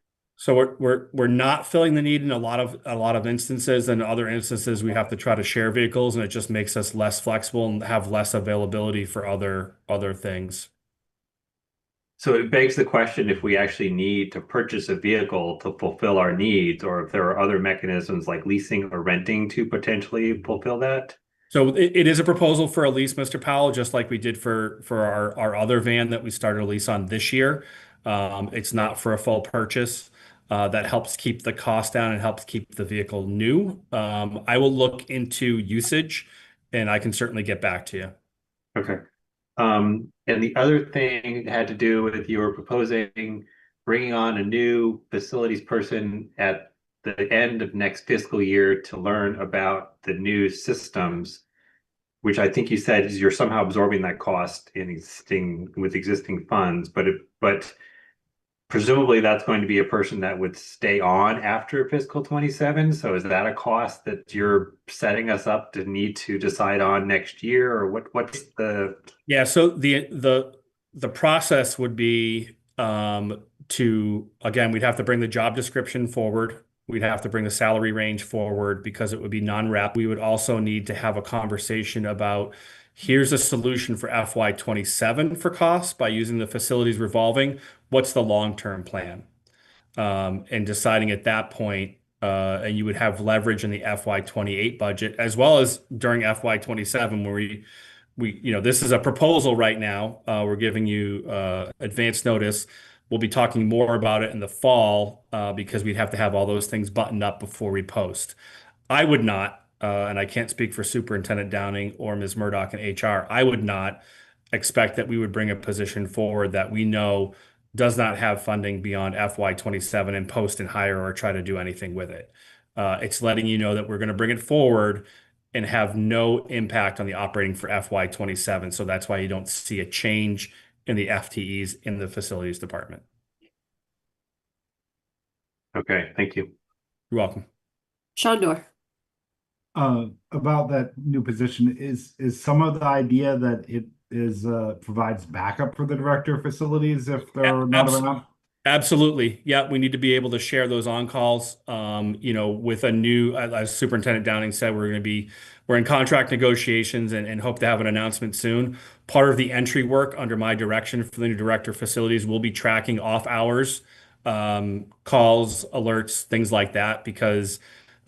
So we're not filling the need in a lot of instances, and other instances we have to try to share vehicles, and it just makes us less flexible and have less availability for other things. So it begs the question if we actually need to purchase a vehicle to fulfill our needs, or if there are other mechanisms like leasing or renting to potentially fulfill that. So it is a proposal for a lease, Mr. Powell, just like we did for our other van that we started a lease on this year. It's not for a full purchase. That helps keep the cost down and helps keep the vehicle new. I will look into usage, and I can certainly get back to you. Okay. And the other thing had to do with you were proposing bringing on a new facilities person at the end of next fiscal year to learn about the new systems, which I think you said is you're somehow absorbing that cost with existing funds, but presumably that's going to be a person that would stay on after fiscal 27. So is that a cost that you're setting us up to need to decide on next year, or what's the? Yeah, so the process would be again, we'd have to bring the job description forward. We'd have to bring the salary range forward because it would be non-rep. We would also need to have a conversation about, here's a solution for FY27 for costs by using the facilities revolving. What's the long-term plan? And deciding at that point, and you would have leverage in the FY28 budget as well as during FY27, where this is a proposal right now. We're giving you advance notice. We'll be talking more about it in the fall because we'd have to have all those things buttoned up before we post. I would not, and I can't speak for Superintendent Downing or Ms. Murdoch in HR, I would not expect that we would bring a position forward that we know does not have funding beyond FY27 and post and hire or try to do anything with it. It's letting you know that we're going to bring it forward and have no impact on the operating for FY27. So that's why you don't see a change in the FTEs in the facilities department. Okay, thank you. You're welcome. Shondor. About that new position, is some of the idea that it provides backup for the director of facilities if they're not around? Absolutely. Yeah, we need to be able to share those on-calls. With a new, as Superintendent Downing said, we're in contract negotiations and hope to have an announcement soon. Part of the entry work under my direction for the new director of facilities will be tracking off hours, calls, alerts, things like that, because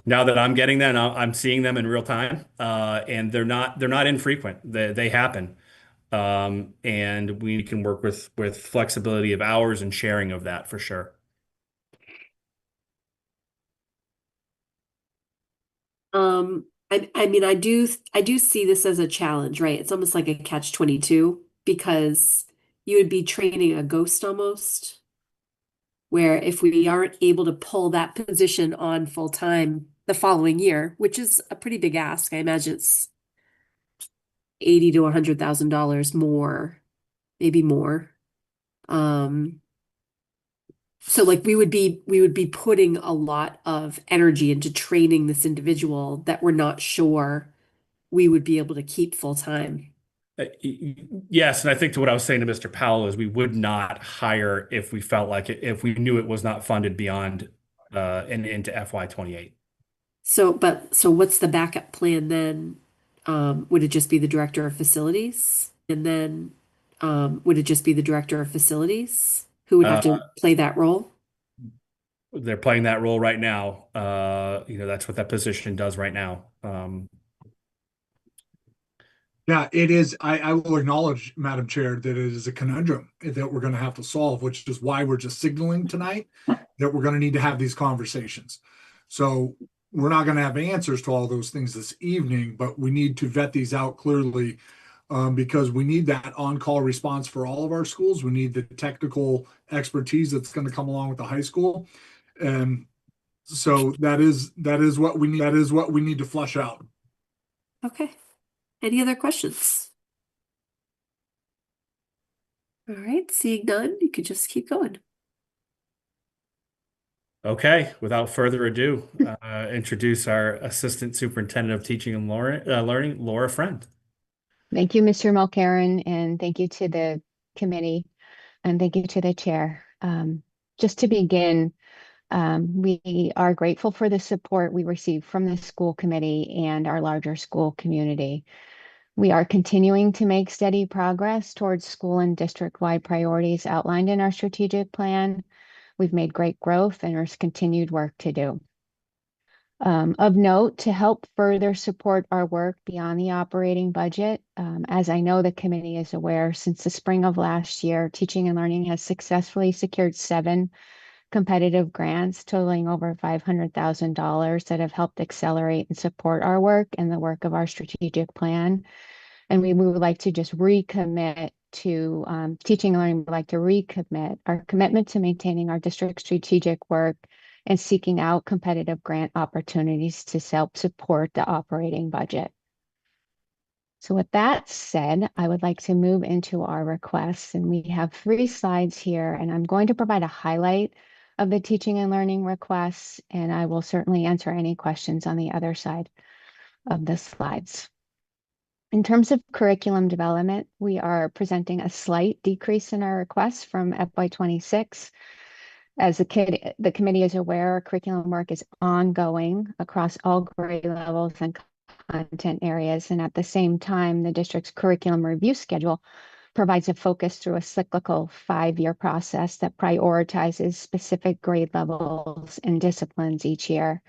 now that I'm getting them, I'm seeing them in real time, and they're not infrequent. They happen. And we can work with flexibility of hours and sharing of that for sure. I mean, I do see this as a challenge, right? It's almost like a catch-22 because you would be training a ghost almost, where if we aren't able to pull that position on full time the following year, which is a pretty big ask, I imagine it's 80 to $100,000 more, maybe more. So like we would be putting a lot of energy into training this individual that we're not sure we would be able to keep full time. Yes, and I think to what I was saying to Mr. Powell is we would not hire if we felt like it, if we knew it was not funded beyond and into FY28. So what's the backup plan then? Would it just be the director of facilities? And then would it just be the director of facilities who would have to play that role? They're playing that role right now. That's what that position does right now. Yeah, it is. I will acknowledge, Madam Chair, that it is a conundrum that we're going to have to solve, which is why we're just signaling tonight that we're going to need to have these conversations. So we're not going to have answers to all those things this evening, but we need to vet these out clearly because we need that on-call response for all of our schools. We need the technical expertise that's going to come along with the high school. And so that is what we need. That is what we need to flush out. Okay. Any other questions? All right, seeing none, you could just keep going. Okay, without further ado, introduce our Assistant Superintendent of Teaching and Learning, Laura Friend. Thank you, Mr. Mulcairn, and thank you to the committee, and thank you to the chair. Just to begin, we are grateful for the support we received from the school committee and our larger school community. We are continuing to make steady progress towards school and district-wide priorities outlined in our strategic plan. We've made great growth and there's continued work to do. Of note, to help further support our work beyond the operating budget, as I know the committee is aware, since the spring of last year, Teaching and Learning has successfully secured 7 competitive grants totaling over $500,000 that have helped accelerate and support our work and the work of our strategic plan. And we would like to just recommit to Teaching and Learning, would like to recommit our commitment to maintaining our district strategic work and seeking out competitive grant opportunities to help support the operating budget. So with that said, I would like to move into our requests, and we have 3 slides here, and I'm going to provide a highlight of the Teaching and Learning requests, and I will certainly answer any questions on the other side of the slides. In terms of curriculum development, we are presenting a slight decrease in our requests from FY26. As the committee is aware, curriculum work is ongoing across all grade levels and content areas, and at the same time, the district's curriculum review schedule provides a focus through a cyclical 5-year process that prioritizes specific grade levels and disciplines each year.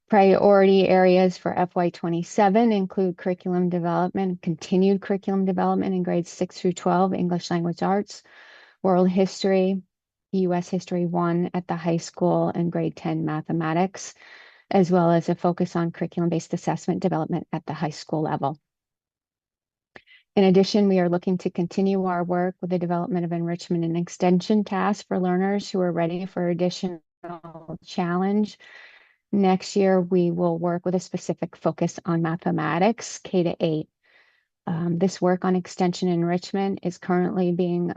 Priority areas for FY27 include curriculum development, continued curriculum development in grades 6 through 12, English Language Arts, World History, U.S. History 1 at the high school, and grade 10 mathematics, as well as a focus on curriculum-based assessment development at the high school level. In addition, we are looking to continue our work with the development of enrichment and extension tasks for learners who are ready for additional challenge. Next year, we will work with a specific focus on mathematics, K-8. This work on extension enrichment is currently being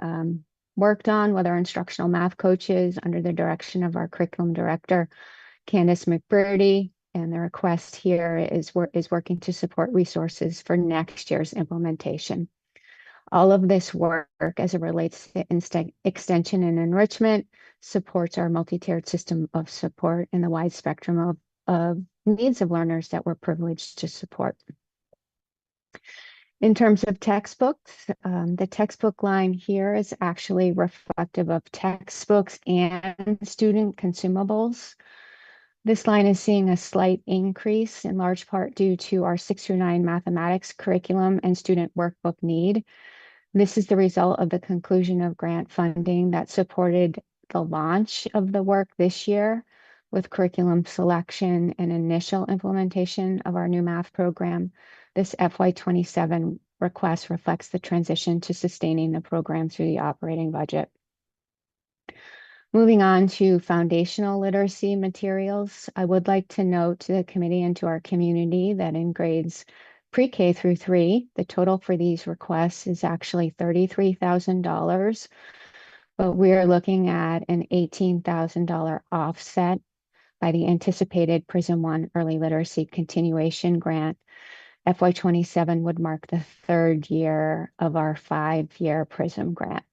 worked on with our instructional math coaches under the direction of our curriculum director, Candace McBurdy, and the request here is working to support resources for next year's implementation. All of this work, as it relates to extension and enrichment, supports our multi-tiered system of support in the wide spectrum of needs of learners that we're privileged to support. In terms of textbooks, the textbook line here is actually reflective of textbooks and student consumables. This line is seeing a slight increase in large part due to our 6 through 9 mathematics curriculum and student workbook need. This is the result of the conclusion of grant funding that supported the launch of the work this year with curriculum selection and initial implementation of our new math program. This FY27 request reflects the transition to sustaining the program through the operating budget. Moving on to foundational literacy materials, I would like to note to the committee and to our community that in grades pre-K through 3, the total for these requests is actually $33,000, but we're looking at an $18,000 offset by the anticipated PRISM 1 Early Literacy Continuation Grant. FY27 would mark the 3rd year of our 5-year PRISM grant.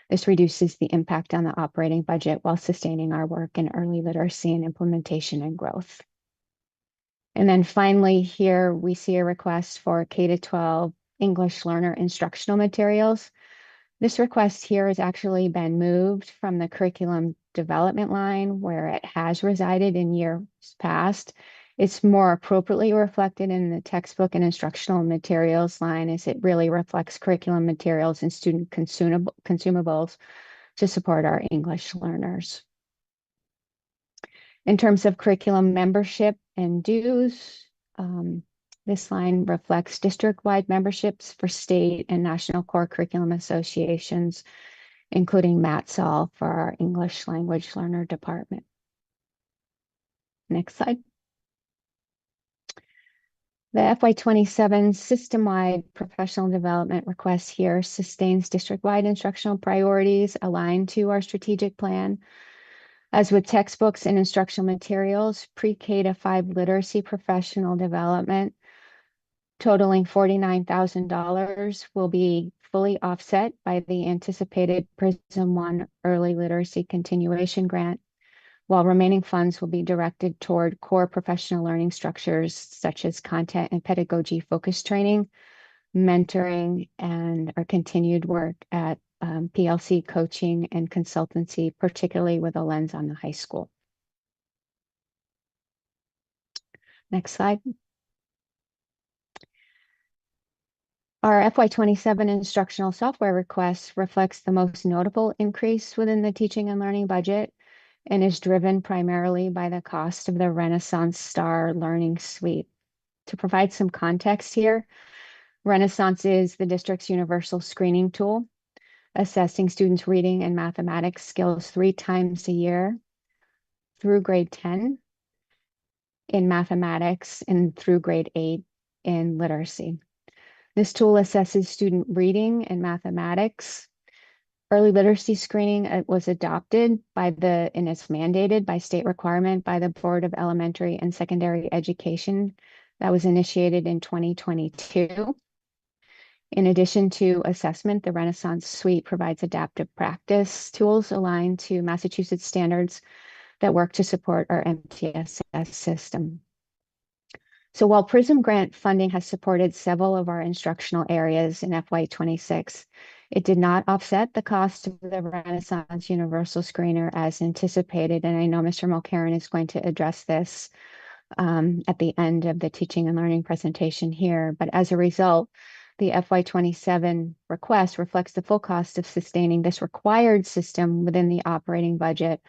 This reduces the impact on the operating budget while sustaining our work in early literacy and implementation and growth. And then finally, here we see a request for K-12 English learner instructional materials. This request here has actually been moved from the curriculum development line where it has resided in years past. It's more appropriately reflected in the textbook and instructional materials line as it really reflects curriculum materials and student consumables to support our English learners. In terms of curriculum membership and dues, this line reflects district-wide memberships for state and national core curriculum associations, including MATSOL for our English language learner department. Next slide. The FY27 system-wide professional development request here sustains district-wide instructional priorities aligned to our strategic plan. As with textbooks and instructional materials, pre-K to 5 literacy professional development totaling $49,000 will be fully offset by the anticipated PRISM 1 Early Literacy Continuation Grant, while remaining funds will be directed toward core professional learning structures such as content and pedagogy focused training, mentoring, and our continued work at PLC coaching and consultancy, particularly with a lens on the high school. Next slide. Our FY27 instructional software request reflects the most notable increase within the teaching and learning budget and is driven primarily by the cost of the Renaissance Star Learning Suite. To provide some context here, Renaissance is the district's universal screening tool, assessing students' reading and mathematics skills 3 times a year through grade 10 in mathematics and through grade 8 in literacy. This tool assesses student reading and mathematics. Early literacy screening was adopted and it's mandated by state requirement by the Board of Elementary and Secondary Education that was initiated in 2022. In addition to assessment, the Renaissance Suite provides adaptive practice tools aligned to Massachusetts standards that work to support our MTSS system. So while PRISM grant funding has supported several of our instructional areas in FY26, it did not offset the cost of the Renaissance Universal Screener as anticipated. And I know Mr. Mulcairn is going to address this at the end of the teaching and learning presentation here. But as a result, the FY27 request reflects the full cost of sustaining this required system within the operating budget,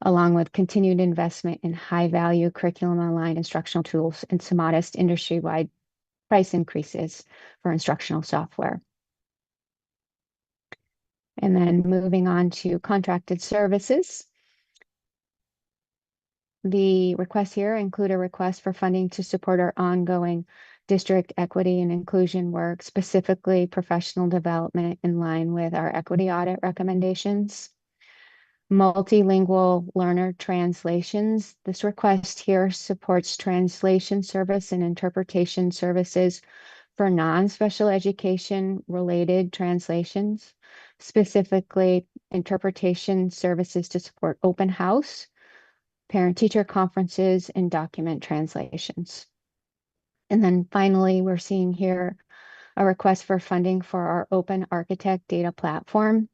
along with continued investment in high-value curriculum-aligned instructional tools and some modest industry-wide price increases for instructional software. And then moving on to contracted services. The requests here include a request for funding to support our ongoing district equity and inclusion work, specifically professional development in line with our equity audit recommendations. Multilingual learner translations. This request here supports translation service and interpretation services for non-special education related translations, specifically interpretation services to support open house, parent-teacher conferences, and document translations. And then finally, we're seeing here a request for funding for our Open Architect data platform.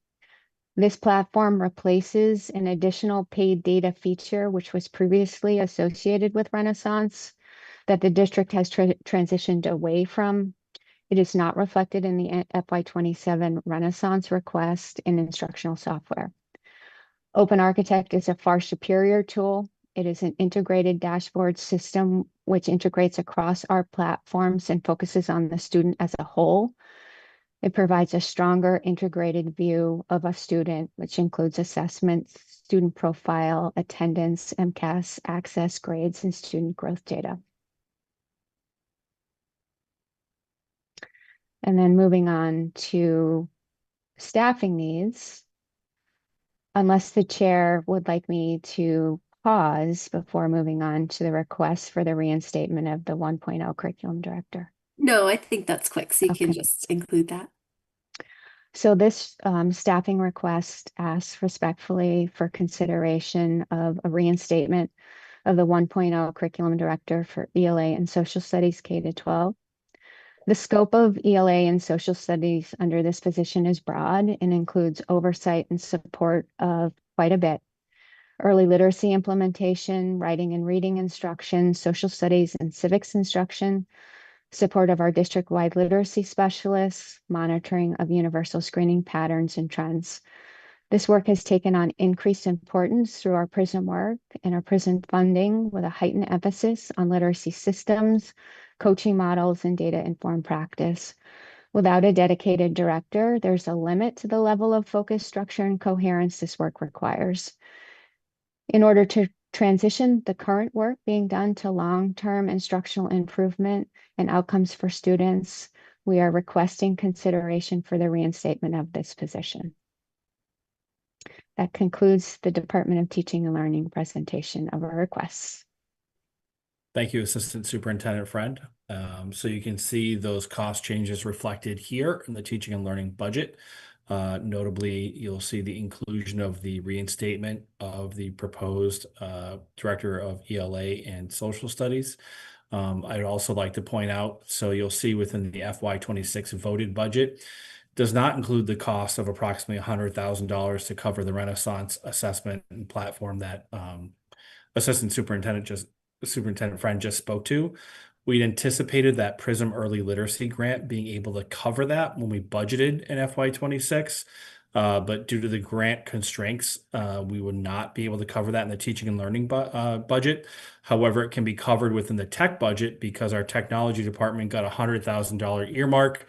This platform replaces an additional paid data feature, which was previously associated with Renaissance, that the district has transitioned away from. It is not reflected in the FY27 Renaissance request in instructional software. Open Architect is a far superior tool. It is an integrated dashboard system which integrates across our platforms and focuses on the student as a whole. It provides a stronger integrated view of a student, which includes assessments, student profile, attendance, MCAS, access, grades, and student growth data. And then moving on to staffing needs, unless the chair would like me to pause before moving on to the request for the reinstatement of the 1.0 curriculum director. No, I think that's quick, so you can Okay. just include that. So this staffing request asks respectfully for consideration of a reinstatement of the 1.0 curriculum director for ELA and social studies K-12. The scope of ELA and social studies under this position is broad and includes oversight and support of quite a bit. Early literacy implementation, writing and reading instruction, social studies and civics instruction, support of our district-wide literacy specialists, monitoring of universal screening patterns and trends. This work has taken on increased importance through our PRISM work and our PRISM funding with a heightened emphasis on literacy systems, coaching models, and data-informed practice. Without a dedicated director, there's a limit to the level of focus, structure, and coherence this work requires. In order to transition the current work being done to long-term instructional improvement and outcomes for students, we are requesting consideration for the reinstatement of this position. That concludes the Department of Teaching and Learning presentation of our requests. Thank you, Assistant Superintendent Friend. So you can see those cost changes reflected here in the teaching and learning budget. Notably, you'll see the inclusion of the reinstatement of the proposed Director of ELA and Social Studies. I'd also like to point out, so you'll see within the FY26 voted budget, does not include the cost of approximately $100,000 to cover the Renaissance assessment and platform that Assistant Superintendent Friend just spoke to. We'd anticipated that PRISM Early Literacy Grant being able to cover that when we budgeted in FY26, but due to the grant constraints, we would not be able to cover that in the teaching and learning budget. However, it can be covered within the tech budget because our technology department got a $100,000 earmark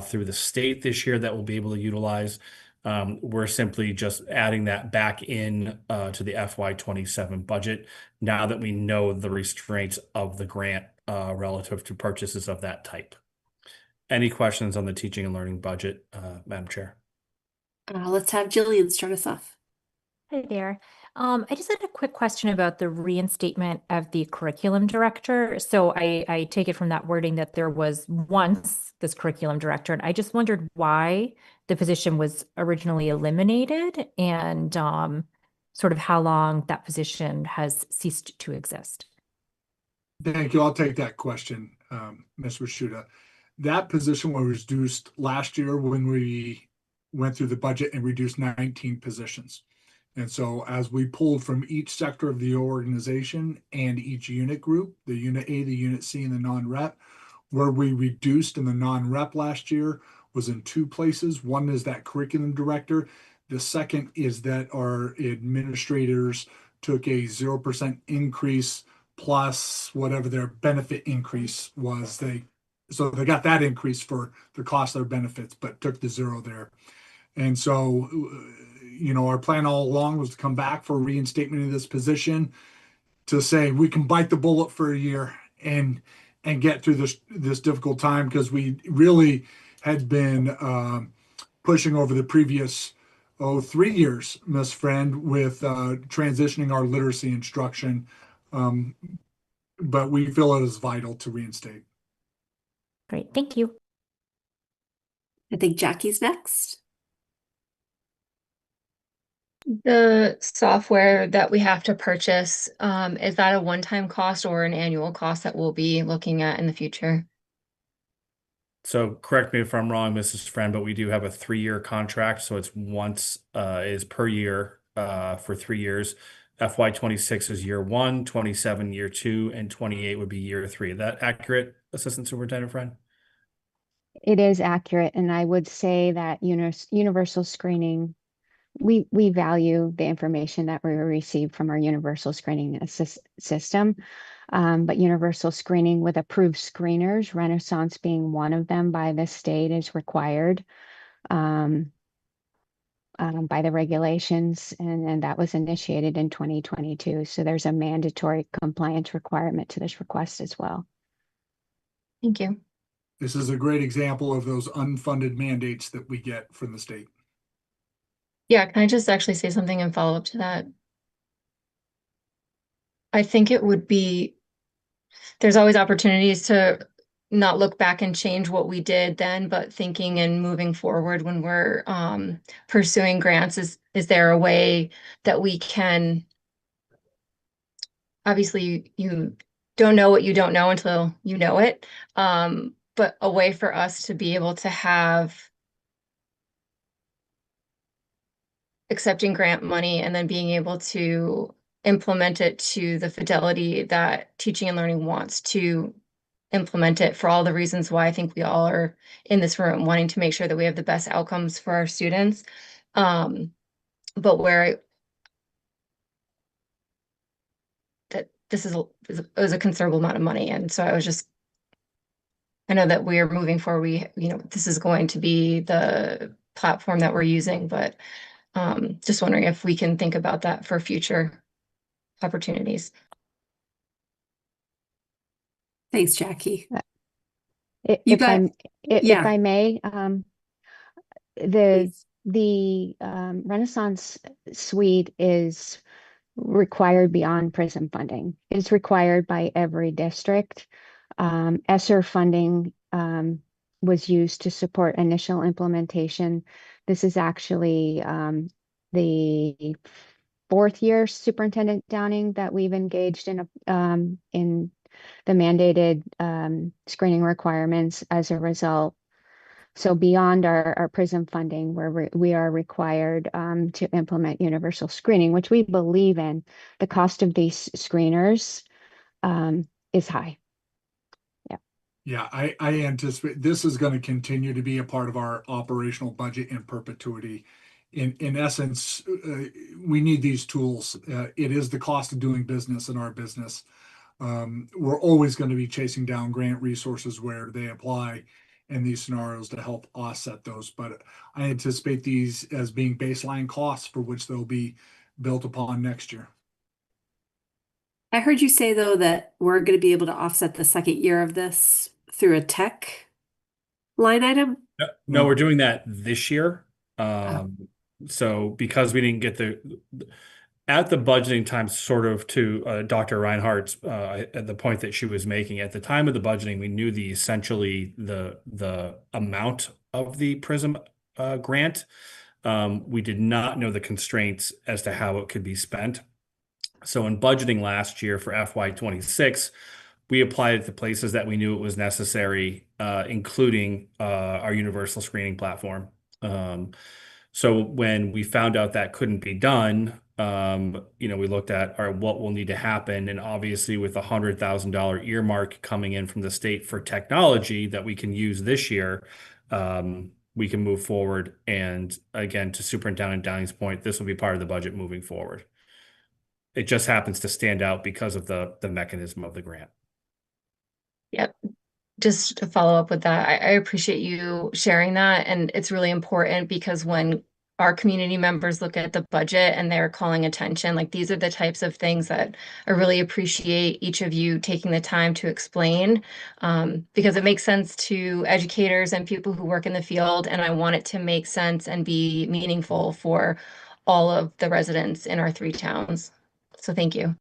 through the state this year that we'll be able to utilize. We're simply just adding that back in to the FY27 budget now that we know the restraints of the grant relative to purchases of that type. Any questions on the teaching and learning budget, Madam Chair? Let's have Jillian start us off. Hi there. I just had a quick question about the reinstatement of the curriculum director. So I take it from that wording that there was once this curriculum director, and I just wondered why the position was originally eliminated and sort of how long that position has ceased to exist. Thank you. I'll take that question, Ms. Rashuda. That position was reduced last year when we went through the budget and reduced 19 positions. And so as we pulled from each sector of the organization and each unit group, the unit A, the unit C, and the non-rep, where we reduced in the non-rep last year was in two places. One is that curriculum director. The second is that our administrators took a 0% increase plus whatever their benefit increase was. So they got that increase for the cost of their benefits, but took the zero there. And so, our plan all along was to come back for reinstatement of this position to say we can bite the bullet for a year and get through this difficult time, because we really had been pushing over the previous 3 years, Ms. Friend, with transitioning our literacy instruction. But we feel it is vital to reinstate. Great, thank you. I think Jackie's next. The software that we have to purchase, is that a one-time cost or an annual cost that we'll be looking at in the future? So correct me if I'm wrong, Mrs. Friend, but we do have a 3-year contract. So it's once is per year for 3 years. FY26 is year 1, 27 year 2, and 28 would be year 3. Is that accurate, Assistant Superintendent Friend? It is accurate, and I would say that universal screening, we value the information that we receive from our universal screening system. But universal screening with approved screeners, Renaissance being one of them by the state, is required by the regulations, and that was initiated in 2022. So there's a mandatory compliance requirement to this request as well. Thank you. This is a great example of those unfunded mandates that we get from the state. Yeah, can I just actually say something and follow up to that? I think it would be, there's always opportunities to not look back and change what we did then, but thinking and moving forward when we're pursuing grants, is there a way that we can, obviously you don't know what you don't know until you know it, but a way for us to be able to have accepting grant money and then being able to implement it to the fidelity that teaching and learning wants to implement it, for all the reasons why I think we all are in this room wanting to make sure that we have the best outcomes for our students. But where that this is a considerable amount of money. And so I know that we are moving forward. This is going to be the platform that we're using, but just wondering if we can think about that for future opportunities. Thanks, Jackie. If I may, Please. the Renaissance Suite is required beyond PRISM funding. It's required by every district. ESSER funding was used to support initial implementation. This is actually the fourth year, Superintendent Downing, that we've engaged in the mandated screening requirements as a result. So beyond our PRISM funding, we are required to implement universal screening, which we believe in. The cost of these screeners is high. Yeah, I anticipate this is going to continue to be a part of our operational budget in perpetuity. In essence, we need these tools. It is the cost of doing business in our business. We're always going to be chasing down grant resources where they apply in these scenarios to help offset those. But I anticipate these as being baseline costs for which they'll be built upon next year. I heard you say, though, that we're going to be able to offset the second year of this through a tech line item. No, we're doing that this year. So because we didn't get at the budgeting time, sort of to Dr. Reinhardt's at the point that she was making, at the time of the budgeting, we knew essentially the amount of the PRISM grant. We did not know the constraints as to how it could be spent. So in budgeting last year for FY26, we applied it to places that we knew it was necessary, including our universal screening platform. So when we found out that couldn't be done, we looked at what will need to happen. And obviously with $100,000 earmark coming in from the state for technology that we can use this year, we can move forward. And again, to Superintendent Downing's point, this will be part of the budget moving forward. It just happens to stand out because of the mechanism of the grant. Yep. Just to follow up with that, I appreciate you sharing that. And it's really important because when our community members look at the budget and they're calling attention, like these are the types of things that I really appreciate each of you taking the time to explain, because it makes sense to educators and people who work in the field. And I want it to make sense and be meaningful for all of the residents in our 3 towns. So thank you.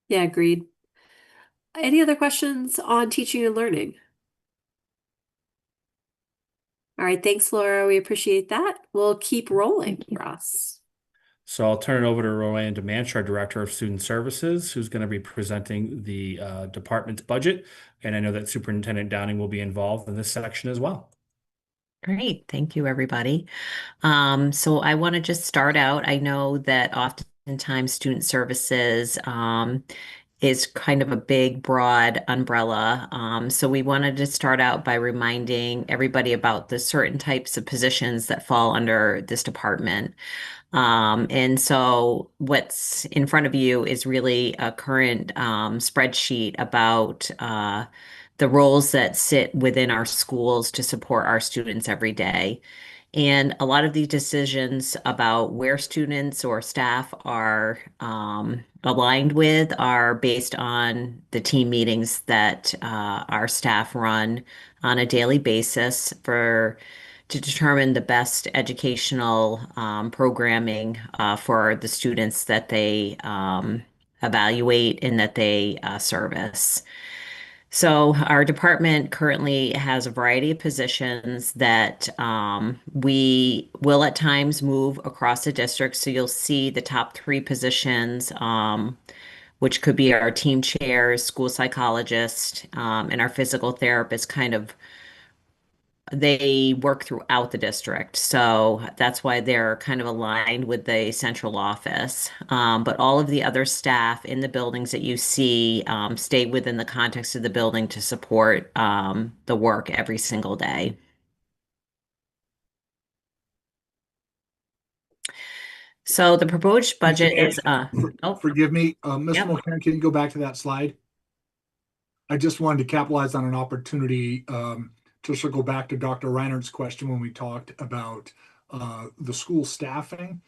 Yeah, agreed. Any other questions on teaching and learning? All right, thanks, Laura. We appreciate that. We'll keep rolling, Ross. So I'll turn it over to Roanne DeManch, our Director of Student Services, who's going to be presenting the department's budget. And I know that Superintendent Downing will be involved in this section as well. Great. Thank you, everybody. So I want to just start out. I know that oftentimes student services is kind of a big, broad umbrella. So we wanted to start out by reminding everybody about the certain types of positions that fall under this department. And so what's in front of you is really a current spreadsheet about the roles that sit within our schools to support our students every day. And a lot of these decisions about where students or staff are aligned with are based on the team meetings that our staff run on a daily basis to determine the best educational programming for the students that they evaluate and that they service. So our department currently has a variety of positions that we will at times move across the district. So you'll see the top three positions, which could be our team chairs, school psychologist, and our physical therapist kind of they work throughout the district. So that's why they're kind of aligned with the central office. But all of the other staff in the buildings that you see stay within the context of the building to support the work every single day. So the proposed budget is, Forgive me, Ms. Yep. Mulcairn, can you go back to that slide? I just wanted to capitalize on an opportunity to circle back to Dr. Reinert's question when we talked about the school staffing.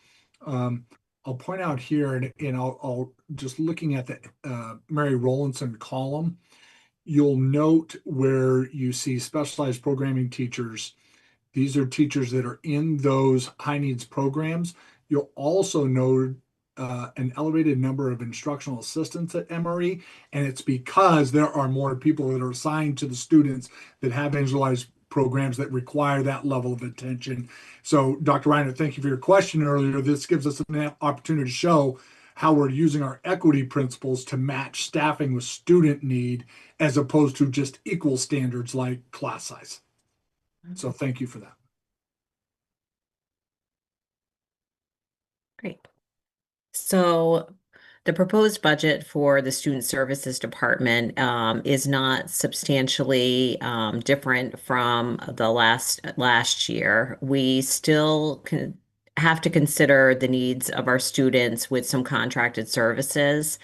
I'll point out here, and I'll just looking at the Mary Rowlandson column, you'll note where you see specialized programming teachers. These are teachers that are in those high needs programs. You'll also note an elevated number of instructional assistants at MRE, and it's because there are more people that are assigned to the students that have individualized programs that require that level of attention. So, Dr. Reiner, thank you for your question earlier. This gives us an opportunity to show how we're using our equity principles to match staffing with student need as opposed to just equal standards like class size. So thank you for that. Great. So the proposed budget for the Student Services Department is not substantially different from the last year. We still have to consider the needs of our students with some contracted services.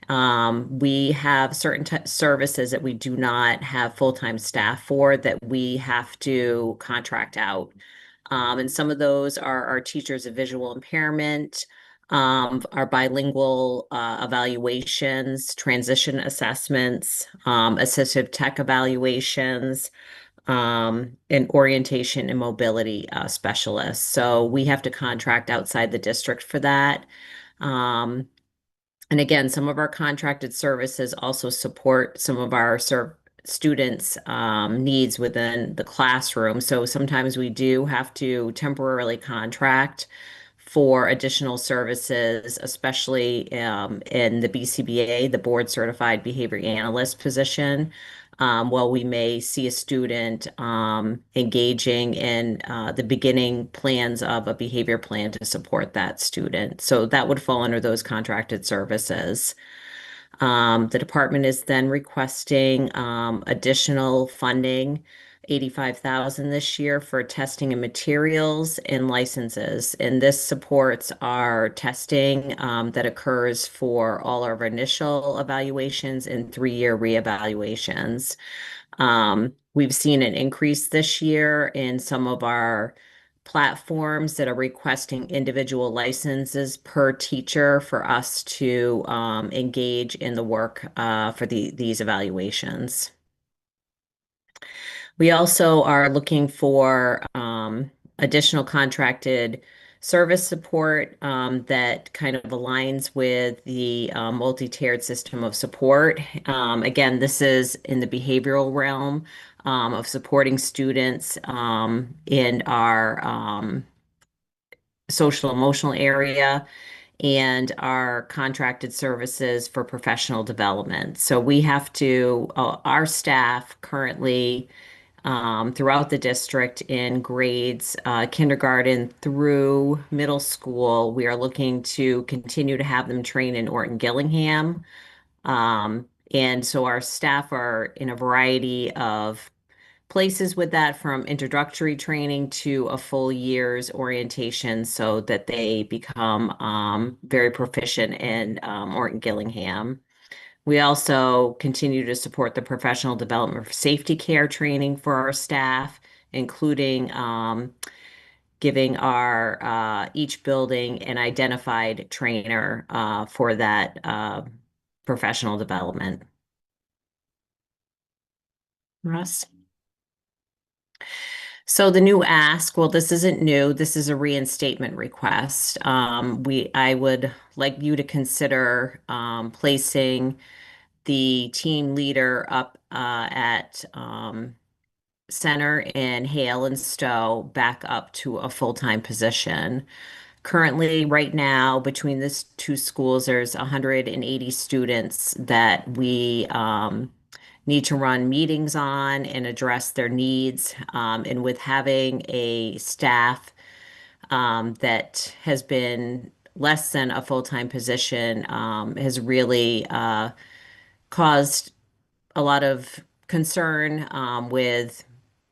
We have certain services that we do not have full-time staff for that we have to contract out. And some of those are our teachers of visual impairment, our bilingual evaluations, transition assessments, assistive tech evaluations, and orientation and mobility specialists. So we have to contract outside the district for that. And again, some of our contracted services also support some of our students' needs within the classroom. So sometimes we do have to temporarily contract for additional services, especially in the BCBA, the Board Certified Behavior Analyst position. While we may see a student engaging in the beginning plans of a behavior plan to support that student. So that would fall under those contracted services. The department is then requesting additional funding, 85,000 this year for testing and materials and licenses. And this supports our testing that occurs for all of our initial evaluations and 3-year reevaluations. We've seen an increase this year in some of our platforms that are requesting individual licenses per teacher for us to engage in the work for these evaluations. We also are looking for additional contracted service support that kind of aligns with the multi-tiered system of support. Again, this is in the behavioral realm of supporting students in our social emotional area and our contracted services for professional development. So we have to, our staff currently throughout the district in grades kindergarten through middle school, we are looking to continue to have them train in Orton Gillingham. And so our staff are in a variety of places with that, from introductory training to a full year's orientation, so that they become very proficient in Orton Gillingham. We also continue to support the professional development for safety care training for our staff, including giving our each building an identified trainer for that professional development. Russ? So the new ask, well, this isn't new. This is a reinstatement request. I would like you to consider placing the team leader up at Center and Hale and Stowe back up to a full-time position. Currently, right now, between these two schools, there's 180 students that we need to run meetings on and address their needs. And with having a staff that has been less than a full-time position, has really caused a lot of concern with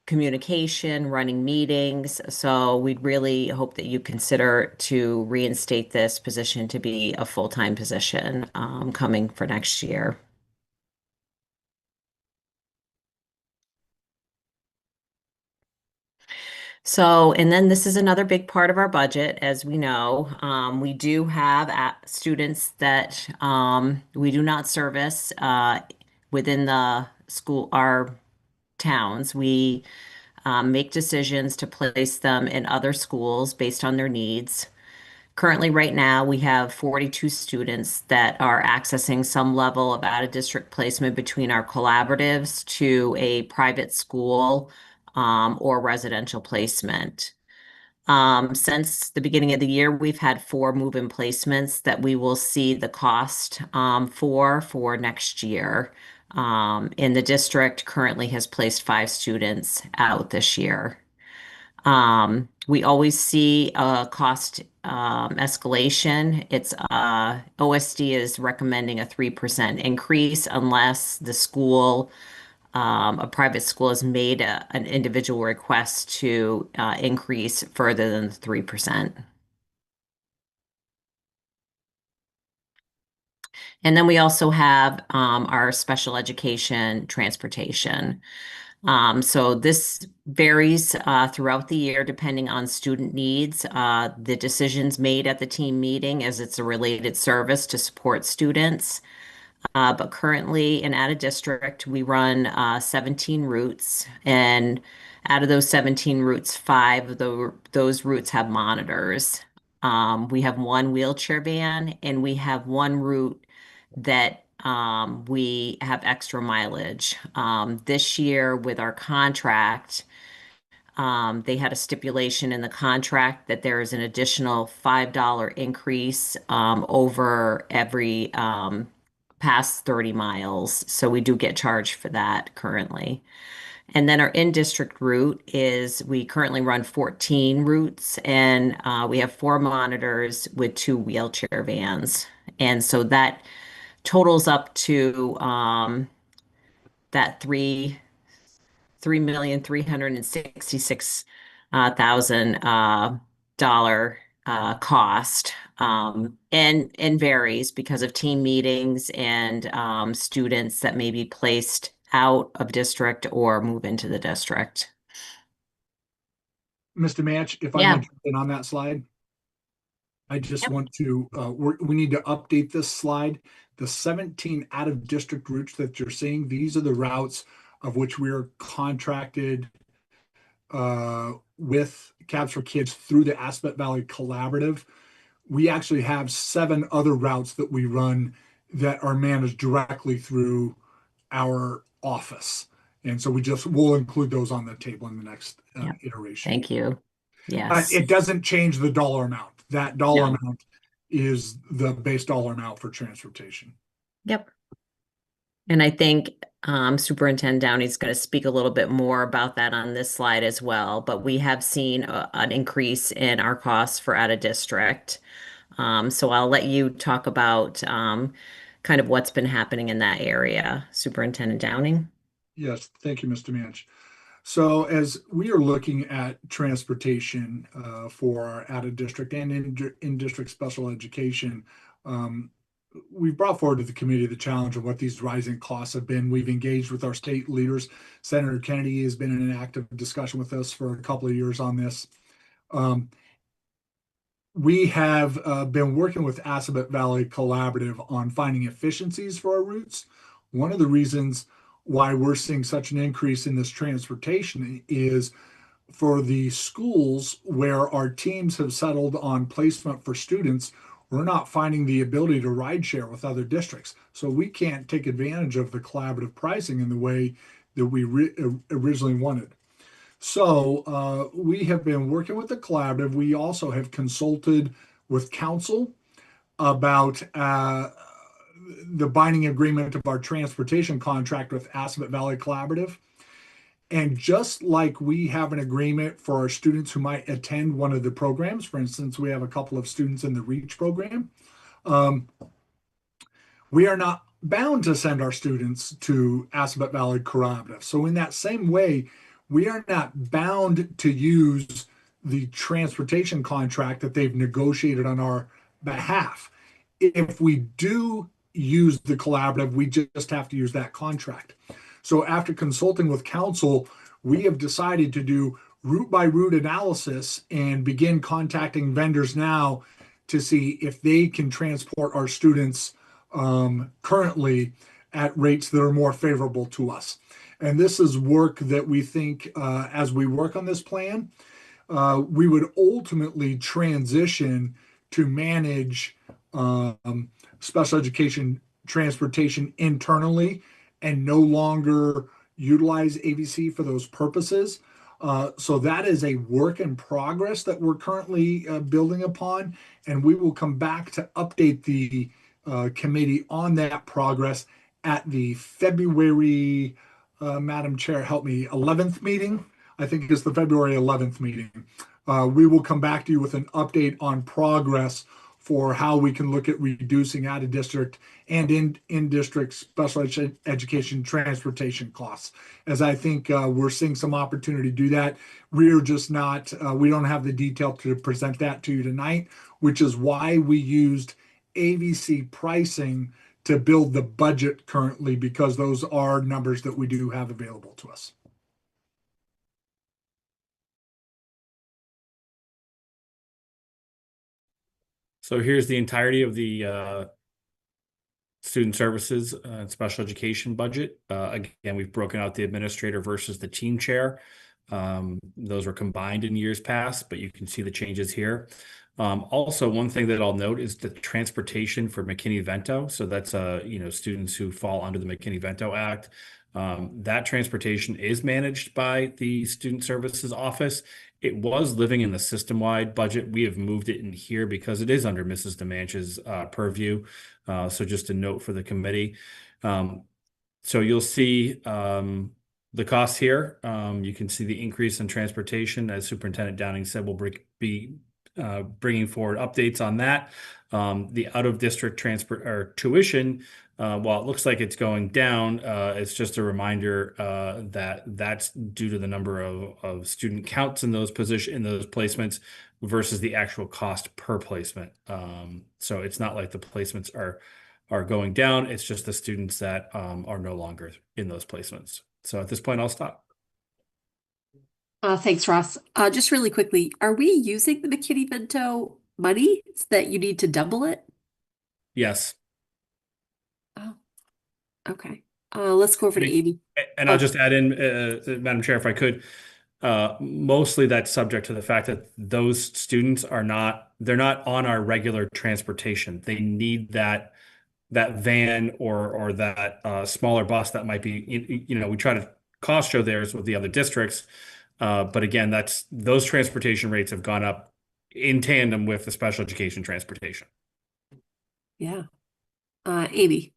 communication, running meetings. So we'd really hope that you consider to reinstate this position to be a full-time position coming for next year. So, and then this is another big part of our budget, as we know. We do have students that we do not service within the school, our towns. We make decisions to place them in other schools based on their needs. Currently, right now, we have 42 students that are accessing some level of out-of-district placement between our collaboratives to a private school or residential placement. Since the beginning of the year, we've had 4 move-in placements that we will see the cost for next year. And the district currently has placed 5 students out this year. We always see a cost escalation. It's OSD is recommending a 3% increase unless the school, a private school, has made an individual request to increase further than the 3%. And then we also have our special education transportation. So this varies throughout the year depending on student needs. The decisions made at the team meeting, as it's a related service to support students. But currently in out of district, we run 17 routes, and out of those 17 routes, 5 of those routes have monitors. We have 1 wheelchair van, and we have 1 route that we have extra mileage. This year with our contract, they had a stipulation in the contract that there is an additional $5 increase over every past 30 miles. So we do get charged for that currently. And then our in-district route is, we currently run 14 routes, and we have 4 monitors with 2 wheelchair vans. And so that totals up to that $3,366,000 cost, and varies because of team meetings and students that may be placed out of district or move into the district. Mr. Manch, if I Yeah. might jump in on that slide. I just want to, we need to update this slide. The 17 out of district routes that you're seeing, these are the routes of which we are contracted with Cabs for Kids through the Aspet Valley Collaborative. We actually have 7 other routes that we run that are managed directly through our office. And so we'll include those on the table in the next iteration. Thank you. Yes. It doesn't change the dollar amount. That dollar amount is the base dollar amount for transportation. Yep. And I think Superintendent Downey's going to speak a little bit more about that on this slide as well. But we have seen an increase in our costs for out of district. So I'll let you talk about kind of what's been happening in that area. Superintendent Downing? Yes, thank you, Mr. Manch. So as we are looking at transportation for our out-of-district and in-district special education, we've brought forward to the committee the challenge of what these rising costs have been. We've engaged with our state leaders. Senator Kennedy has been in an active discussion with us for a couple of years on this. We have been working with Assabet Valley Collaborative on finding efficiencies for our routes. One of the reasons why we're seeing such an increase in this transportation is for the schools where our teams have settled on placement for students, we're not finding the ability to ride share with other districts. So we can't take advantage of the collaborative pricing in the way that we originally wanted. So we have been working with the collaborative. We also have consulted with council about the binding agreement of our transportation contract with Assabet Valley Collaborative. And just like we have an agreement for our students who might attend one of the programs, for instance, we have a couple of students in the REACH program, we are not bound to send our students to Assabet Valley Collaborative. So in that same way, we are not bound to use the transportation contract that they've negotiated on our behalf. If we do use the collaborative, we just have to use that contract. So after consulting with council, we have decided to do route by route analysis and begin contacting vendors now to see if they can transport our students currently at rates that are more favorable to us. And this is work that we think as we work on this plan, we would ultimately transition to manage special education transportation internally and no longer utilize AVC for those purposes. So that is a work in progress that we're currently building upon, and we will come back to update the committee on that progress at the February, Madam Chair, help me, 11th meeting. I think it's the February 11th meeting. We will come back to you with an update on progress for how we can look at reducing out of district and in district special education transportation costs. As I think we're seeing some opportunity to do that. We're just not, we don't have the detail to present that to you tonight, which is why we used AVC pricing to build the budget currently, because those are numbers that we do have available to us. So here's the entirety of the student services and special education budget. Again, we've broken out the administrator versus the team chair. Those were combined in years past, but you can see the changes here. Also, one thing that I'll note is the transportation for McKinney-Vento. So that's students who fall under the McKinney-Vento Act. That transportation is managed by the Student Services Office. It was living in the system-wide budget. We have moved it in here because it is under Mrs. DeManch's purview. So just a note for the committee. So you'll see the costs here. You can see the increase in transportation. As Superintendent Downing said, we'll be bringing forward updates on that. The out-of-district transport or tuition, while it looks like it's going down, it's just a reminder that that's due to the number of student counts in those placements versus the actual cost per placement. So it's not like the placements are going down. It's just the students that are no longer in those placements. So at this point, I'll stop. Thanks, Ross. Just really quickly, are we using the McKinney-Vento money so that you need to double it? Yes. Oh, okay. Let's go over to Amy. And I'll just add in, Madam Chair, if I could, mostly that's subject to the fact that those students they're not on our regular transportation. They need that van or that smaller bus that might be, we try to cost show theirs with the other districts. But again, those transportation rates have gone up in tandem with the special education transportation. Yeah. Amy.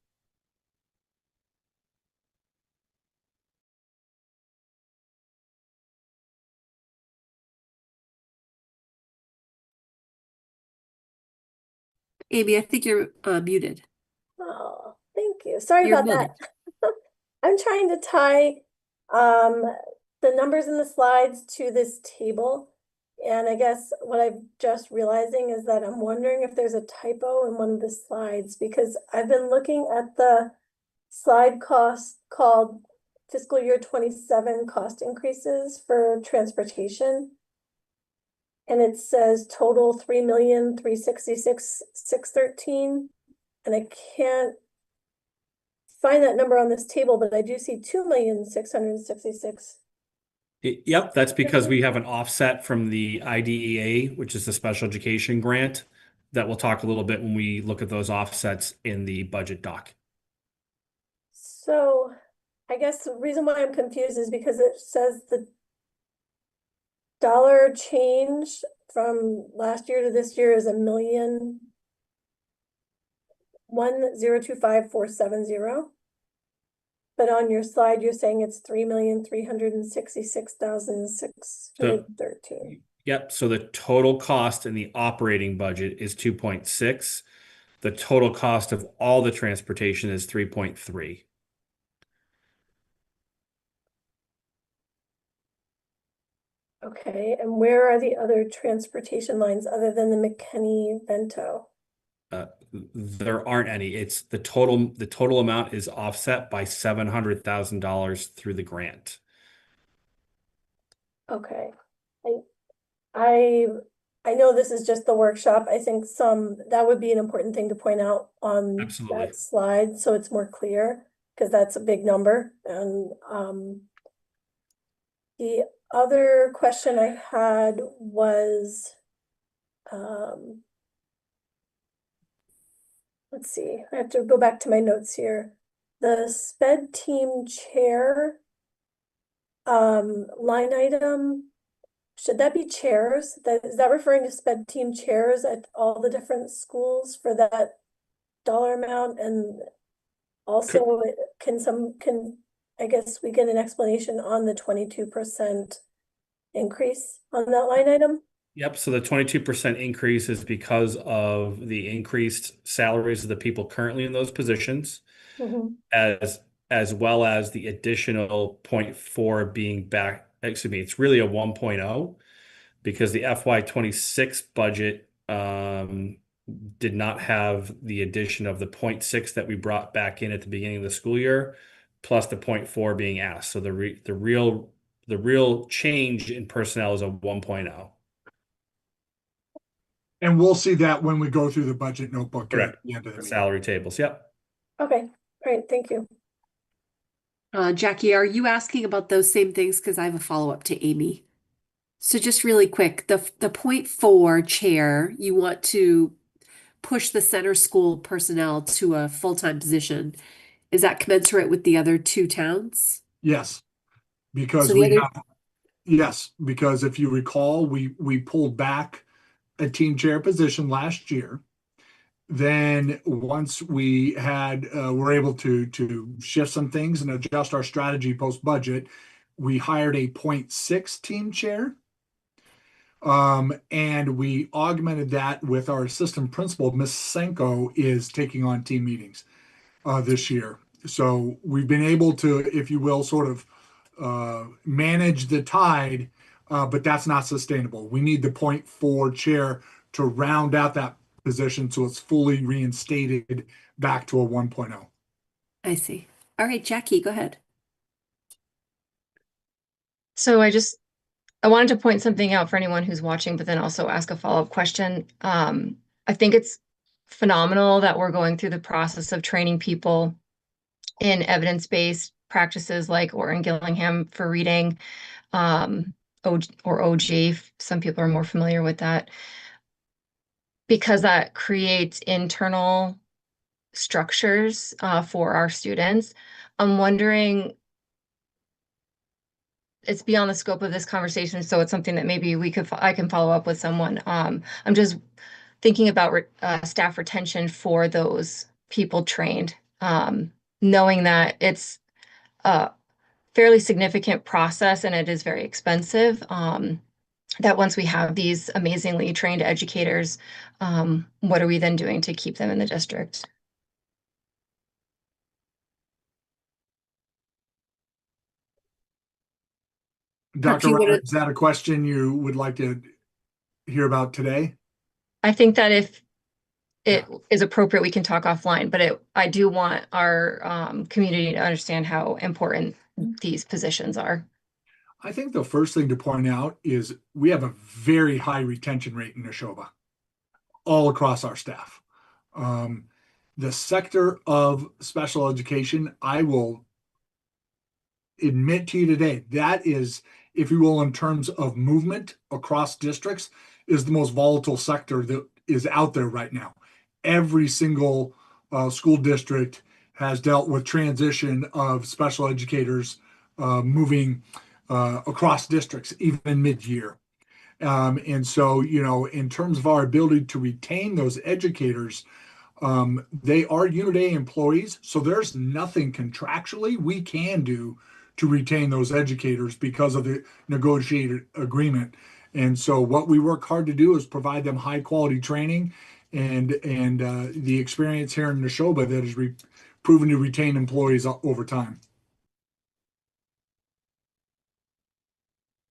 Amy, I think you're muted. Oh. Thank you. Sorry You're about that. I'm trying to tie the numbers in the slides to this table. And I guess what I'm just realizing is that I'm wondering if there's a typo in one of the slides, because I've been looking at the slide cost called fiscal year 27 cost increases for transportation. And it says total 3,366,613. And I can't find that number on this table, but I do see 2,666. Yep, that's because we have an offset from the IDEA, which is the special education grant, that we'll talk a little bit when we look at those offsets in the budget doc. So I guess the reason why I'm confused is because it says the dollar change from last year to this year is 1,025,470. But on your slide, you're saying it's 3,366,613. Yep, so the total cost in the operating budget is 2.6. The total cost of all the transportation is 3.3. Okay, and where are the other transportation lines other than the McKinney-Vento? There aren't any. It's the total amount is offset by $700,000 through the grant. Okay. I know this is just the workshop. I think that would be an important thing to point out on Absolutely. that slide so it's more clear, because that's a big number. And the other question I had was let's see, I have to go back to my notes here. The sped team chair line item, should that be chairs? Is that referring to sped team chairs at all the different schools for that dollar amount? And also can I guess we get an explanation on the 22% increase on that line item? Yep, so the 22% increase is because of the increased salaries of the people currently in those positions, as well as the additional 0.4 being back, excuse me, it's really a 1.0 because the FY26 budget did not have the addition of the 0.6 that we brought back in at the beginning of the school year, plus the 0.4 being asked. So the real change in personnel is a 1.0. And we'll see that when we go through the budget notebook Correct. at the end of the meeting. Salary tables. Yep. Okay, great, thank you. Jackie, are you asking about those same things? Because I have a follow-up to Amy. So just really quick, the 0.4 chair, you want to push the center school personnel to a full-time position. Is that commensurate with the other two towns? Yes, because So the other, yes, because if you recall, we pulled back a team chair position last year. Then once we were able to shift some things and adjust our strategy post budget, we hired a 0.6 team chair. And we augmented that with our assistant principal. Miss Senko is taking on team meetings this year. So we've been able to, if you will, sort of manage the tide, but that's not sustainable. We need the 0.4 chair to round out that position so it's fully reinstated back to a 1.0. I see. All right, Jackie, go ahead. So I wanted to point something out for anyone who's watching, but then also ask a follow-up question. I think it's phenomenal that we're going through the process of training people in evidence-based practices like Orton Gillingham for reading, or OG. Some people are more familiar with that, because that creates internal structures for our students. I'm wondering, it's beyond the scope of this conversation, so it's something that maybe I can follow up with someone. I'm just thinking about staff retention for those people trained, knowing that it's a fairly significant process and it is very expensive. That once we have these amazingly trained educators, what are we then doing to keep them in the district? Dr. you wanna- Ryan, is that a question you would like to hear about today? I think that if it is appropriate, we can talk offline, but I do want our community to understand how important these positions are. I think the first thing to point out is we have a very high retention rate in Nashoba, all across our staff. The sector of special education, I will admit to you today, that is, if you will, in terms of movement across districts, is the most volatile sector that is out there right now. Every single school district has dealt with transition of special educators moving across districts, even mid-year. And so, in terms of our ability to retain those educators, they are Unit A employees, so there's nothing contractually we can do to retain those educators because of the negotiated agreement. And so what we work hard to do is provide them high quality training and the experience here in Nashoba that has proven to retain employees over time.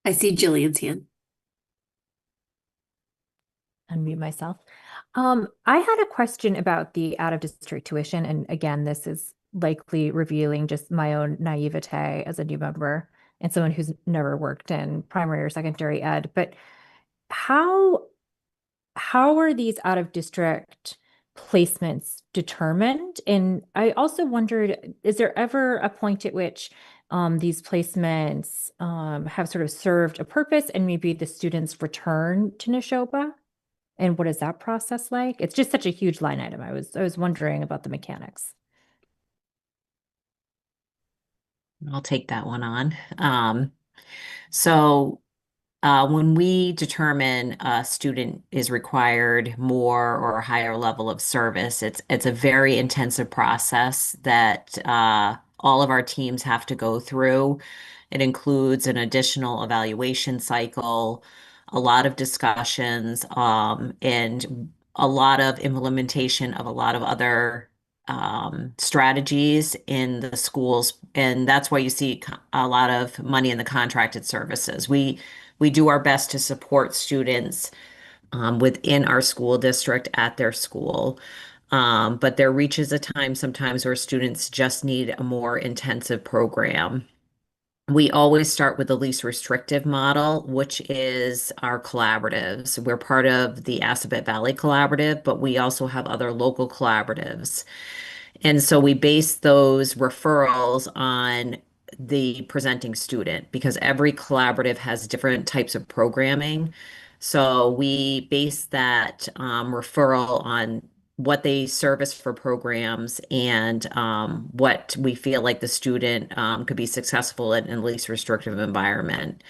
I see Jillian's hand. Unmute myself. I had a question about the out of district tuition. And again, this is likely revealing just my own naivete as a new member and someone who's never worked in primary or secondary ed. But how are these out of district placements determined? And I also wondered, is there ever a point at which these placements have sort of served a purpose and maybe the students return to Nashoba? And what is that process like? It's just such a huge line item. I was wondering about the mechanics. I'll take that one on. So when we determine a student is required more or a higher level of service, it's a very intensive process that all of our teams have to go through. It includes an additional evaluation cycle, a lot of discussions, and a lot of implementation of a lot of other strategies in the schools. And that's why you see a lot of money in the contracted services. We do our best to support students within our school district at their school. But there reaches a time sometimes where students just need a more intensive program. We always start with the least restrictive model, which is our collaboratives. We're part of the Assabet Valley Collaborative, but we also have other local collaboratives. And so we base those referrals on the presenting student because every collaborative has different types of programming. So we base that referral on what they service for programs and what we feel like the student could be successful in a least restrictive environment.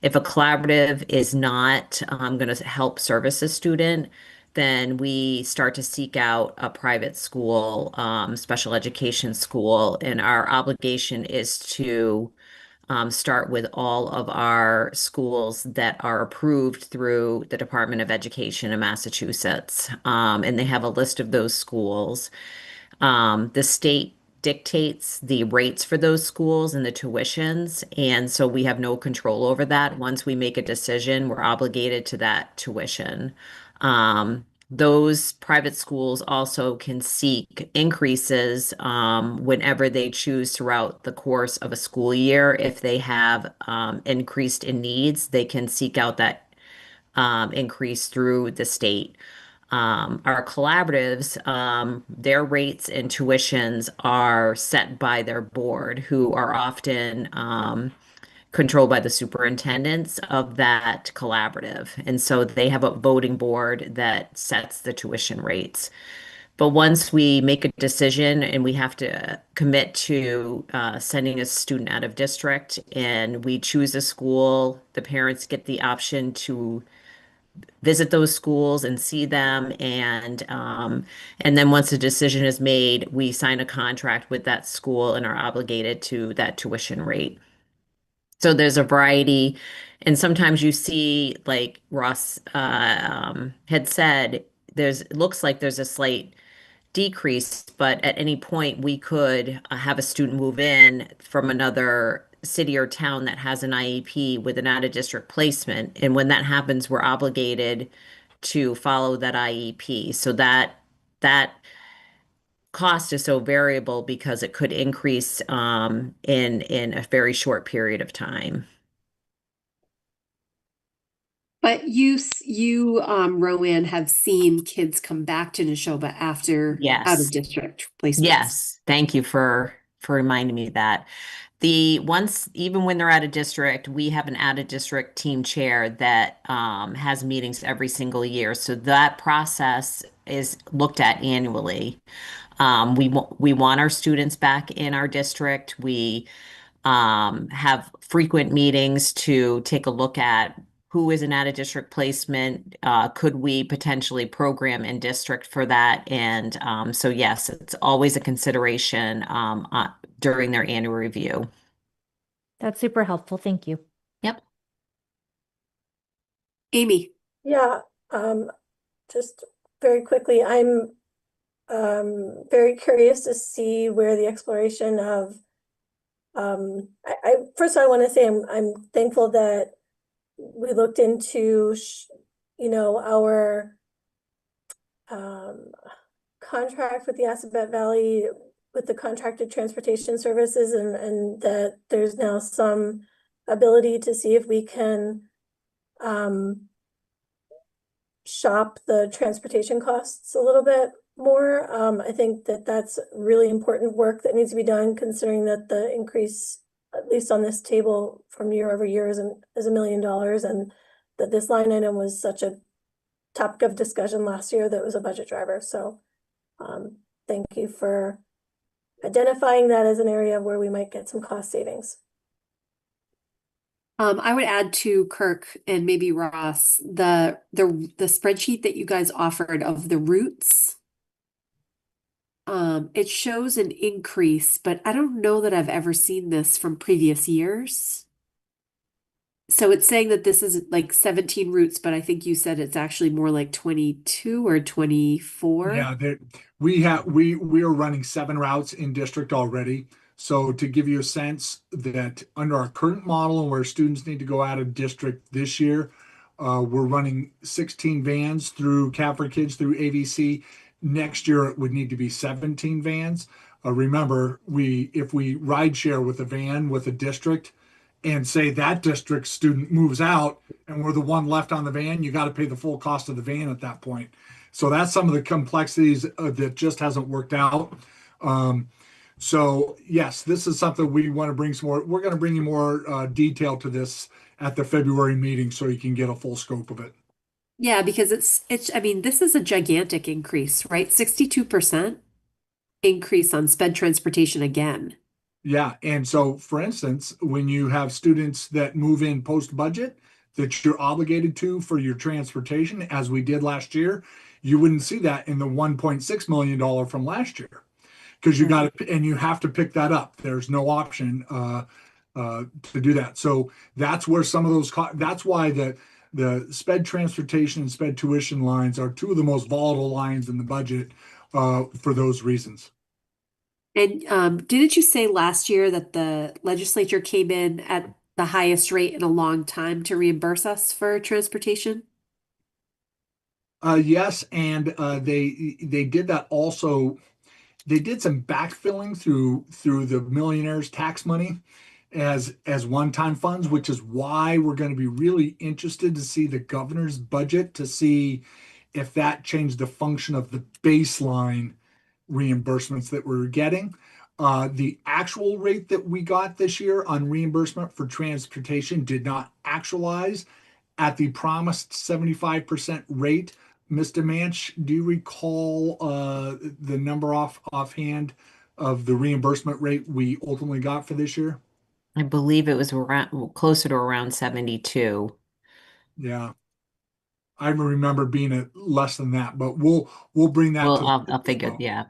If a collaborative is not going to help service a student, then we start to seek out a private school, special education school, and our obligation is to start with all of our schools that are approved through the Department of Education in Massachusetts. And they have a list of those schools. The state dictates the rates for those schools and the tuitions. And so we have no control over that. Once we make a decision, we're obligated to that tuition. Those private schools also can seek increases whenever they choose throughout the course of a school year. If they have increased in needs, they can seek out that increase through the state. Our collaboratives, their rates and tuitions are set by their board, who are often controlled by the superintendents of that collaborative. And so they have a voting board that sets the tuition rates. But once we make a decision and we have to commit to sending a student out of district and we choose a school, the parents get the option to visit those schools and see them. And then once the decision is made, we sign a contract with that school and are obligated to that tuition rate. So there's a variety, and sometimes you see, like Ross had said, it looks like there's a slight decrease, but at any point we could have a student move in from another city or town that has an IEP with an out-of-district placement. And when that happens, we're obligated to follow that IEP. So that cost is so variable because it could increase in a very short period of time. But you, Rowan, have seen kids come back to Nashoba after Yes. out-of-district placements. Yes, thank you for reminding me that. Even when they're out of district, we have an out of district team chair that has meetings every single year. So that process is looked at annually. We want our students back in our district. We have frequent meetings to take a look at who is an out-of-district placement. Could we potentially program in district for that? And so yes, it's always a consideration during their annual review. That's super helpful. Thank you. Yep. Amy. Yeah, just very quickly, I'm very curious to see where the exploration of first I want to say I'm thankful that we looked into our contract with the Assabet Valley with the contracted transportation services, and that there's now some ability to see if we can shop the transportation costs a little bit more. I think that that's really important work that needs to be done, considering that the increase, at least on this table from year over year, is $1 million, and that this line item was such a topic of discussion last year that was a budget driver. So thank you for identifying that as an area where we might get some cost savings. I would add to Kirk and maybe Ross, the spreadsheet that you guys offered of the routes. It shows an increase, but I don't know that I've ever seen this from previous years. So it's saying that this is like 17 routes, but I think you said it's actually more like 22 or 24. Yeah, we are running 7 routes in district already. So to give you a sense that under our current model and where students need to go out of district this year, we're running 16 vans through Cap for Kids through AVC. Next year it would need to be 17 vans. Remember, if we ride share with a van with a district and say that district student moves out and we're the one left on the van, you got to pay the full cost of the van at that point. So that's some of the complexities that just hasn't worked out. So yes, this is something we want to bring some more. We're going to bring you more detail to this at the February meeting so you can get a full scope of it. Yeah, because I mean, this is a gigantic increase, right? 62% increase on sped transportation again. Yeah, and so for instance, when you have students that move in post-budget that you're obligated to for your transportation, as we did last year, you wouldn't see that in the $1.6 million from last year. Because you got to, and you have to pick that up. There's no option to do that. So that's where some of those, that's why the sped transportation and sped tuition lines are 2 of the most volatile lines in the budget for those reasons. And didn't you say last year that the legislature came in at the highest rate in a long time to reimburse us for transportation? Yes, and they did that also. They did some backfilling through the millionaires tax money as one-time funds, which is why we're going to be really interested to see the governor's budget to see if that changed the function of the baseline reimbursements that we're getting. The actual rate that we got this year on reimbursement for transportation did not actualize at the promised 75% rate. Mr. Manch, do you recall the number offhand of the reimbursement rate we ultimately got for this year? I believe it was closer to around 72. Yeah. I remember being at less than that, but we'll bring that to I'll figure, yeah.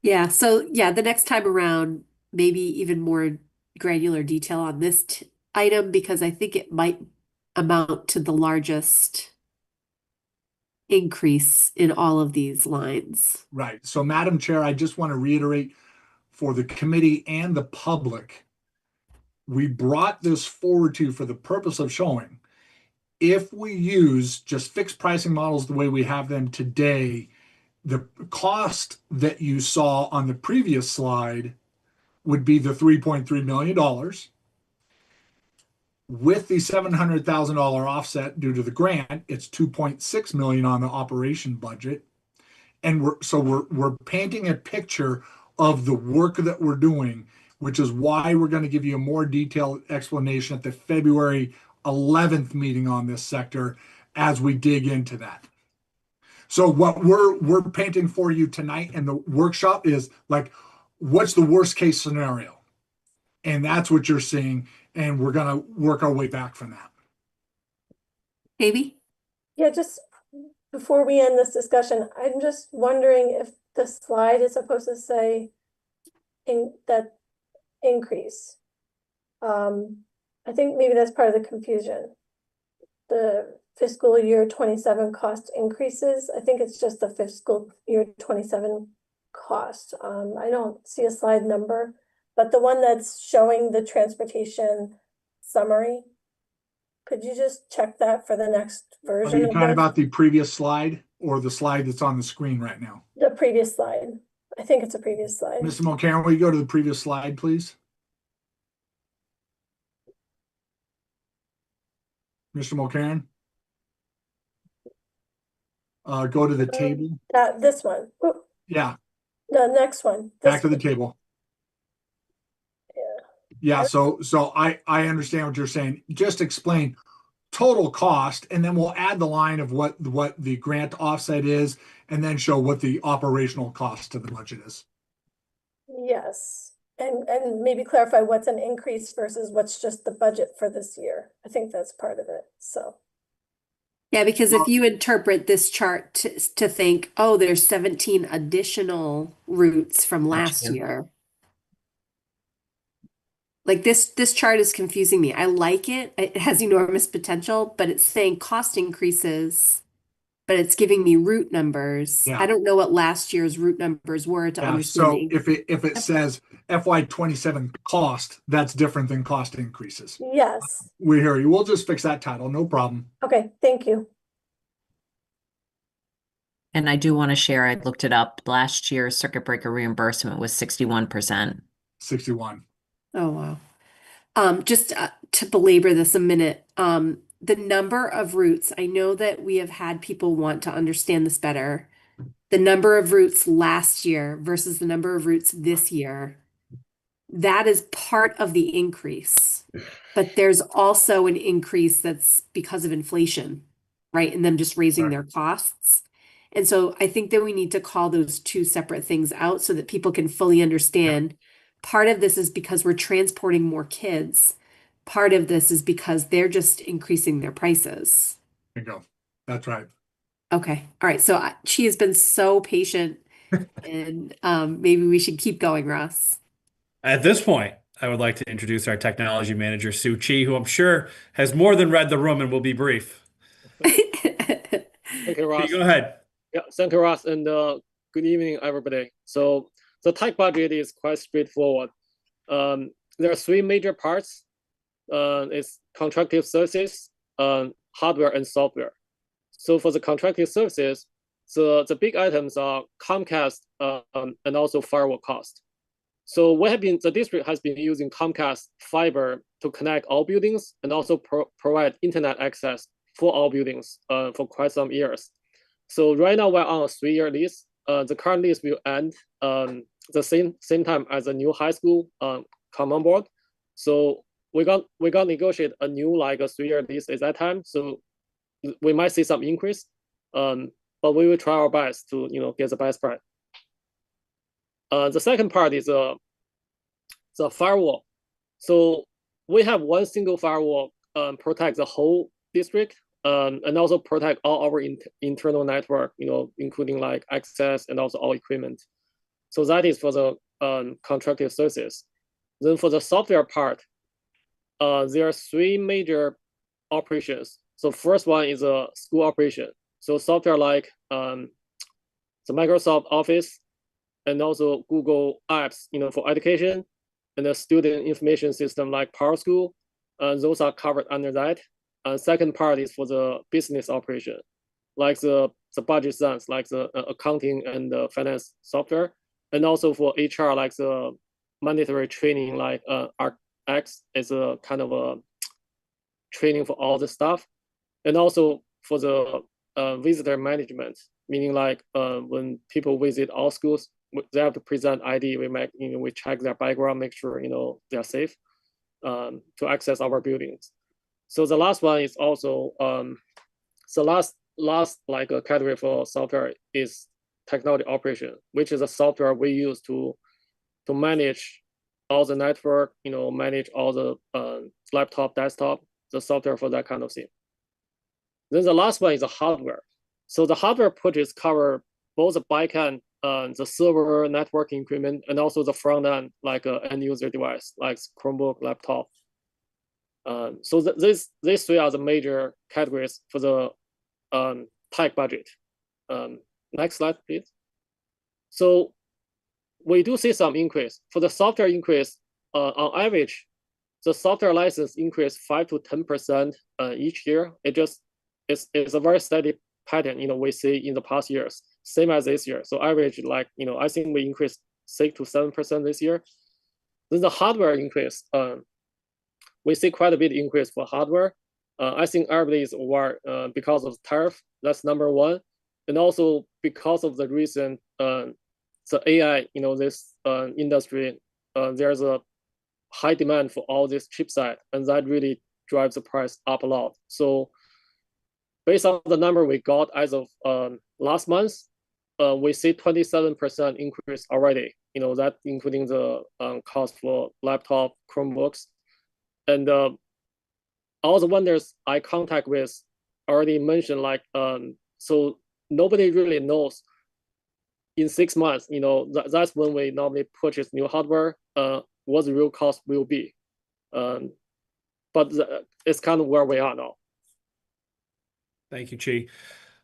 Yeah, so yeah, the next time around, maybe even more granular detail on this item, because I think it might amount to the largest increase in all of these lines. Right. So, Madam Chair, I just want to reiterate for the committee and the public we brought this forward to you for the purpose of showing if we use just fixed pricing models the way we have them today, the cost that you saw on the previous slide would be the $3.3 million. With the $700,000 offset due to the grant, it's $2.6 million on the operation budget. And we're painting a picture of the work that we're doing, which is why we're going to give you a more detailed explanation at the February 11th meeting on this sector as we dig into that. So what we're painting for you tonight in the workshop is like, what's the worst case scenario? And that's what you're seeing, and we're going to work our way back from that. Amy? Yeah, just before we end this discussion, I'm just wondering if the slide is supposed to say in that increase. I think maybe that's part of the confusion. The fiscal year 27 cost increases. I think it's just the fiscal year 27 cost. I don't see a slide number, but the one that's showing the transportation summary, could you just check that for the next Are version you of talking this? about the previous slide or the slide that's on the screen right now? The previous slide. I think it's a previous slide. Mr. Mulcairn, will you go to the previous slide, please? Mr. Mulcairn? Go to the table. This one. Oh, Yeah, the next one. back to This the table. Yeah. Yeah, so I understand what you're saying. Just explain total cost, and then we'll add the line of what the grant offset is, and then show what the operational cost to the budget is. Yes. And maybe clarify what's an increase versus what's just the budget for this year. I think that's part of it. So Yeah, because if you interpret this chart to think, oh, there's 17 additional routes from last year. Like this chart is confusing me. I like it. It has enormous potential, but it's saying cost increases, but it's giving me route numbers. Yeah. I don't know what last year's route numbers were to Yeah, understand. so if it says FY27 cost, that's different than cost increases. yes. We hear you. We'll just fix that title, no problem. Okay, thank you. And I do want to share, I looked it up. Last year, circuit breaker reimbursement was 61%. 61. Oh, wow. Just to belabor this a minute, the number of routes, I know that we have had people want to understand this better. The number of routes last year versus the number of routes this year, that is part of the increase. But there's also an increase that's because of inflation, right? And them just raising their costs. And so I think that we need to call those two separate things out so that people can fully understand. Part of this is because we're transporting more kids. Part of this is because they're just increasing their prices. There you go. That's right. Okay. All right. So she has been so patient and maybe we should keep going, Ross. At this point, I would like to introduce our technology manager, Sue Chi, who I'm sure has more than read the room and will be brief. Thank you, Ross. Go ahead. Yeah, thank you, Ross, and good evening, everybody. So the tech budget is quite straightforward. There are three major parts. It's contracted services, hardware, and software. So for the contracted services, the big items are Comcast and also firewall cost. So the district has been using Comcast fiber to connect all buildings and also provide internet access for all buildings for quite some years. So right now we're on a 3-year lease. The current lease will end the same time as the new high school come on board. So we got negotiate a new like a 3-year lease at that time. So we might see some increase, but we will try our best to get the best price. The second part is the firewall. So we have one single firewall protect the whole district. And also protect all our internal network, including like access and also all equipment. So that is for the contracted services. Then for the software part, there are 3 major operations. So first one is a school operation. So software like the Microsoft Office and also Google Apps, for education. and the student information system like Preschool. Those are covered under that. Second part is for the business operation, like the budget sense, like the accounting and the finance software, and also for HR, like the mandatory training, like ArcX is a kind of a training for all the stuff, and also for the visitor management, meaning like when people visit our schools, they have to present ID. We check their background, make sure they're safe to access our buildings. So the last one is also the last like a category for software is technology operation, which is a software we use to manage all the network, manage all the laptop, desktop, the software for that kind of thing. Then the last one is the hardware. So the hardware purchase cover both the backend, the server networking equipment, and also the front end, like an end user device, like Chromebook, laptop. So these three are the major categories for the tech budget. Next slide, please. So we do see some increase. For the software increase, on average, the software license increase 5 to 10% each year. It's a very steady pattern, we see in the past years, same as this year. So average, like, I think we increased 6 to 7% this year. Then the hardware increase, we see quite a bit increase for hardware. I think everybody is aware because of tariff, that's number one. And also because of the recent, the AI, this industry, there's a high demand for all this chipset, and that really drives the price up a lot. So based on the number we got as of last month, we see 27% increase already. That including the cost for laptop, Chromebooks, and all the vendors I contact with already mentioned, like, so nobody really knows in 6 months, that's when we normally purchase new hardware, what the real cost will be. But it's kind of where we are now. Thank you, Chi.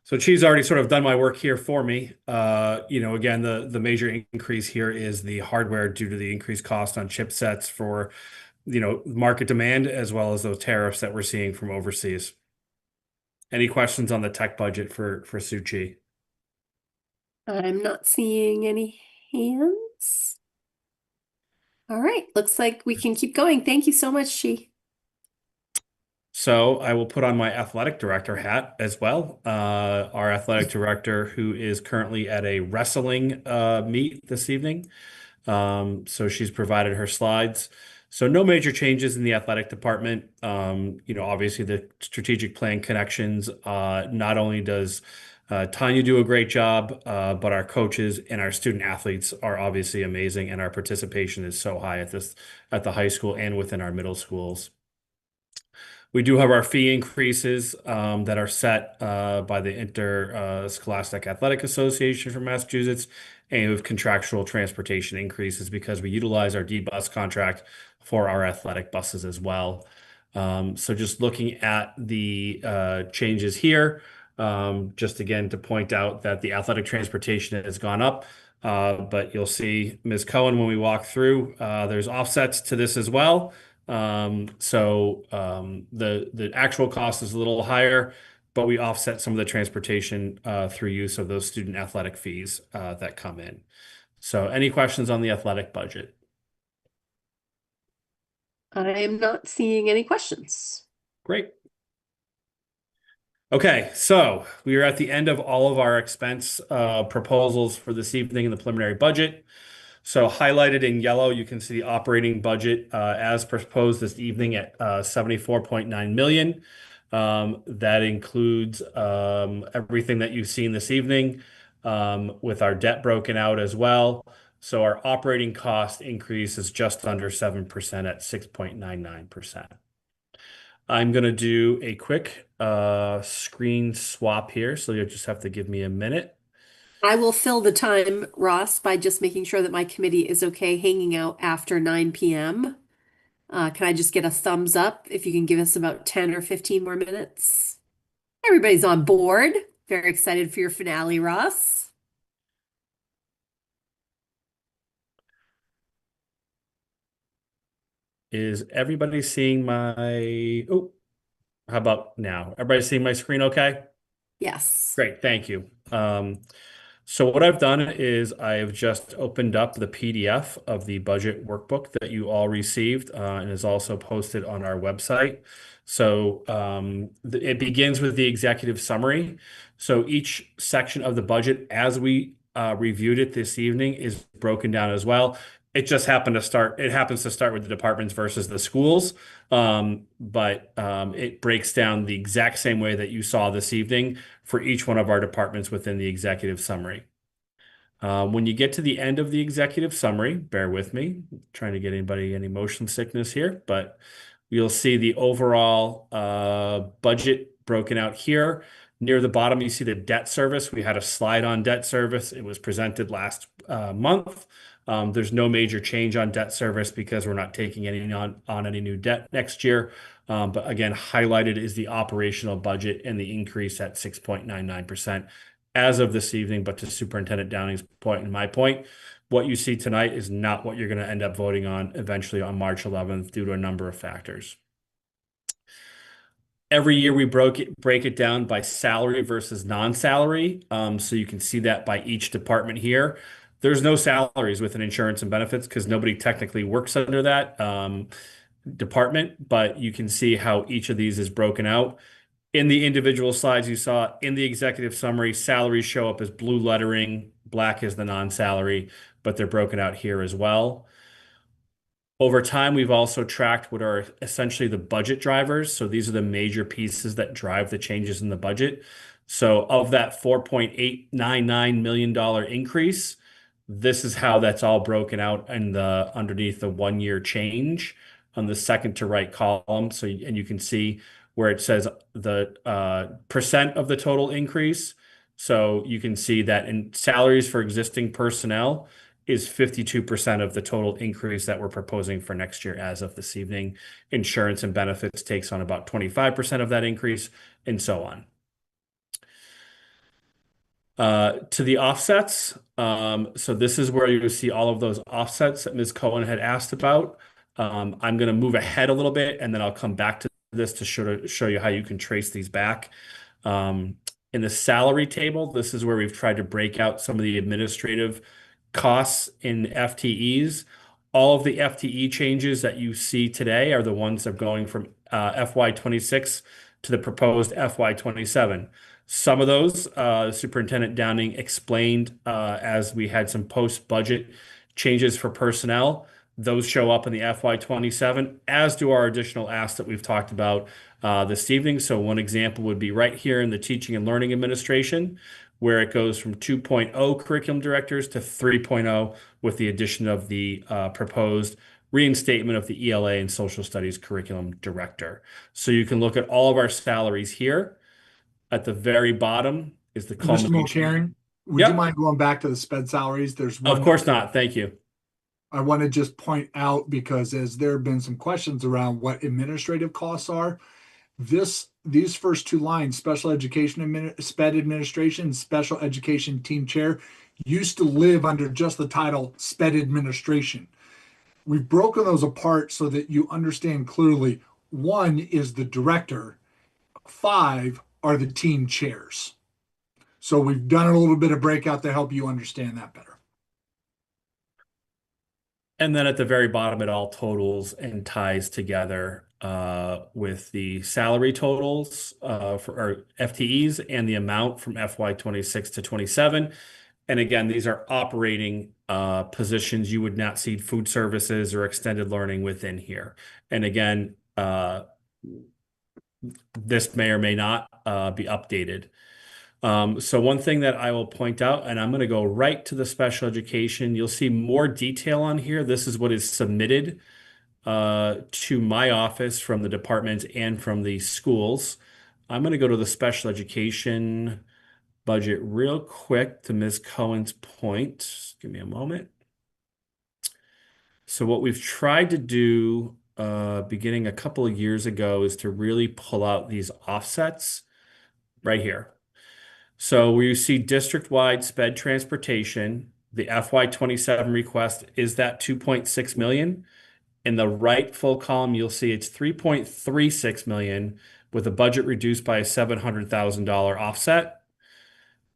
So Chi's already sort of done my work here for me. Again, the major increase here is the hardware due to the increased cost on chipsets for, market demand, as well as those tariffs that we're seeing from overseas. Any questions on the tech budget for Sue Chi? I'm not seeing any hands. All right, looks like we can keep going. Thank you so much, Chi. So I will put on my athletic director hat as well. Our athletic director, who is currently at a wrestling meet this evening. So she's provided her slides. So no major changes in the athletic department. Obviously the strategic plan connections, not only does Tanya do a great job, but our coaches and our student athletes are obviously amazing, and our participation is so high at the high school and within our middle schools. We do have our fee increases that are set by the Interscholastic Athletic Association for Massachusetts, and with contractual transportation increases because we utilize our D-bus contract for our athletic buses as well. So just looking at the changes here, just again to point out that the athletic transportation has gone up, but you'll see Ms. Cohen when we walk through, there's offsets to this as well. So the actual cost is a little higher, but we offset some of the transportation through use of those student athletic fees that come in. So any questions on the athletic budget? I am not seeing any questions. Great. Okay, so we are at the end of all of our expense proposals for this evening in the preliminary budget. So highlighted in yellow, you can see the operating budget as proposed this evening at 74.9 million. That includes everything that you've seen this evening with our debt broken out as well. So our operating cost increase is just under 7% at 6.99%. I'm going to do a quick screen swap here, so you'll just have to give me a minute. I will fill the time, Ross, by just making sure that my committee is okay hanging out after 9 p.m. Can I just get a thumbs up if you can give us about 10 or 15 more minutes? Everybody's on board. Very excited for your finale, Ross. Is everybody seeing my, oh, how about now? Everybody seeing my screen okay? Yes. Great, thank you. So what I've done is I've just opened up the PDF of the budget workbook that you all received and is also posted on our website. So it begins with the executive summary. So each section of the budget, as we reviewed it this evening, is broken down as well. It just happened to start, it happens to start with the departments versus the schools, but it breaks down the exact same way that you saw this evening for each one of our departments within the executive summary. When you get to the end of the executive summary, bear with me, I'm trying to get anybody any motion sickness here, but you'll see the overall budget broken out here. Near the bottom, you see the debt service. We had a slide on debt service. It was presented last month. There's no major change on debt service because we're not taking any on any new debt next year. But again, highlighted is the operational budget and the increase at 6.99% as of this evening. But to Superintendent Downing's point and my point, what you see tonight is not what you're going to end up voting on eventually on March 11th due to a number of factors. Every year we break it down by salary versus non-salary. So you can see that by each department here. There's no salaries within insurance and benefits because nobody technically works under that department, but you can see how each of these is broken out. In the individual slides you saw in the executive summary, salaries show up as blue lettering, black is the non-salary, but they're broken out here as well. Over time, we've also tracked what are essentially the budget drivers. So these are the major pieces that drive the changes in the budget. So of that $4.899 million increase, this is how that's all broken out in the underneath the 1 year change on the second to right column. So, and you can see where it says the percent of the total increase. So you can see that in salaries for existing personnel is 52% of the total increase that we're proposing for next year as of this evening. Insurance and benefits takes on about 25% of that increase, and so on. To the offsets, so this is where you see all of those offsets that Ms. Cohen had asked about. I'm going to move ahead a little bit, and then I'll come back to this to show you how you can trace these back. In the salary table, this is where we've tried to break out some of the administrative costs in FTEs. All of the FTE changes that you see today are the ones that are going from FY26 to the proposed FY27. Some of those Superintendent Downing explained as we had some post-budget changes for personnel. Those show up in the FY27, as do our additional asks that we've talked about this evening. So one example would be right here in the Teaching and Learning Administration, where it goes from 2.0 curriculum directors to 3.0 with the addition of the proposed reinstatement of the ELA and Social Studies curriculum director. So you can look at all of our salaries here. At the very bottom is the Mr. Mulcairn, would you mind going back to the sped salaries? There's one. Of course not. Thank you. I want to just point out, because as there have been some questions around what administrative costs are, these first two lines, special education sped administration, special education team chair, used to live under just the title sped administration. We've broken those apart so that you understand clearly. One is the director, 5 are the team chairs. So we've done a little bit of breakout to help you understand that better. And then at the very bottom, it all totals and ties together with the salary totals for our FTEs and the amount from FY26 to 27. And again, these are operating positions. You would not see food services or extended learning within here. And again, this may or may not be updated. So one thing that I will point out, and I'm going to go right to the special education, you'll see more detail on here. This is what is submitted to my office from the departments and from the schools. I'm going to go to the special education budget real quick to Ms. Cohen's point. Just give me a moment. So what we've tried to do beginning a couple of years ago is to really pull out these offsets right here. So where you see district-wide sped transportation, the FY27 request is that 2.6 million. In the right full column, you'll see it's 3.36 million with a budget reduced by a $700,000 offset.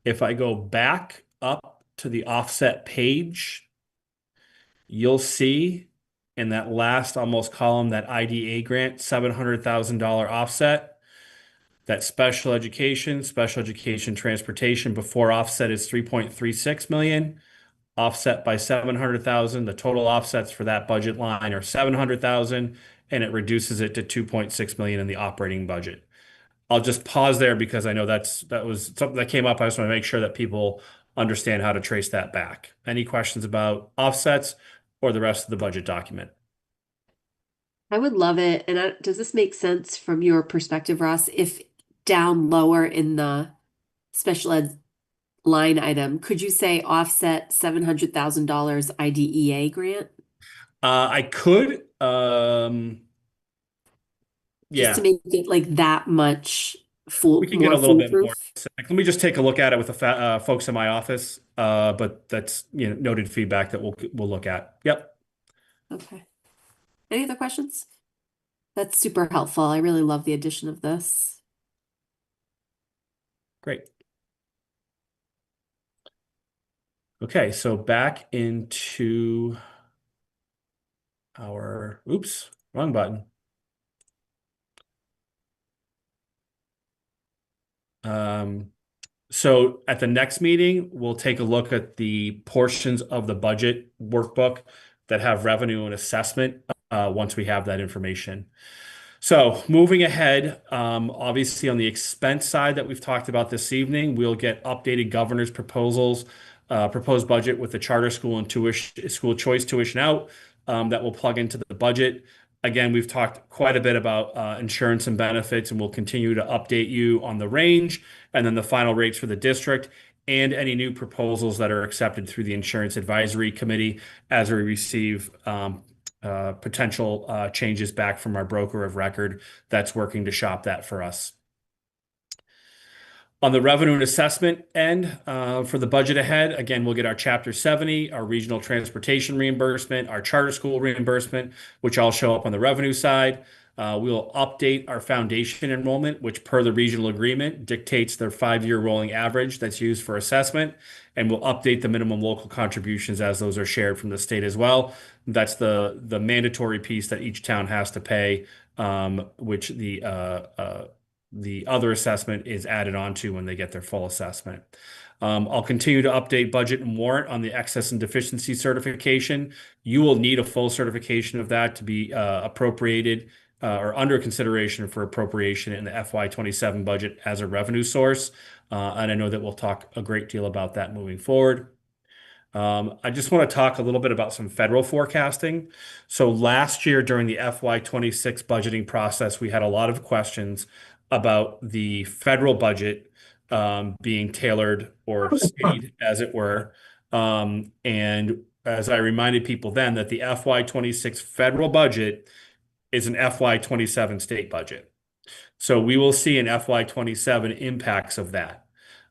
If I go back up to the offset page, you'll see in that last almost column, that IDA grant, $700,000 offset. That special education transportation before offset is 3.36 million, offset by 700,000. The total offsets for that budget line are 700,000, and it reduces it to 2.6 million in the operating budget. I'll just pause there because I know that was something that came up. I just want to make sure that people understand how to trace that back. Any questions about offsets or the rest of the budget document? I would love it. And does this make sense from your perspective, Ross? If down lower in the special ed line item, could you say offset $700,000 IDEA grant? I could, Just yeah, to make it like that much full, we can get more a little bit more foolproof. specific. Let me just take a look at it with the folks in my office. But that's, noted feedback that we'll look at. Yep. Okay. Any other questions? That's super helpful. I really love the addition of this. Great. Okay, so back into our, oops, wrong button. So at the next meeting, we'll take a look at the portions of the budget workbook that have revenue and assessment once we have that information. So moving ahead, obviously on the expense side that we've talked about this evening, we'll get updated governor's proposals, proposed budget with the charter school and school choice tuition out that will plug into the budget. Again, we've talked quite a bit about insurance and benefits, and we'll continue to update you on the range and then the final rates for the district and any new proposals that are accepted through the Insurance Advisory Committee as we receive potential changes back from our broker of record that's working to shop that for us. On the revenue and assessment end, for the budget ahead, again, we'll get our Chapter 70, our regional transportation reimbursement, our charter school reimbursement, which all show up on the revenue side. We'll update our foundation enrollment, which per the regional agreement dictates their 5-year rolling average that's used for assessment. And we'll update the minimum local contributions as those are shared from the state as well. That's the mandatory piece that each town has to pay, which the other assessment is added onto when they get their full assessment. I'll continue to update budget and warrant on the excess and deficiency certification. You will need a full certification of that to be appropriated or under consideration for appropriation in the FY27 budget as a revenue source. And I know that we'll talk a great deal about that moving forward. I just want to talk a little bit about some federal forecasting. So last year during the FY26 budgeting process, we had a lot of questions about the federal budget being tailored or skinnied, as it were. And as I reminded people then that the FY26 federal budget is an FY27 state budget. So we will see in FY27 impacts of that.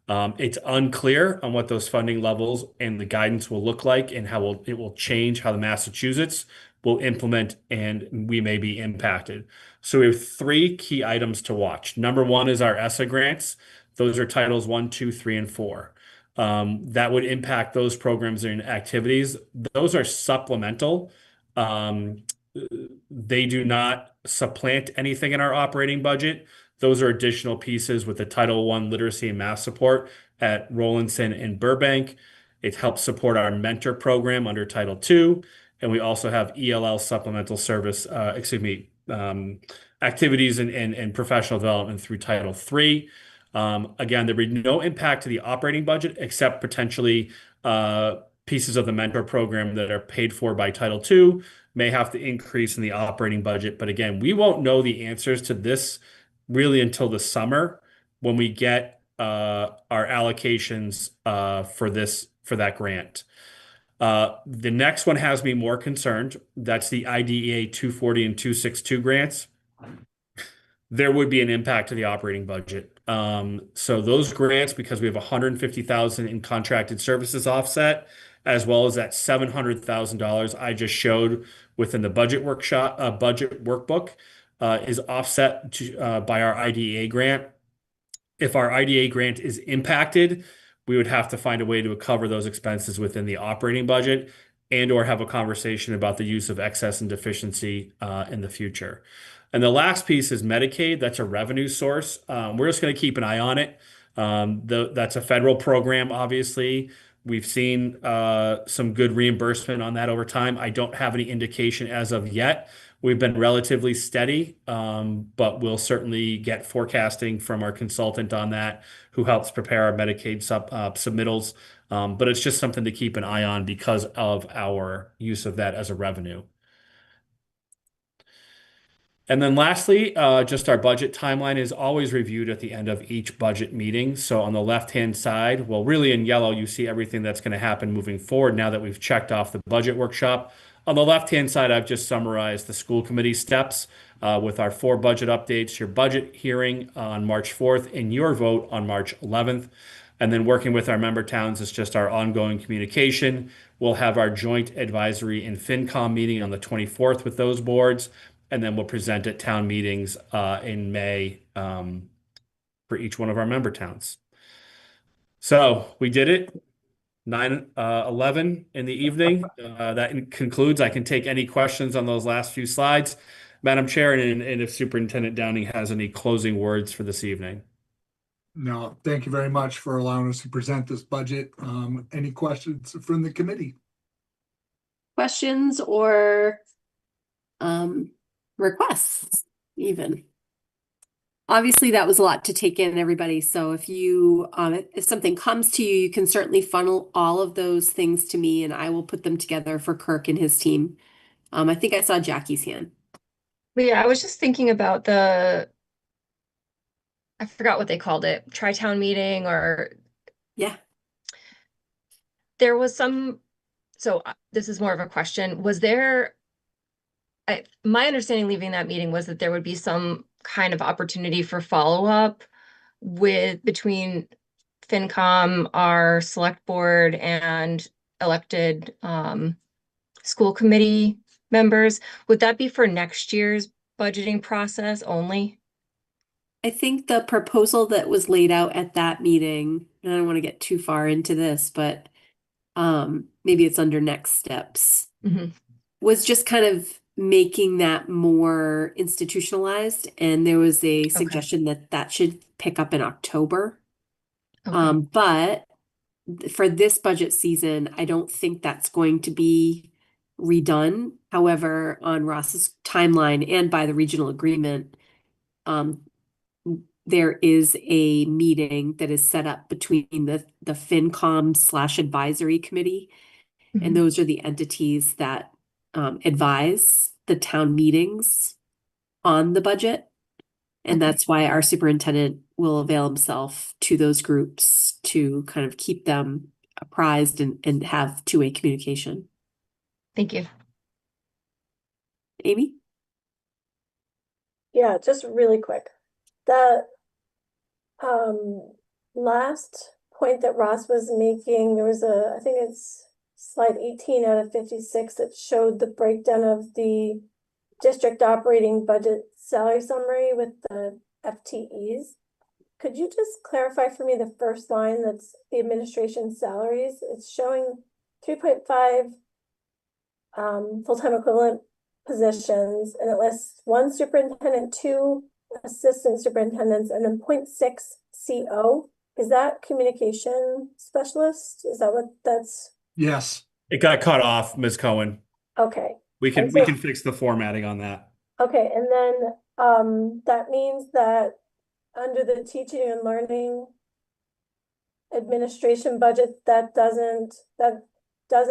It's unclear on what those funding levels and the guidance will look like and how it will change how the Massachusetts will implement and we may be impacted. So we have 3 key items to watch. Number 1 is our ESSA grants. Those are titles 1, 2, 3, and 4. That would impact those programs and activities. Those are supplemental. They do not supplant anything in our operating budget. Those are additional pieces with the Title I literacy and math support at Rollinson and Burbank. It helps support our mentor program under Title II. And we also have ELL supplemental service, activities and professional development through Title III. Again, there would be no impact to the operating budget except potentially pieces of the mentor program that are paid for by Title II may have to increase in the operating budget. But again, we won't know the answers to this really until the summer when we get our allocations for that grant. The next one has me more concerned. That's the IDEA 240 and 262 grants. There would be an impact to the operating budget. So those grants, because we have 150,000 in contracted services offset as well as that $700,000 I just showed within the budget workshop, budget workbook, is offset by our IDEA grant. If our IDA grant is impacted, we would have to find a way to cover those expenses within the operating budget and or have a conversation about the use of excess and deficiency in the future. And the last piece is Medicaid. That's a revenue source. We're just going to keep an eye on it. That's a federal program, obviously. We've seen some good reimbursement on that over time. I don't have any indication as of yet. We've been relatively steady, but we'll certainly get forecasting from our consultant on that, who helps prepare our Medicaid submittals. But it's just something to keep an eye on because of our use of that as a revenue. And then lastly, just our budget timeline is always reviewed at the end of each budget meeting. So on the left-hand side, well, really in yellow, you see everything that's going to happen moving forward now that we've checked off the budget workshop. On the left-hand side, I've just summarized the school committee steps with our 4 budget updates, your budget hearing on March 4th, and your vote on March 11th. And then working with our member towns is just our ongoing communication. We'll have our joint advisory and FinCom meeting on the 24th with those boards. And then we'll present at town meetings in May for each one of our member towns. So we did it, 9:11 in the evening. That concludes. I can take any questions on those last few slides, Madam Chair, and if Superintendent Downing has any closing words for this evening. No, thank you very much for allowing us to present this budget. Any questions from the committee? Questions or requests even? Obviously that was a lot to take in, everybody. So if you if something comes to you, you can certainly funnel all of those things to me and I will put them together for Kirk and his team. I think I saw Jackie's hand. But yeah, I was just thinking about I forgot what they called it, tri-town meeting, or yeah. There was so this is more of a question. Was there, my understanding leaving that meeting was that there would be some kind of opportunity for follow-up between FinCom, our select board, and elected school committee members. Would that be for next year's budgeting process only? I think the proposal that was laid out at that meeting, and I don't want to get too far into this, but maybe it's under next steps, was just kind of making that more institutionalized. And there was a suggestion that that should pick up in October. But for this budget season, I don't think that's going to be redone. However, on Ross's timeline and by the regional agreement, there is a meeting that is set up between the FinCom / advisory committee. And those are the entities that advise the town meetings on the budget. And that's why our superintendent will avail himself to those groups to kind of keep them apprised and have two-way communication. Thank you. Amy? Yeah, just really quick. The last point that Ross was making, there was I think it's slide 18 out of 56 that showed the breakdown of the district operating budget salary summary with the FTEs. Could you just clarify for me the first line that's the administration salaries? It's showing 3.5 full-time equivalent positions, and it lists 1 superintendent, 2 assistant superintendents, and then 0.6 CO. Is that communication specialist? Is that what that's? Yes. It got cut off, Ms. Cohen. Okay. We can fix the formatting on that. Okay, and then that means that under the teaching and learning administration budget, that doesn't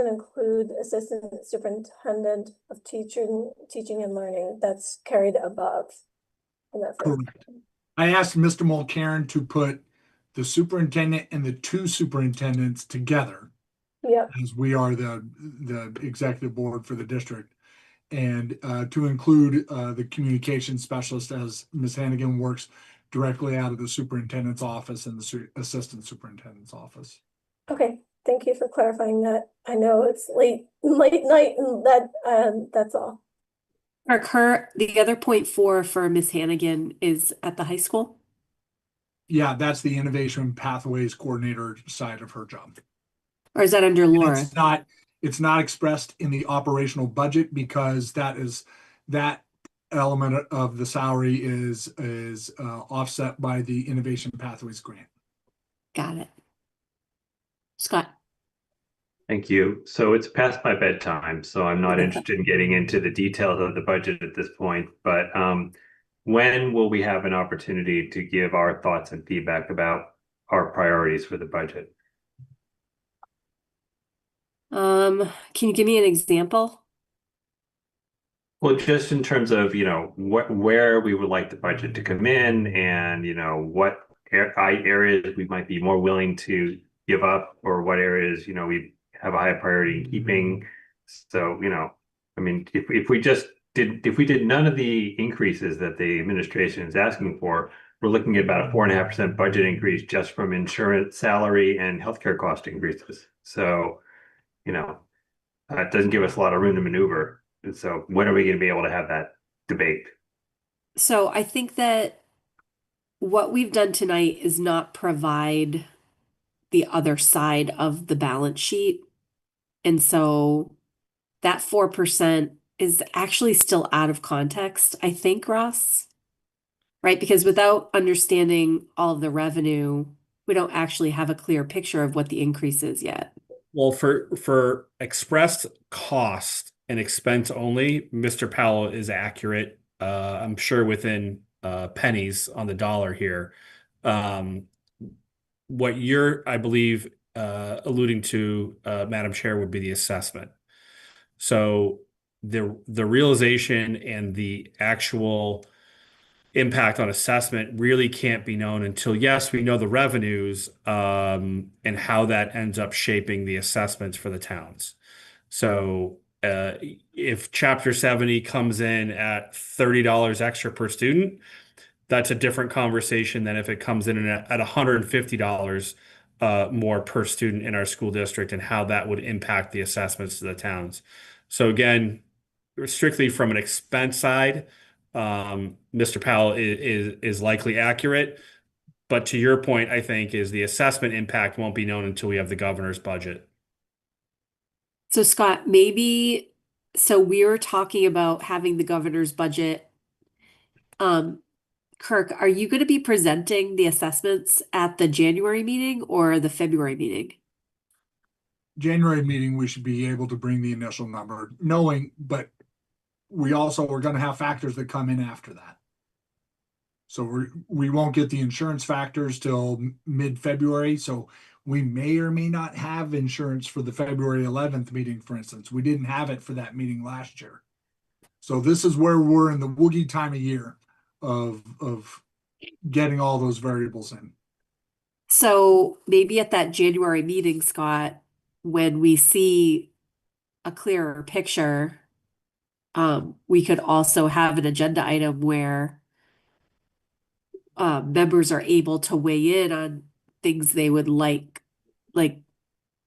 include assistant superintendent of teaching and learning. That's carried above. Correct. I asked Mr. Mulcairn to put the superintendent and the 2 superintendents together. Yeah. As we are the executive board for the district, and to include the communication specialist, as Ms. Hannigan works directly out of the superintendent's office and the assistant superintendent's office. Okay, Thank you for clarifying that. I know it's late night and that's all. The other 0.4 for Miss Hannigan is at the high school? Yeah, that's the Innovation Pathways Coordinator side of her job. Or is that under And Laura? it's not expressed in the operational budget because that element of the salary is offset by the Innovation Pathways grant. Got it. Scott. Thank you. So it's past my bedtime, so I'm not interested in getting into the details of the budget at this point. But when will we have an opportunity to give our thoughts and feedback about our priorities for the budget? Can you give me an example? Well, just in terms of, where we would like the budget to come in and, what areas we might be more willing to give up or what areas, we have a high priority in keeping. So, I mean, if we did none of the increases that the administration is asking for, we're looking at about a 4.5% budget increase just from insurance, salary, and healthcare cost increases. So, it doesn't give us a lot of room to maneuver. And so when are we going to be able to have that debate? So I think that what we've done tonight is not provide the other side of the balance sheet. And so that 4% is actually still out of context, I think, Ross. Right? Because without understanding all of the revenue, we don't actually have a clear picture of what the increase is yet. Well, for expressed cost and expense only, Mr. Powell is accurate. I'm sure within pennies on the dollar here. What you're, I believe, alluding to, Madam Chair, would be the assessment. So the realization and the actual impact on assessment really can't be known until, yes, we know the revenues and how that ends up shaping the assessments for the towns. So if Chapter 70 comes in at $30 extra per student, that's a different conversation than if it comes in at $150 more per student in our school district and how that would impact the assessments to the towns. So again, strictly from an expense side, Mr. Powell is likely accurate, but to your point, I think is the assessment impact won't be known until we have the governor's budget. So Scott, so we were talking about having the governor's budget. Kirk, are you going to be presenting the assessments at the January meeting or the February meeting? January meeting, we should be able to bring the initial number, but we also are going to have factors that come in after that. So we won't get the insurance factors till mid-February. So we may or may not have insurance for the February 11th meeting, for instance. We didn't have it for that meeting last year. So this is where we're in the woogie time of year of getting all those variables in. So maybe at that January meeting, Scott, when we see a clearer picture, we could also have an agenda item where members are able to weigh in on things they would like,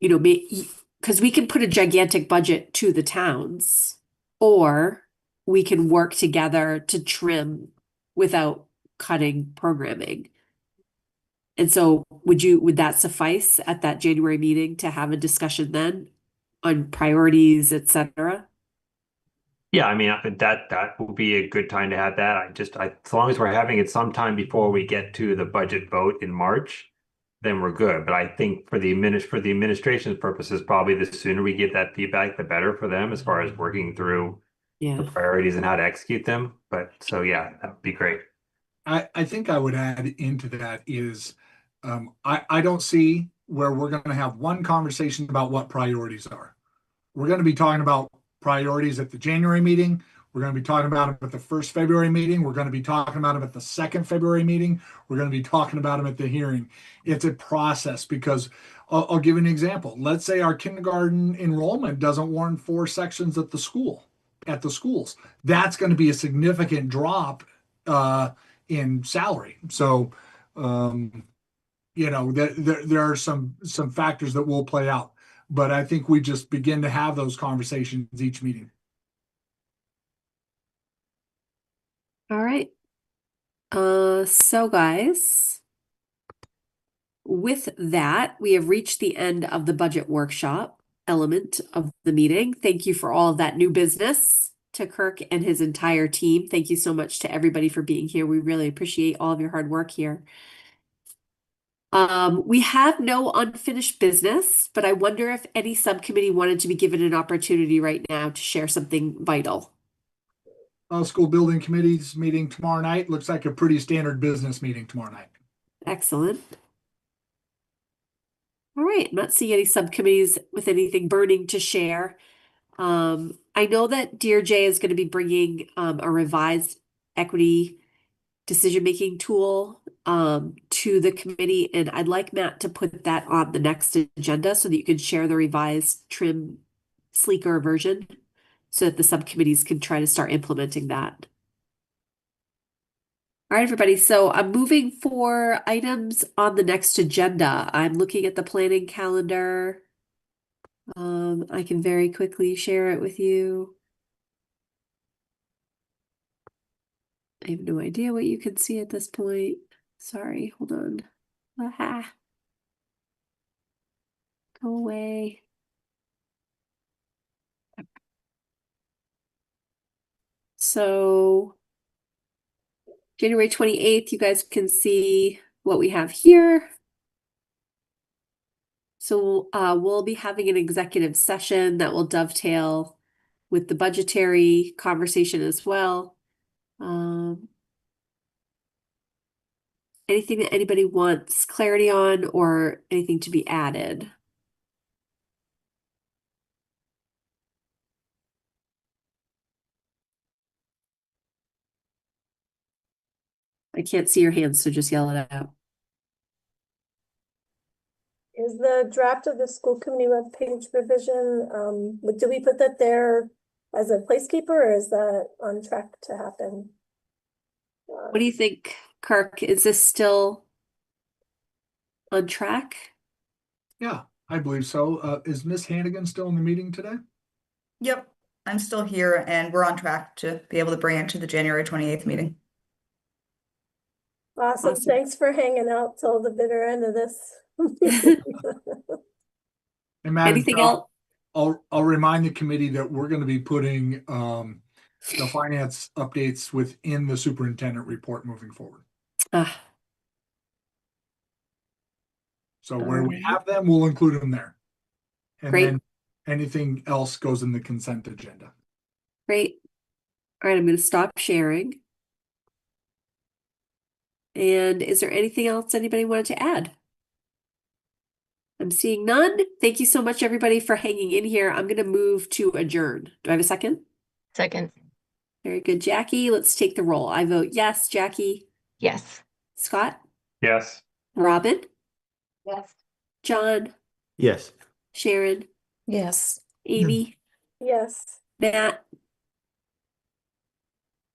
because we can put a gigantic budget to the towns, or we can work together to trim without cutting programming. And so would that suffice at that January meeting to have a discussion then on priorities, et cetera? Yeah, I mean, that will be a good time to have that. As long as we're having it sometime before we get to the budget vote in March, then we're good. But I think for the administration's purposes, probably the sooner we get that feedback, the better for them as far as working through the priorities and how to execute them. But so, yeah, that would be great. I think I would add into that is I don't see where we're going to have one conversation about what priorities are. We're going to be talking about priorities at the January meeting. We're going to be talking about them at the first February meeting. We're going to be talking about them at the second February meeting. We're going to be talking about them at the hearing. It's a process because I'll give you an example. Let's say our kindergarten enrollment doesn't warrant 4 sections at the schools. That's going to be a significant drop in salary. So, there are some factors that will play out. But I think we just begin to have those conversations each meeting. All right. So guys, with that, we have reached the end of the budget workshop element of the meeting. Thank you for all of that new business to Kirk and his entire team. Thank you so much to everybody for being here. We really appreciate all of your hard work here. We have no unfinished business, but I wonder if any subcommittee wanted to be given an opportunity right now to share something vital. School building committee's meeting tomorrow night. Looks like a pretty standard business meeting tomorrow night. Excellent. All right, I'm not seeing any subcommittees with anything burning to share. I know that Dear Jay is going to be bringing a revised equity decision-making tool to the committee, and I'd like Matt to put that on the next agenda so that you can share the revised, trim, sleeker version so that the subcommittees can try to start implementing that. All right, everybody. So I'm moving for items on the next agenda. I'm looking at the planning calendar. I can very quickly share it with you. I have no idea what you can see at this point. Sorry, hold on. Aha. Go away. So January 28th, you guys can see what we have here. So we'll be having an executive session that will dovetail with the budgetary conversation as well. Anything that anybody wants clarity on or anything to be added? I can't see your hands, so just yell it out. Is the draft of the school committee webpage revision, do we put that there as a placekeeper, or is that on track to happen? What do you think, Kirk? Is this still on track? Yeah, I believe so. Is Miss Hannigan still in the meeting today? Yep, I'm still here and we're on track to be able to bring it to the January 28th meeting. Awesome. Thanks for hanging out till the bitter end of this. And Madam Anything Chair, else? I'll remind the committee that we're going to be putting the finance updates within the superintendent report moving forward. So where we have them, we'll include them there. And Great. then anything else goes in the consent agenda. Great. All right, I'm going to stop sharing. And is there anything else anybody wanted to add? I'm seeing none. Thank you so much, everybody, for hanging in here. I'm going to move to adjourn. Do I have a second? Second. Very good, Jackie. Let's take the roll. I vote yes. Jackie? Yes. Scott? Yes. Robin? Yes. John? Yes. Sharon? Yes. Amy? Yes. Matt?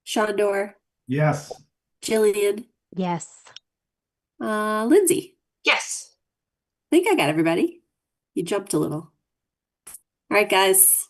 Shondor? Yes. Jillian? Yes. Lindsay? Yes. I think I got everybody. You jumped a little. All right, guys.